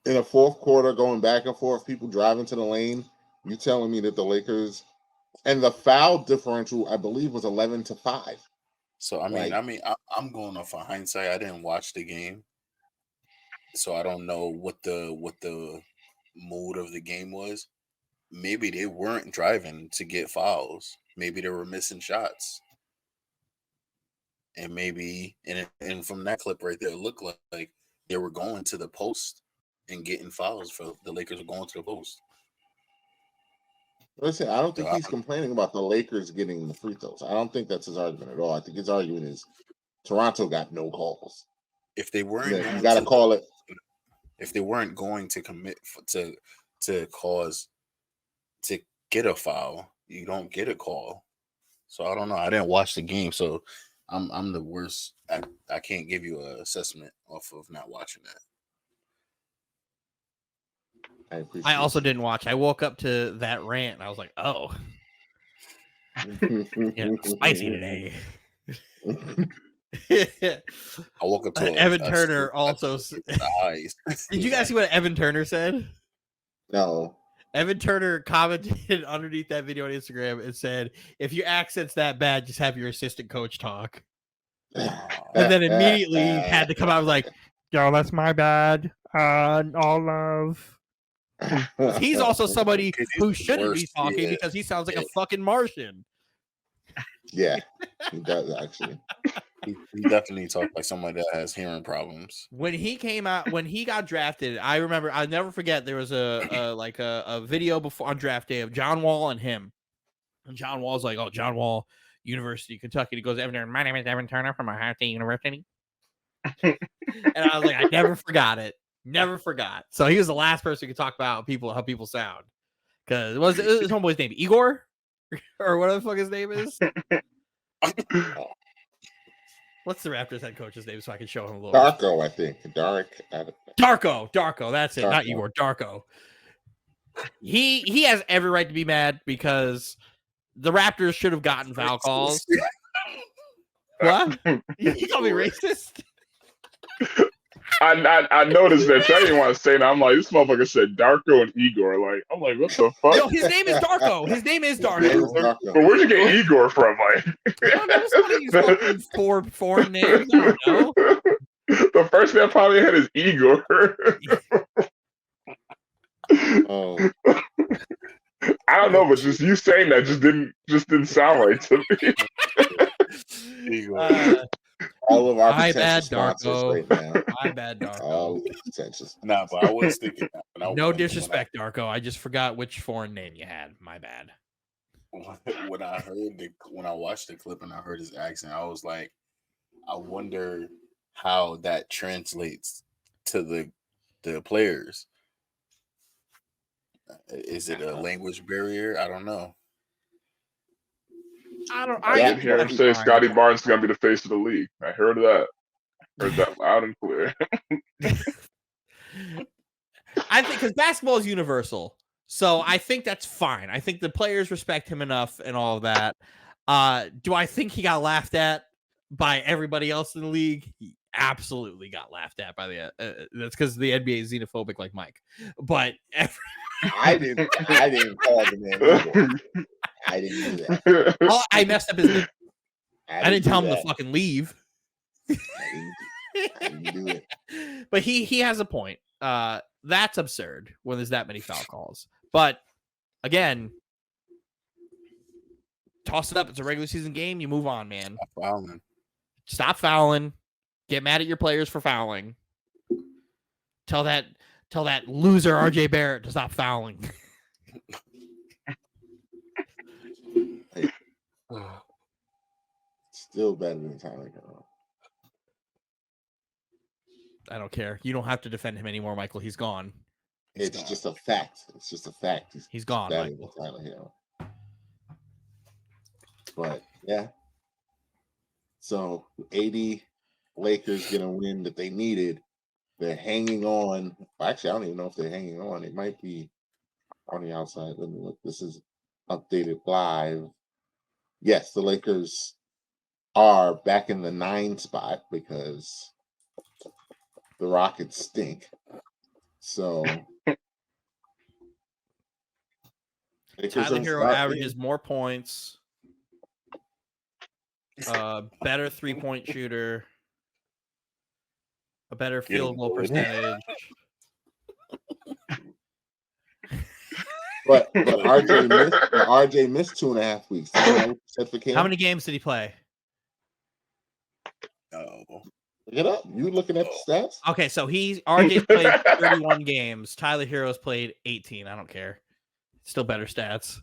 In a fourth quarter, going back and forth, people driving to the lane. You telling me that the Lakers and the foul differential, I believe, was 11-5. So I'm going off of hindsight. I didn't watch the game, so I don't know what the mood of the game was. maybe they weren't driving to get fouls. Maybe they were missing shots. And maybe, and from that clip right there, it looked like they were going to the post and getting fouls for the Lakers were going to the post. Listen, I don't think So he's complaining about the Lakers getting the free throws. I don't think that's his argument at all. I think his argument is Toronto got no calls. If they weren't, You got to call it. If they weren't going to commit to get a foul, you don't get a call. So I don't know. I didn't watch the game, so I'm the worst. I can't give you an assessment off of not watching that. I also didn't watch. I woke up to that rant and I was like, oh, yeah, spicy today. I woke up to Evan Turner also. Did you guys see what Evan Turner said? No. Evan Turner commented underneath that video on Instagram and said, if your accent's that bad, just have your assistant coach talk. And then immediately had to come out and was like, yo, that's my bad. All love. He's also somebody who shouldn't be talking because he sounds like a fucking Martian. Yeah, he does actually. He definitely talks like somebody that has hearing problems. When he came out, when he got drafted, I remember, I'll never forget, there was a video before on draft day of John Wall and him. And John Wall's like, oh, John Wall, University of Kentucky. He goes, Evan, my name is Evan Turner from Ohio State University. And I was like, I never forgot it. Never forgot. So he was the last person who could talk about how people sound. Because it was his homeboy's name, Igor? Or whatever the fuck his name is. What's the Raptors head coach's name so I can show him a little Darko, I think. Darko. That's it. Darko. Not Igor. Darko. He has every right to be mad because the Raptors should have gotten foul calls. What? You call me racist? I noticed that. I didn't want to say that. I'm like, this motherfucker said Darko and Igor. Like, I'm like, what the fuck? No, his name is Darko. His name is Darko. But where'd you get Igor from? Like, I don't know. Somebody's fucking foreign names. I don't know. The first name I probably had is Igor. I don't know, but just you saying that just didn't sound right to me. All of our my bad, Darko. Right now. My bad, Darko. All nah, but I was thinking that. No disrespect, Darko. I just forgot which foreign name you had. My bad. When I watched the clip and I heard his accent, I was like, I wonder how that translates to the players. Is it a language barrier? I don't know. I did hear him say Scotty Barnes is gonna be the face of the league. I heard that. Heard that loud and clear. I think because basketball is universal, so I think that's fine. I think the players respect him enough and all of that. Do I think he got laughed at by everybody else in the league? He absolutely got laughed at by the. That's because the NBA is xenophobic, like Mike. But I didn't call the man. I didn't do that. I messed up his name. I didn't tell him to fucking leave. I didn't do it. But he has a point. That's absurd when there's that many foul calls. But again, toss it up. It's a regular season game. You move on, man. Stop fouling. Get mad at your players for fouling. Tell that loser RJ Barrett to stop fouling. Still better than Tyler Hero. I don't care. You don't have to defend him anymore, Michael. He's gone. It's just a fact. It's just a fact. He's gone, Michael. Tyler Hero. But yeah. So 80 Lakers get a win that they needed. They're hanging on. Actually, I don't even know if they're hanging on. It might be on the outside. Let me look. This is updated live. Yes, the Lakers are back in the 9 spot because the Rockets stink. So Tyler Hero averages more points, better 3-point shooter, a better field goal percentage. But RJ missed 2.5 weeks. Isn't that what you said for Cam? How many games did he play? Oh, Look it up. You looking at the stats? Okay, so RJ played 31 games. Tyler Hero's played 18. I don't care. Still better stats.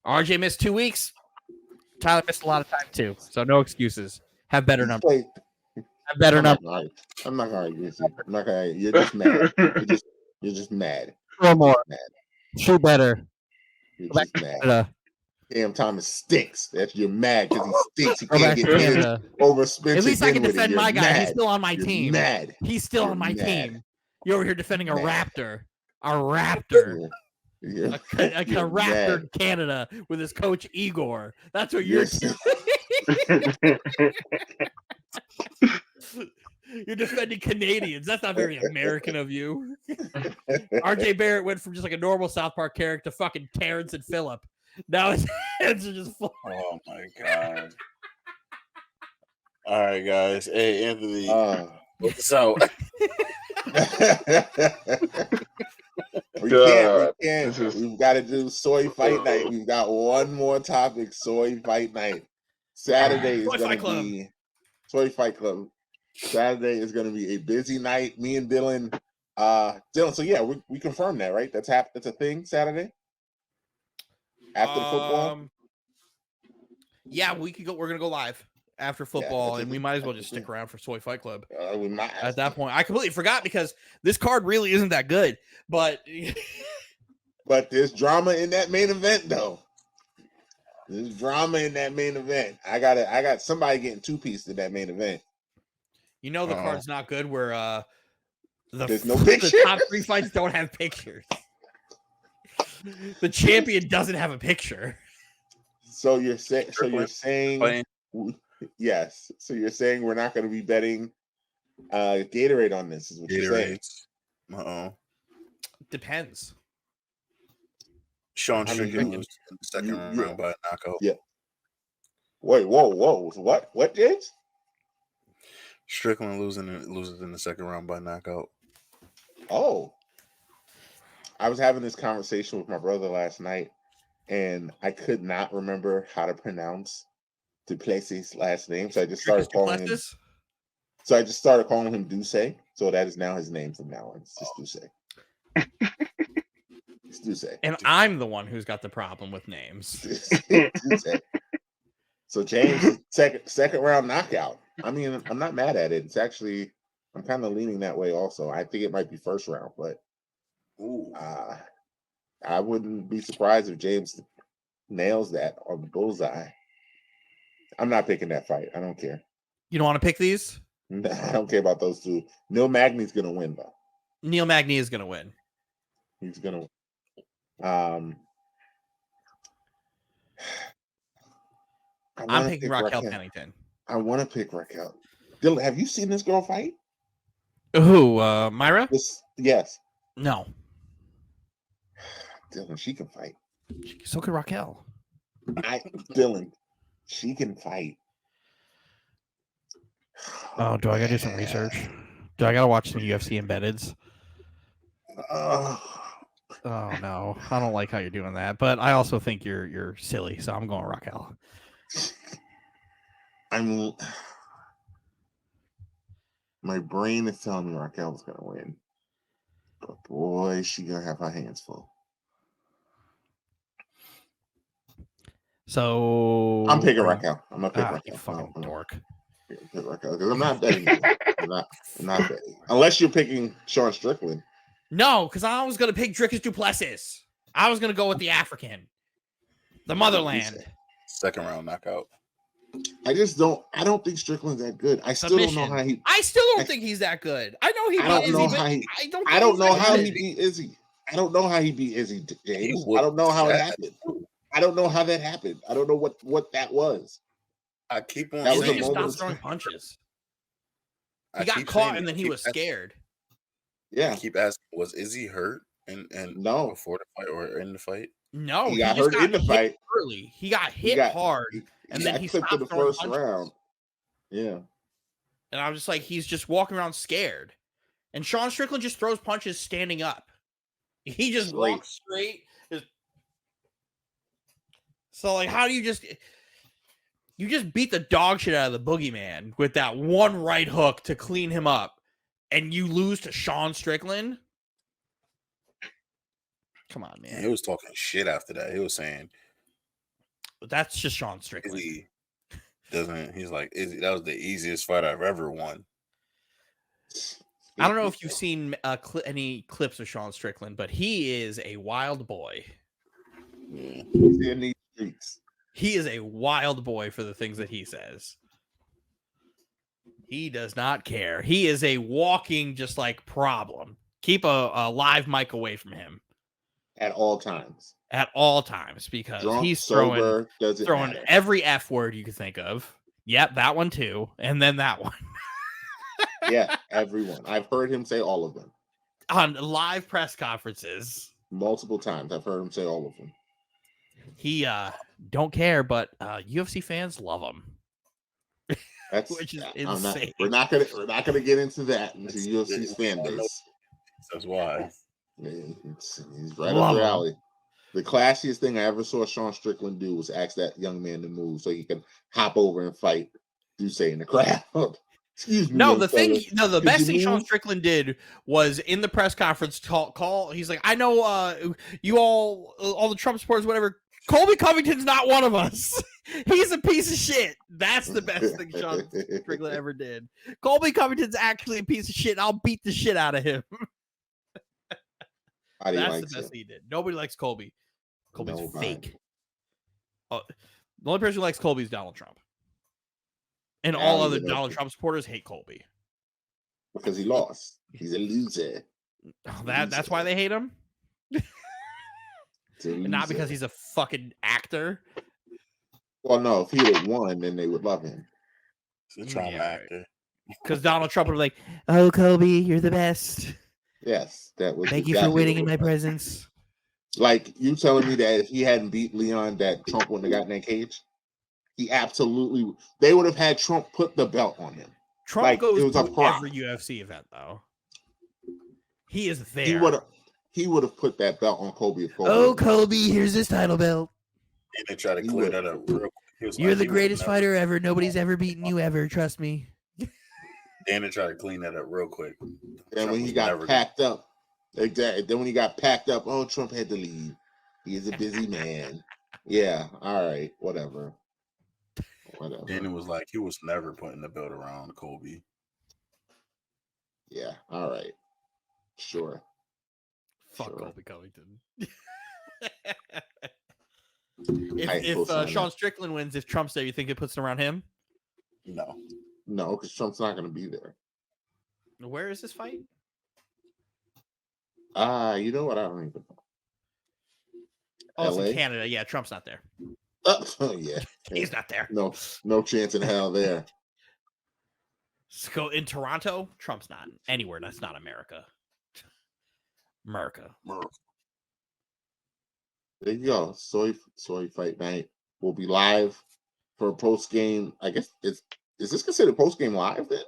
RJ missed 2 weeks. Tyler missed a lot of time too. So no excuses. Have better numbers. Have better numbers. I'm not gonna argue with you. I'm not gonna argue. You're just mad. You're just mad. One more. Mad. Shoot better. You're just mad. Cam Thomas stinks. You're mad because he stinks. He Go can't back get to Canada. wins over Spencer. At least I can Dinwiddie. defend You're my guy. mad. He's still on my You're team. Mad. He's still You're on my mad. team. You're over here defending a Raptor. A Raptor. Yeah. A Raptor in Canada with his coach Igor. That's what you're doing. You're defending Canadians. That's not very American of you. RJ Barrett went from just like a normal South Park character to fucking Terrence and Phillip. Now his hands are just full. Oh my god. All right, guys. Hey, Anthony. So we can't. We've got to do Soy Fight Night. We've got one more topic. Soy Fight Night. Saturday is going to be Soy Fight Club. Saturday is going to be a busy night. Me and Dylan. Dylan. So yeah, we confirmed that, right? That's a thing. Saturday after the football. Yeah, we could go. We're gonna go live after football, and we might as well just stick around for Soy Fight Club. We might at that point. I completely forgot because this card really isn't that good, but there's drama in that main event, though. There's drama in that main event. I got somebody getting 2-piece in that main event. You know the card's not good where there's no picture. The top 3 fights don't have pictures. The champion doesn't have a picture. So you're saying yes. So you're saying we're not going to be betting Gatorade on this? Is what you're saying? Depends. Sean Strickland loses in the second round by a knockout. Yeah. Wait, whoa. What, James? Strickland loses in the second round by knockout. Oh. I was having this conversation with my brother last night, and I could not remember how to pronounce Duplessis' last name, so I just started calling him. So I just started calling him Duce. So that is now his name from now on. It's just Duce. It's Duce. And I'm the one who's got the problem with names. Duce. So James, second round knockout. I mean, I'm not mad at it. It's actually, I'm kind of leaning that way also. I think it might be first round, but I wouldn't be surprised if James nails that on the bullseye. I'm not picking that fight. I don't care. You don't want to pick these? I don't care about those two. Neil Magny's going to win, though. Neil Magny is going to win. He's going to I'm picking Raquel Pennington. I want to pick Raquel. Dylan, have you seen this girl fight? Who? Myra? Yes. No. Dylan, she can fight. So can Raquel. Dylan, she can fight. Oh, do I gotta do some research? Do I gotta watch some UFC embeddeds? Oh no, I don't like how you're doing that. But I also think you're silly, so I'm going Raquel. My brain is telling me Raquel's gonna win, but boy, she gonna have her hands full. So I'm picking Raquel. I'm gonna pick Raquel. You fucking dork. Pick Raquel because I'm not betting. I'm not betting unless you're picking Sean Strickland. No, because I was gonna pick Dricus Duplessis. I was gonna go with the African, the motherland. Second round knockout. I don't think Strickland's that good. I still don't know how he. I still don't think he's that good. I know he. I don't know how he beat Izzy. I don't know how he beat Izzy, James. I don't know how it happened. I don't know how that happened. I don't know what that was. I keep on saying he stopped throwing punches. He got caught and then he was scared. Yeah. I keep asking, was Izzy hurt and no before the fight or in the fight? No, he got hurt in the fight early. He got hit hard and then he stopped in the first round. Yeah. And I was just like, he's just walking around scared. And Sean Strickland just throws punches standing up. He just Straight. walks straight. So, like, how do you just beat the dog shit out of the boogeyman with that one right hook to clean him up, and you lose to Sean Strickland? Come on, man. He was talking shit after that. He was saying, That's just Sean Strickland. He's like, that was the easiest fight I've ever won. I don't know if you've seen any clips of Sean Strickland, but he is a wild boy. Yeah. He's in these streets. He is a wild boy for the things that he says. He does not care. He is a walking just like problem. Keep a live mic away from him At all times. At all times, because Drunk, he's sober, throwing every F word you can think of. Yep, that one too, and then that one. Yeah, everyone. I've heard him say all of them on live press conferences multiple times. I've heard him say all of them. He don't care, but UFC fans love him. That's which is insane. We're not gonna get into that into UFC's fan base. That's why. He's right up their alley. The classiest thing I ever saw Sean Strickland do was ask that young man to move so he could hop over and fight Duce in the crowd. Excuse me. No, the best thing Sean Strickland did was in the press conference call. He's like, I know you all the Trump supporters, whatever. Colby Covington's not one of us. He's a piece of shit. That's the best thing Sean Strickland ever did. Colby Covington's actually a piece of shit. And I'll beat the shit out of him. That's the best thing he did. Nobody likes Colby. Colby's fake. The only person who likes Colby is Donald Trump. And all other Donald Trump supporters hate Colby. Because he lost. He's a loser. That's why they hate him? And not because he's a fucking actor. Well, no, if he had won, then they would love him. He's a trauma actor. Because Donald Trump would be like, "Oh, Colby, you're the best." Yes, that was. Thank you for winning in my presence. Like you telling me that if he hadn't beat Leon, that Trump wouldn't have gotten that cage. He absolutely. They would have had Trump put the belt on him. Trump goes to every UFC event, though. He is there. He would have put that belt on Colby. Oh, Colby, here's his title belt. And they try to clear that up real quick. You're the greatest fighter ever. Nobody's ever beaten you ever. Trust me. Then they try to clean that up real quick. And when he got packed up, exactly. Then when he got packed up, oh, Trump had to leave. He is a busy man. Yeah, all right, whatever. Then it was like he was never putting the belt around Colby. Yeah, all right, sure. Fuck Colby Covington. if Sean Strickland wins, if Trump's there, you think it puts it around him? No, because Trump's not going to be there. Where is this fight? You know what? I don't even know. Oh, it's in Canada. Yeah, Trump's not there. Oh, yeah. He's not there. No chance in hell there. So in Toronto, Trump's not anywhere. That's not America. America. There you go. Soy Fight Night will be live for a post game. I guess is this considered post game live then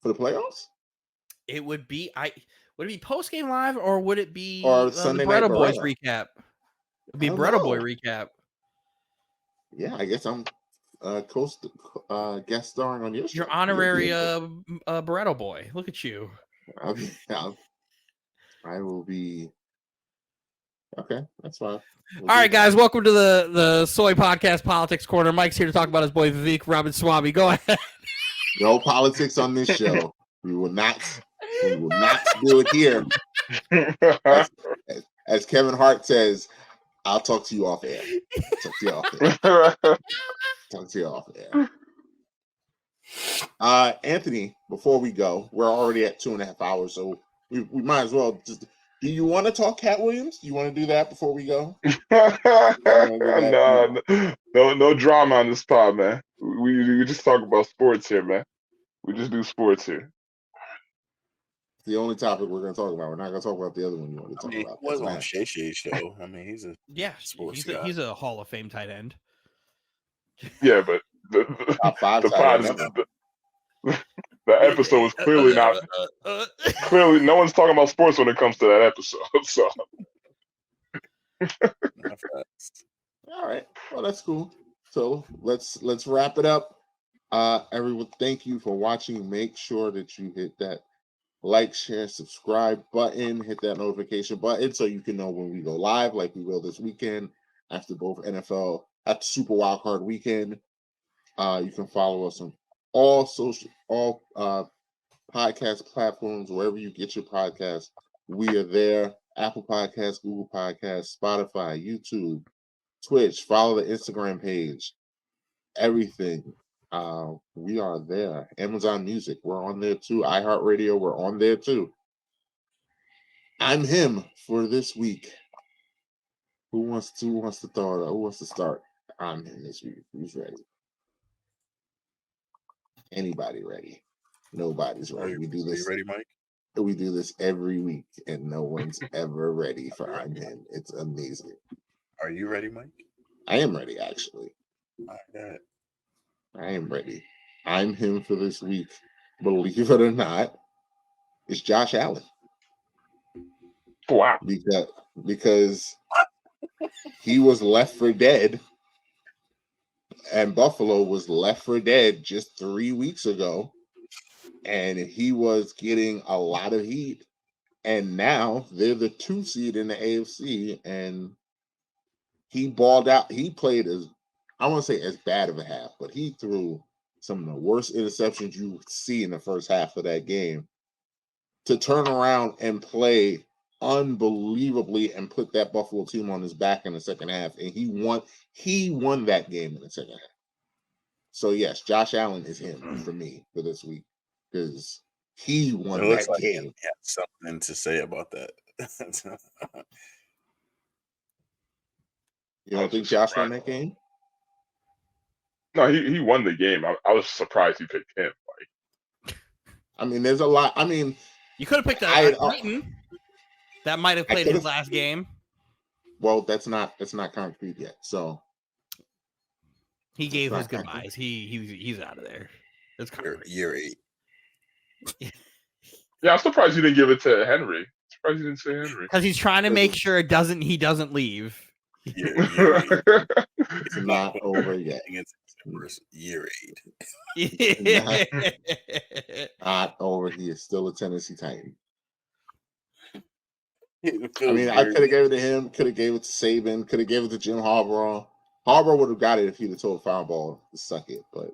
for the playoffs? It would be. Would it be post game live or would it be Sunday the Night Bretta Boys Barretta? recap? It'd be Bretta Boy recap. Yeah, I guess I'm guest starring on your show. Your honorary Barretto boy. Look at you. I will be. Okay, that's fine. All right, guys, welcome to the Soy Podcast Politics Corner. Mike's here to talk about his boy Vivek Ramaswamy. Go ahead. No politics on this show. We will not do it here. As Kevin Hart says, I'll talk to you off air. Talk to you off air. Anthony, before we go, we're already at 2.5 hours, so we might as well just. Do you want to talk Cat Williams? Do you want to do that before we go? No drama on this pod, man. We just talk about sports here, man. We just do sports here. The only topic we're going to talk about. We're not going to talk about the other one you want to talk about. He was on Shay Shay's show. I mean, he's a sports guy. He's a Hall of Fame tight end. Yeah, but the top 5 pod is That episode was clearly not. Clearly, no one's talking about sports when it comes to that episode. So, all right, well, that's cool. So let's wrap it up. Everyone, thank you for watching. Make sure that you hit that like, share, subscribe button, hit that notification button so you can know when we go live, like we will this weekend after both NFL at Super Wildcard Weekend. You can follow us on all podcast platforms, wherever you get your podcasts. We are there. Apple Podcasts, Google Podcasts, Spotify, YouTube, Twitch. Follow the Instagram page. Everything. We are there. Amazon Music, we're on there too. iHeartRadio, we're on there too. I'm him for this week. Who wants to throw it? Who wants to start? I'm him this week. Who's ready? Anybody ready? Nobody's ready. We do this. Are you ready, Mike? We do this every week, and no one's ever ready for I'm him. It's amazing. Are you ready, Mike? I am ready, actually. I am ready. I'm him for this week. Believe it or not, it's Josh Allen. wow. Because he was left for dead, and Buffalo was left for dead just 3 weeks ago, and he was getting a lot of heat. And now they're the 2 seed in the AFC, and he balled out. He played I won't say as bad of a half, but he threw some of the worst interceptions you would see in the first half of that game to turn around and play unbelievably and put that Buffalo team on his back in the second half. And he won that game in the second half. So yes, Josh Allen is him for me for this week because he won that game. He had something to say about that. You don't think Josh won that game? No, he won the game. I was surprised he picked him. Like, I mean, there's a lot. I mean, you could have picked Creighton. That might have played his last game. Well, that's not concrete yet. So he gave his goodbyes. He's out of there. It's year 8. Yeah, I'm surprised you didn't give it to Henry. I'm surprised you didn't say Henry because he's trying to make sure he doesn't leave. Year 8. It's not over yet. Year 8. Not over. He is still a Tennessee Titan. I mean, I could have gave it to him. Could have gave it to Saban. Could have gave it to Jim Harbaugh. Harbaugh would have got it if he'd have told foul ball to suck it. But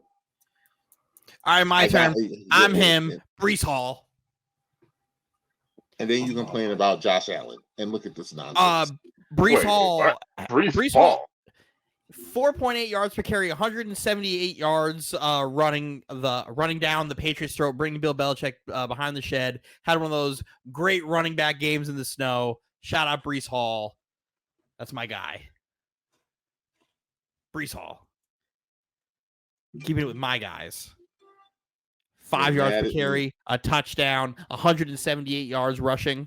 all right, my turn. I'm him. Brees Hall. And then you complain about Josh Allen. And look at this nonsense. Brees Hall. Brees Hall. 4.8 yards per carry, 178 yards running down the Patriots' throat, bringing Bill Belichick behind the shed. Had one of those great running back games in the snow. Shout out Brees Hall. That's my guy. Brees Hall. Keeping it with my guys. 5 yards per carry, a touchdown, 178 yards rushing.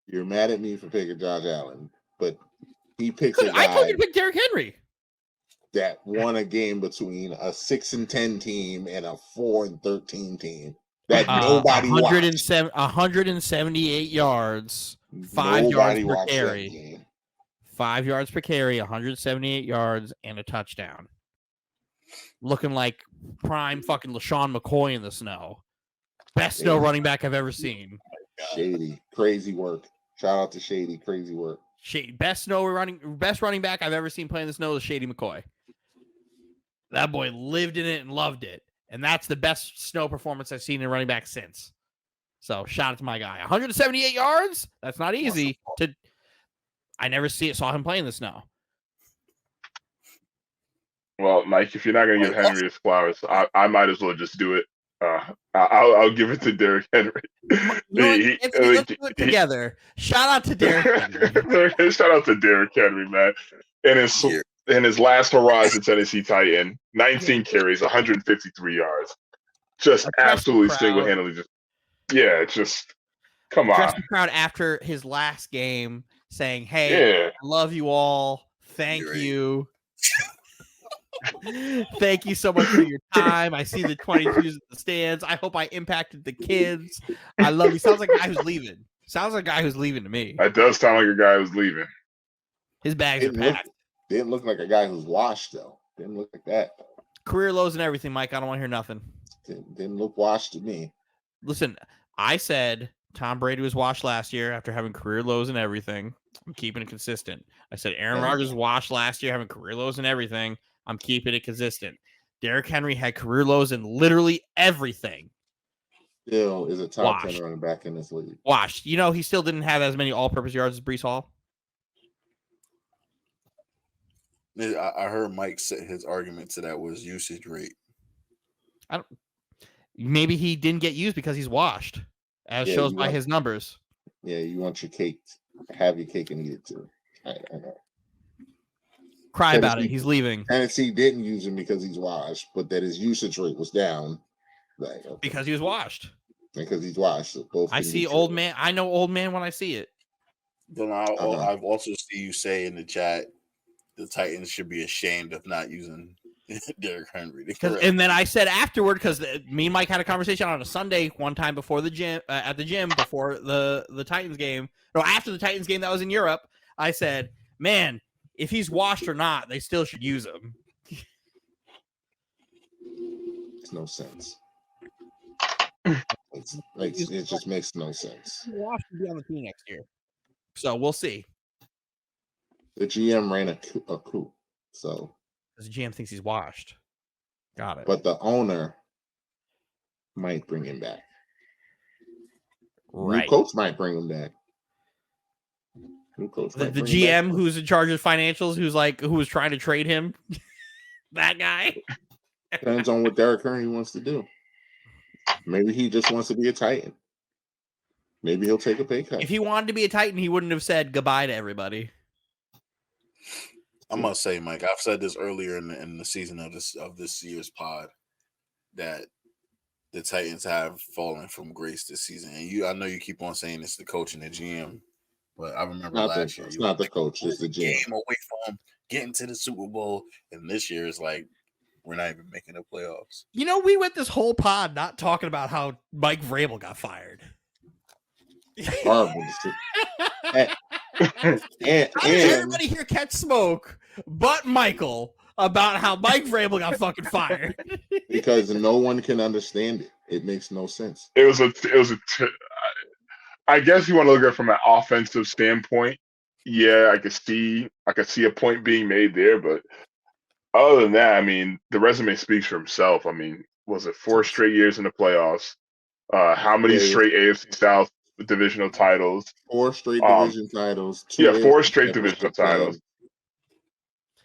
You're mad at me for picking Josh Allen, but he picks a guy. I told you to pick Derrick Henry. That won a game between a 6-10 team and a 4-13 team that nobody watched. 178 yards, 5 yards per carry. 5 yards per carry, 178 yards, and a touchdown. Looking like prime fucking LaShawn McCoy in the snow. Best snow running back I've ever seen. Shady, crazy work. Shout out to Shady, crazy work. Shady, best running back I've ever seen playing the snow is Shady McCoy. That boy lived in it and loved it. And that's the best snow performance I've seen in running back since. So shout out to my guy. 178 yards? That's not easy. I never saw him play in the snow. Well, Mike, if you're not going to give Henry his flowers, I might as well just do it. I'll give it to Derrick Henry. Let's do it together. Shout out to Derrick Henry. Shout out to Derrick Henry, man. In his last hurrah as a Tennessee Titan, 19 carries, 153 yards. Just absolutely single-handedly. Just come on. The crowd after his last game saying, hey, I love you all. Thank you. Thank you so much for your time. I see the 22s in the stands. I hope I impacted the kids. I love you. Sounds like a guy who's leaving. Sounds like a guy who's leaving to me. That does sound like a guy who's leaving. His bags are packed. Didn't look like a guy who's washed, though. Didn't look like that. Career lows and everything, Mike. I don't want to hear nothing. Didn't look washed to me. Listen, I said Tom Brady was washed last year after having career lows and everything. I'm keeping it consistent. I said Aaron Rodgers was washed last year having career lows and everything. I'm keeping it consistent. Derrick Henry had career lows in literally everything. Still is a top 10 running back in this league. Washed. You know, he still didn't have as many all-purpose yards as Brees Hall. I heard Mike say his argument to that was usage rate. Maybe he didn't get used because he's washed, as shows by his numbers. Yeah, you want your cake, have your cake and eat it too. I know. Cry about it. He's leaving. Tennessee didn't use him because he's washed, but that his usage rate was down. Like, okay. Because he was washed. Because he's washed. So both I see old man. I know old man when I see it. Then I've also seen you say in the chat the Titans should be ashamed of not using Derrick Henry. And then I said afterward, because me and Mike had a conversation on a Sunday one time before the gym, at the gym before the Titans game. No, after the Titans game that was in Europe, I said, man, if he's washed or not, they still should use him. Makes no sense. It just makes no sense. Washed to be on the team next year. So we'll see. The GM ran a coup. So the GM thinks he's washed. Got it. But the owner might bring him back. Right. New coach might bring him back. New coach. The GM who's in charge of financials, who was trying to trade him. That guy. Depends on what Derrick Henry wants to do. Maybe he just wants to be a Titan. Maybe he'll take a pay cut. If he wanted to be a Titan, he wouldn't have said goodbye to everybody. I must say, Mike, I've said this earlier in the season of this year's pod that the Titans have fallen from grace this season. And I know you keep on saying it's the coach and the GM, but I remember last year. It's not the coach, it's the GM. Game away from getting to the Super Bowl, and this year is like we're not even making the playoffs. You know, we went this whole pod not talking about how Mike Vrabel got fired. Horrible. and everybody here catch smoke but Michael about how Mike Vrabel got fucking fired. Because no one can understand it. It makes no sense. I guess you want to look at it from an offensive standpoint. Yeah, I could see a point being made there, but other than that, I mean, the resume speaks for himself. I mean, was it 4 straight years in the playoffs? How many straight AFC South divisional titles? 4 straight division titles. 4 straight divisional titles.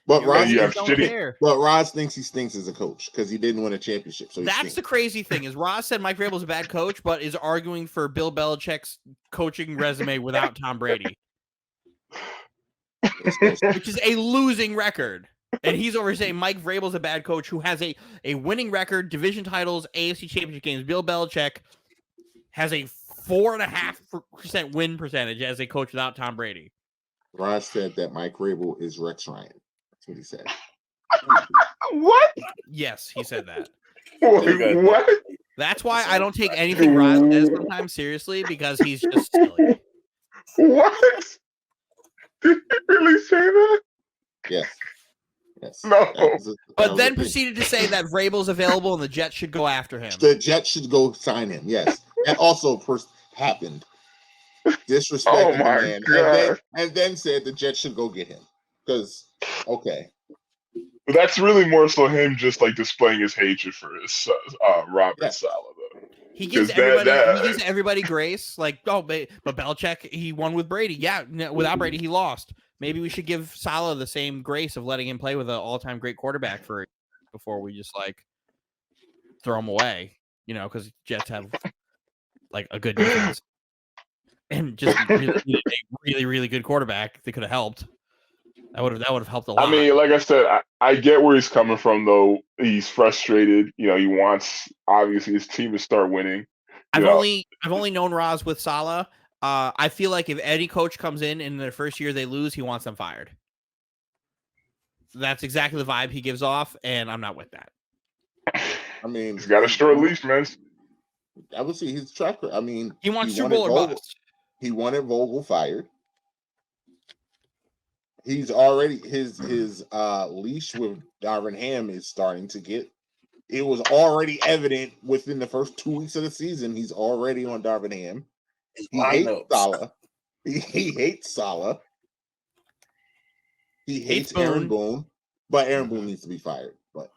But Roz thinks he stinks as a coach because he didn't win a championship. So that's the crazy thing is Roz said Mike Vrabel's a bad coach, but is arguing for Bill Belichick's coaching resume without Tom Brady, which is a losing record. And he's over saying Mike Vrabel's a bad coach who has a winning record, division titles, AFC championship games. Bill Belichick has a 4.5% win percentage as a coach without Tom Brady. Roz said that Mike Vrabel is Rex Ryan. That's what he said. What? Yes, he said that. What? That's why I don't take anything Roz says sometimes seriously because he's just silly. What? Did he really say that? Yes. No. But then proceeded to say that Vrabel's available and the Jets should go after him. The Jets should go sign him. Yes. That also happened. Disrespecting the man. God. And then said the Jets should go get him. Because, okay. But that's really more so him just like displaying his hatred for his Robert Saleh, though. He gives everybody grace. Like, but Belichick, he won with Brady. Yeah, without Brady, he lost. Maybe we should give Saleh the same grace of letting him play with an all-time great quarterback before we just like throw him away. You know, because Jets have like a good defense and just really, really good quarterback that could have helped. That would have helped a lot. I mean, like I said, I get where he's coming from, though. He's frustrated. You know, he wants obviously his team to start winning. I've only known Roz with Saleh. I feel like if any coach comes in their first year they lose, he wants them fired. That's exactly the vibe he gives off, and I'm not with that. I mean, he's got a short leash, man. I would see his track record. I mean, He wants he Super wanted Bowl or Vogel. bust. He wanted Vogel fired. He's already his leash with Darvin Ham is starting to get. It was already evident within the first 2 weeks of the season. He's already on Darvin Ham. He hates Salah. He hates Salah. He hates Aaron Boone, but Aaron Boone needs to be fired. But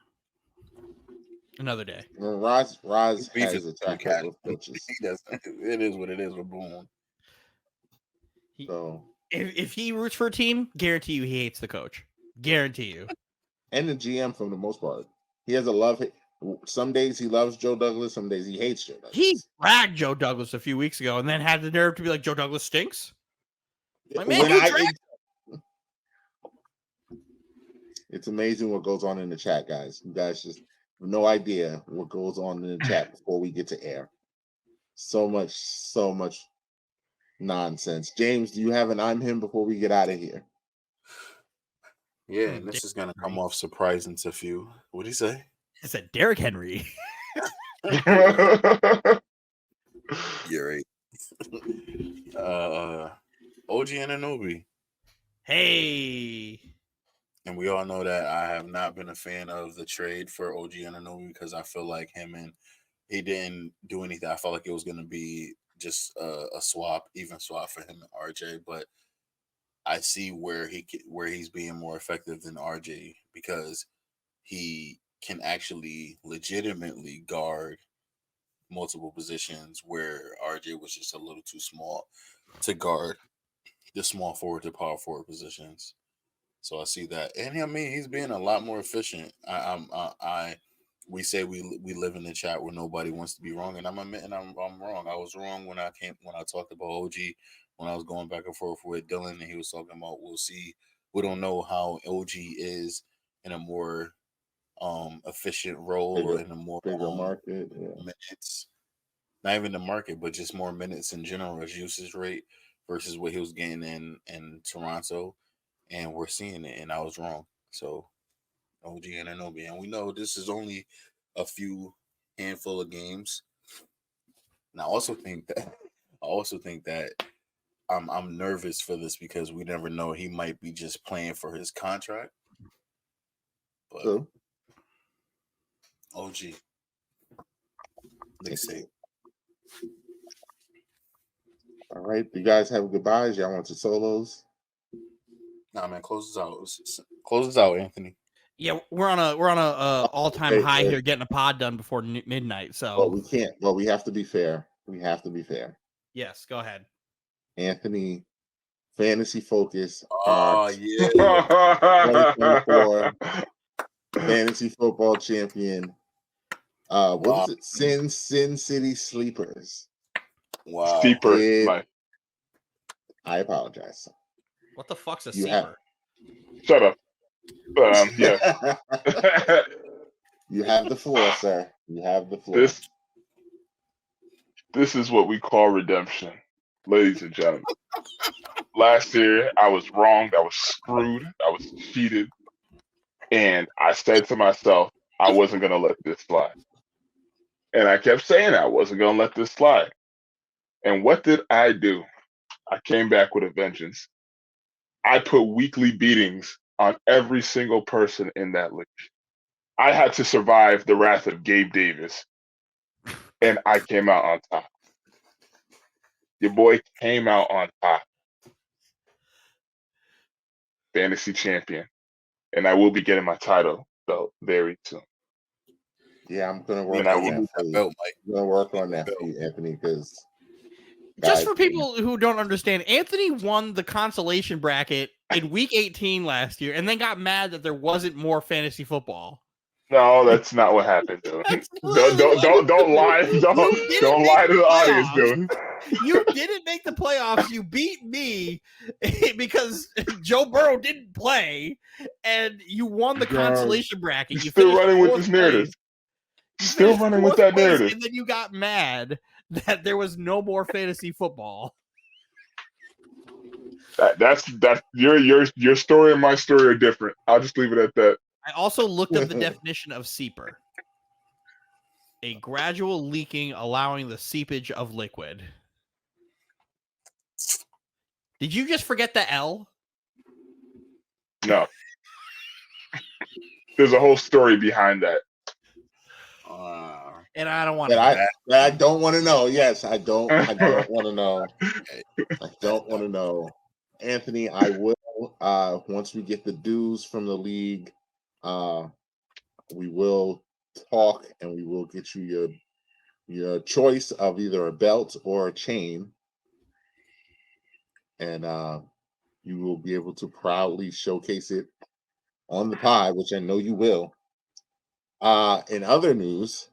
another day. Roz has a track record with coaches. It is what it is with Boone. So if he roots for a team, guarantee you he hates the coach. Guarantee you. And the GM for the most part. He has a love. Some days he loves Joe Douglas. Some days he hates Joe Douglas. He dragged Joe Douglas a few weeks ago and then had the nerve to be like, Joe Douglas stinks. Like, man, it's amazing what goes on in the chat, guys. You guys just have no idea what goes on in the chat before we get to air. So much nonsense. James, do you have an I'm him before we get out of here? Yeah, and this is going to come off surprising to few. What did he say? I said Derrick Henry. You're right. OG Anunoby. Hey. And we all know that I have not been a fan of the trade for OG Anunoby because I feel like he didn't do anything. I felt like it was going to be just a even swap for him and RJ. But I see where he's being more effective than RJ because he can actually legitimately guard multiple positions where RJ was just a little too small to guard the small forward to power forward positions. So I see that, and I mean he's being a lot more efficient. We say we live in the chat where nobody wants to be wrong, and I'm admitting I'm wrong. I was wrong when I talked about OG when I was going back and forth with Dylan, and he was talking about we'll see. We don't know how OG is in a more efficient role or in a more bigger market, minutes. Not even the market, but just more minutes in general as usage rate versus what he was getting in Toronto. And we're seeing it, and I was wrong. So OG Anunoby, and we know this is only a handful of games. And I also think that I'm nervous for this because we never know. He might be just playing for his contract. But so, OG, they say. All right, you guys have goodbyes. Y'all want to solos? Nah, man, close us out. Close us out, Anthony. Yeah, we're on a all-time high here, getting a pod done before midnight. So, but we can't. But we have to be fair. Yes, go ahead, Anthony. Fantasy Focus. Oh yeah. 2024 fantasy football champion. What is it? Sin City Sleepers. Wow. Sleeper. I apologize. What the fuck's a sleeper? Shut up. Yeah. You have the floor, sir. You have the floor. This is what we call redemption, ladies and gentlemen. Last year, I was wrong. I was screwed. I was cheated. And I said to myself, I wasn't going to let this slide. And I kept saying I wasn't going to let this slide. And what did I do? I came back with a vengeance. I put weekly beatings on every single person in that league. I had to survive the wrath of Gabe Davis. And I came out on top. Your boy came out on top. Fantasy champion. And I will be getting my title though very soon. Yeah, I'm gonna work on that for you. I'm gonna work on that for you, Anthony, because just for people who don't understand, Anthony won the consolation bracket in week 18 last year and then got mad that there wasn't more fantasy football. No, that's not what happened, dude. Don't lie. Don't lie to the audience, dude. You didn't make the playoffs. You beat me because Joe Burrow didn't play, and you won the consolation bracket. You're still running with this narrative. Still running with that narrative. And then you got mad that there was no more fantasy football. That's your story and my story are different. I'll just leave it at that. I also looked up the definition of seeper. A gradual leaking allowing the seepage of liquid. Did you just forget the L? No. There's a whole story behind that. And I don't want to. That I don't want to know. Yes, I don't want to know. I don't want to know. Anthony, I will. Once we get the dues from the league, we will talk and we will get you your choice of either a belt or a chain, and you will be able to proudly showcase it on the pod, which I know you will. In other news,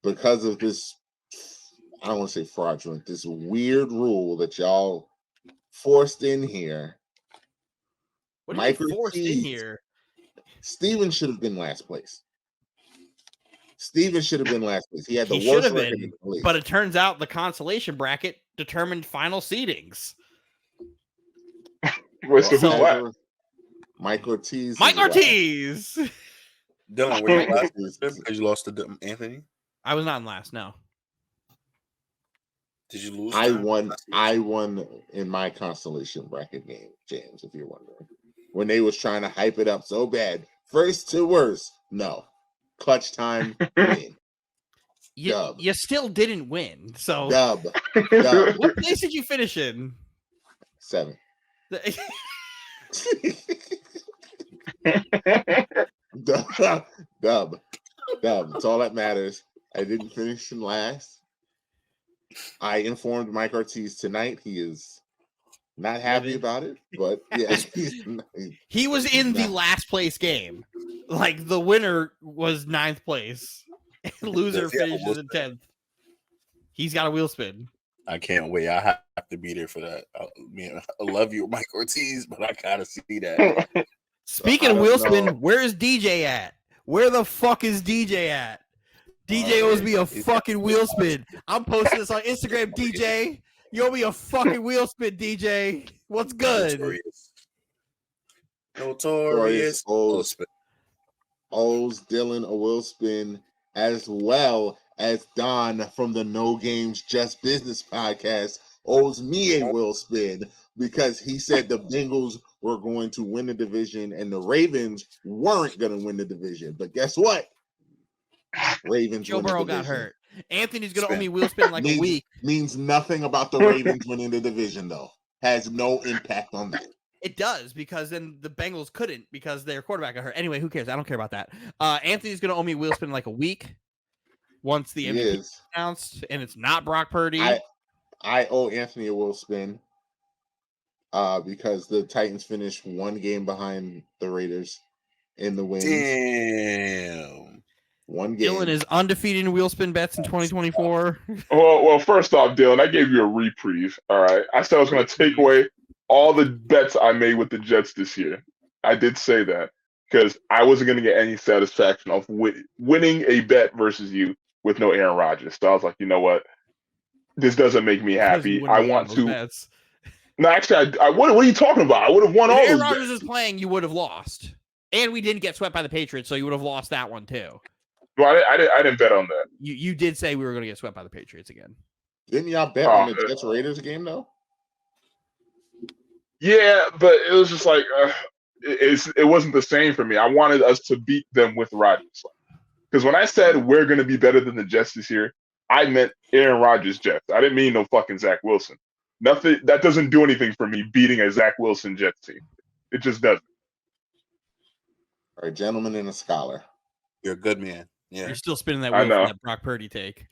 because of this, I don't want to say fraudulent, this weird rule that y'all forced in here. What are you forced in here? Steven should have been last place. Steven should have been last place. He had the worst record in the league. But it turns out the consolation bracket determined final seedings. Mike Ortiz. Mike Ortiz. Dylan, were you last because you lost to Anthony? I was not in last. No. Did you lose? I won in my constellation bracket game, James. If you're wondering, when they was trying to hype it up so bad, first to worst, no, clutch time win. You still didn't win. So dub. What place did you finish in? 7. Dub. That's all that matters. I didn't finish in last. I informed Mike Ortiz tonight. He is not happy about it, but yeah, he was in the last place game. Like the winner was 9th place, loser finishes in 10th. He's got a wheel spin. I can't wait. I have to be there for that. I love you, Mike Ortiz, but I gotta see that. Speaking of wheel spin, where is DJ at? Where the fuck is DJ at? DJ owes me a fucking wheel spin. I'm posting this on Instagram, DJ. You owe me a fucking wheel spin, DJ. What's good? Notorious. Owes Dylan a wheel spin, as well as Don from the No Games Just Business podcast owes me a wheel spin because he said the Bengals were going to win the division and the Ravens weren't going to win the division. But guess what? Ravens. Joe Burrow got hurt. Anthony's going to owe me wheel spin like a week. Means nothing about the Ravens winning the division, though. Has no impact on that. It does, because then the Bengals couldn't because their quarterback got hurt. Anyway, who cares? I don't care about that. Anthony's going to owe me wheel spin like a week once the MVP is announced, and it's not Brock Purdy. I owe Anthony a wheel spin because the Titans finished one game behind the Raiders in the wins. Damn. One game. Dylan is undefeated in wheel spin bets in 2024. Well, first off, Dylan, I gave you a reprieve. All right. I said I was going to take away all the bets I made with the Jets this year. I did say that because I wasn't going to get any satisfaction of winning a bet versus you with no Aaron Rodgers. So I was like, you know what? This doesn't make me happy. I want to. Bets. No, actually, I what are you talking about? I would have won all those bets. If Aaron Rodgers is playing, you would have lost. And we didn't get swept by the Patriots, so you would have lost that one too. Well, I didn't bet on that. You did say we were going to get swept by the Patriots again. Didn't y'all bet on the Jets Raiders game though? Yeah, but it was just like it wasn't the same for me. I wanted us to beat them with Rodgers. Because when I said we're going to be better than the Jets this year, I meant Aaron Rodgers Jets. I didn't mean no fucking Zach Wilson. Nothing that doesn't do anything for me beating a Zach Wilson Jets team. It just doesn't. All right, gentleman and a scholar. You're a good man. Yeah, you're still spinning that wheel from that Brock Purdy take.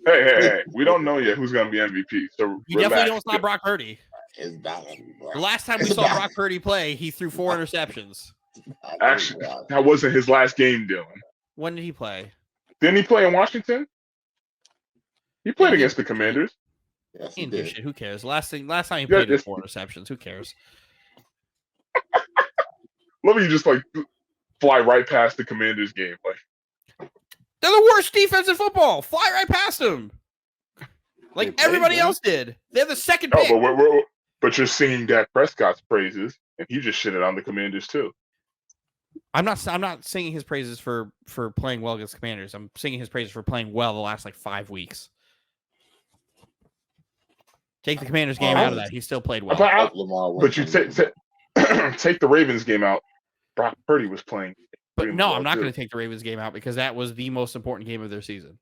Hey! We don't know yet who's going to be MVP. So you definitely don't stop Brock Purdy. The last time we saw Brock Purdy play, he threw 4 interceptions. Actually, that wasn't his last game, Dylan. When did he play? Didn't he play in Washington? He played against the Commanders. Yes, he did. Shit, who cares? Last time he played in 4 interceptions. Who cares? Let me just fly right past the Commanders game. They're the worst defense in football. Fly right past them. Like everybody else did. They're the second pick. But But you're singing Dak Prescott's praises, and he just shitted on the Commanders too. I'm not singing his praises for playing well against Commanders. I'm singing his praises for playing well the last 5 weeks. Take the Commanders game out of that. He still played well. But you take the Ravens game out. Brock Purdy was playing. But no, I'm not going to take the Ravens game out because that was the most important game of their season.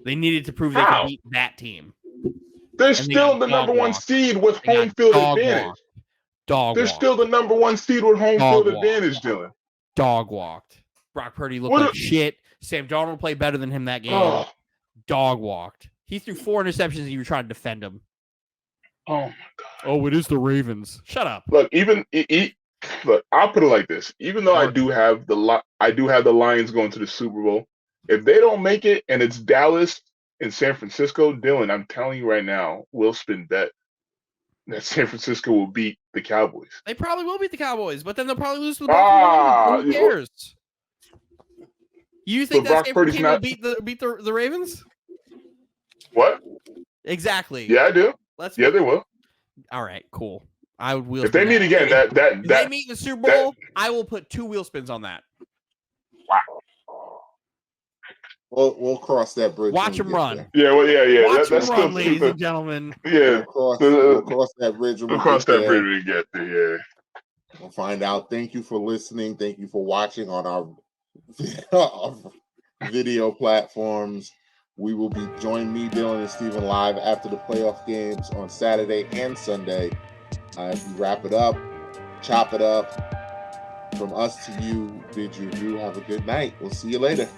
They needed to prove they could beat that team. They're still the number one seed with home field advantage. They're still the number one seed with home field advantage, Dylan. Dog walked. Brock Purdy looked like shit. Sam Darnold played better than him that game. Dog walked. He threw 4 interceptions and you were trying to defend him. Oh my god. Oh, it is the Ravens. Shut up. Look, look, I'll put it like this. Even though I do have the Lions going to the Super Bowl, if they don't make it and it's Dallas and San Francisco, Dylan, I'm telling you right now, we'll spin bet that San Francisco will beat the Cowboys. They probably will beat the Cowboys, but then they'll probably lose to the Baltimore Ravens. Who cares? You think that San Francisco will beat the Ravens? What? Exactly. Yeah, I do. They will. All right, cool. I would wheel. If they meet again, if they meet in the Super Bowl, I will put 2 wheel spins on that. Wow. We'll cross that bridge. Watch them run. Yeah, well, yeah. Watch them run, ladies and gentlemen. Yeah. We'll cross that bridge. We'll cross that bridge when we get there. Yeah. We'll find out. Thank you for listening. Thank you for watching on our video platforms. We will be joining me, Dylan, and Steven live after the playoff games on Saturday and Sunday. As we wrap it up, chop it up. From us to you, bid you have a good night. We'll see you later.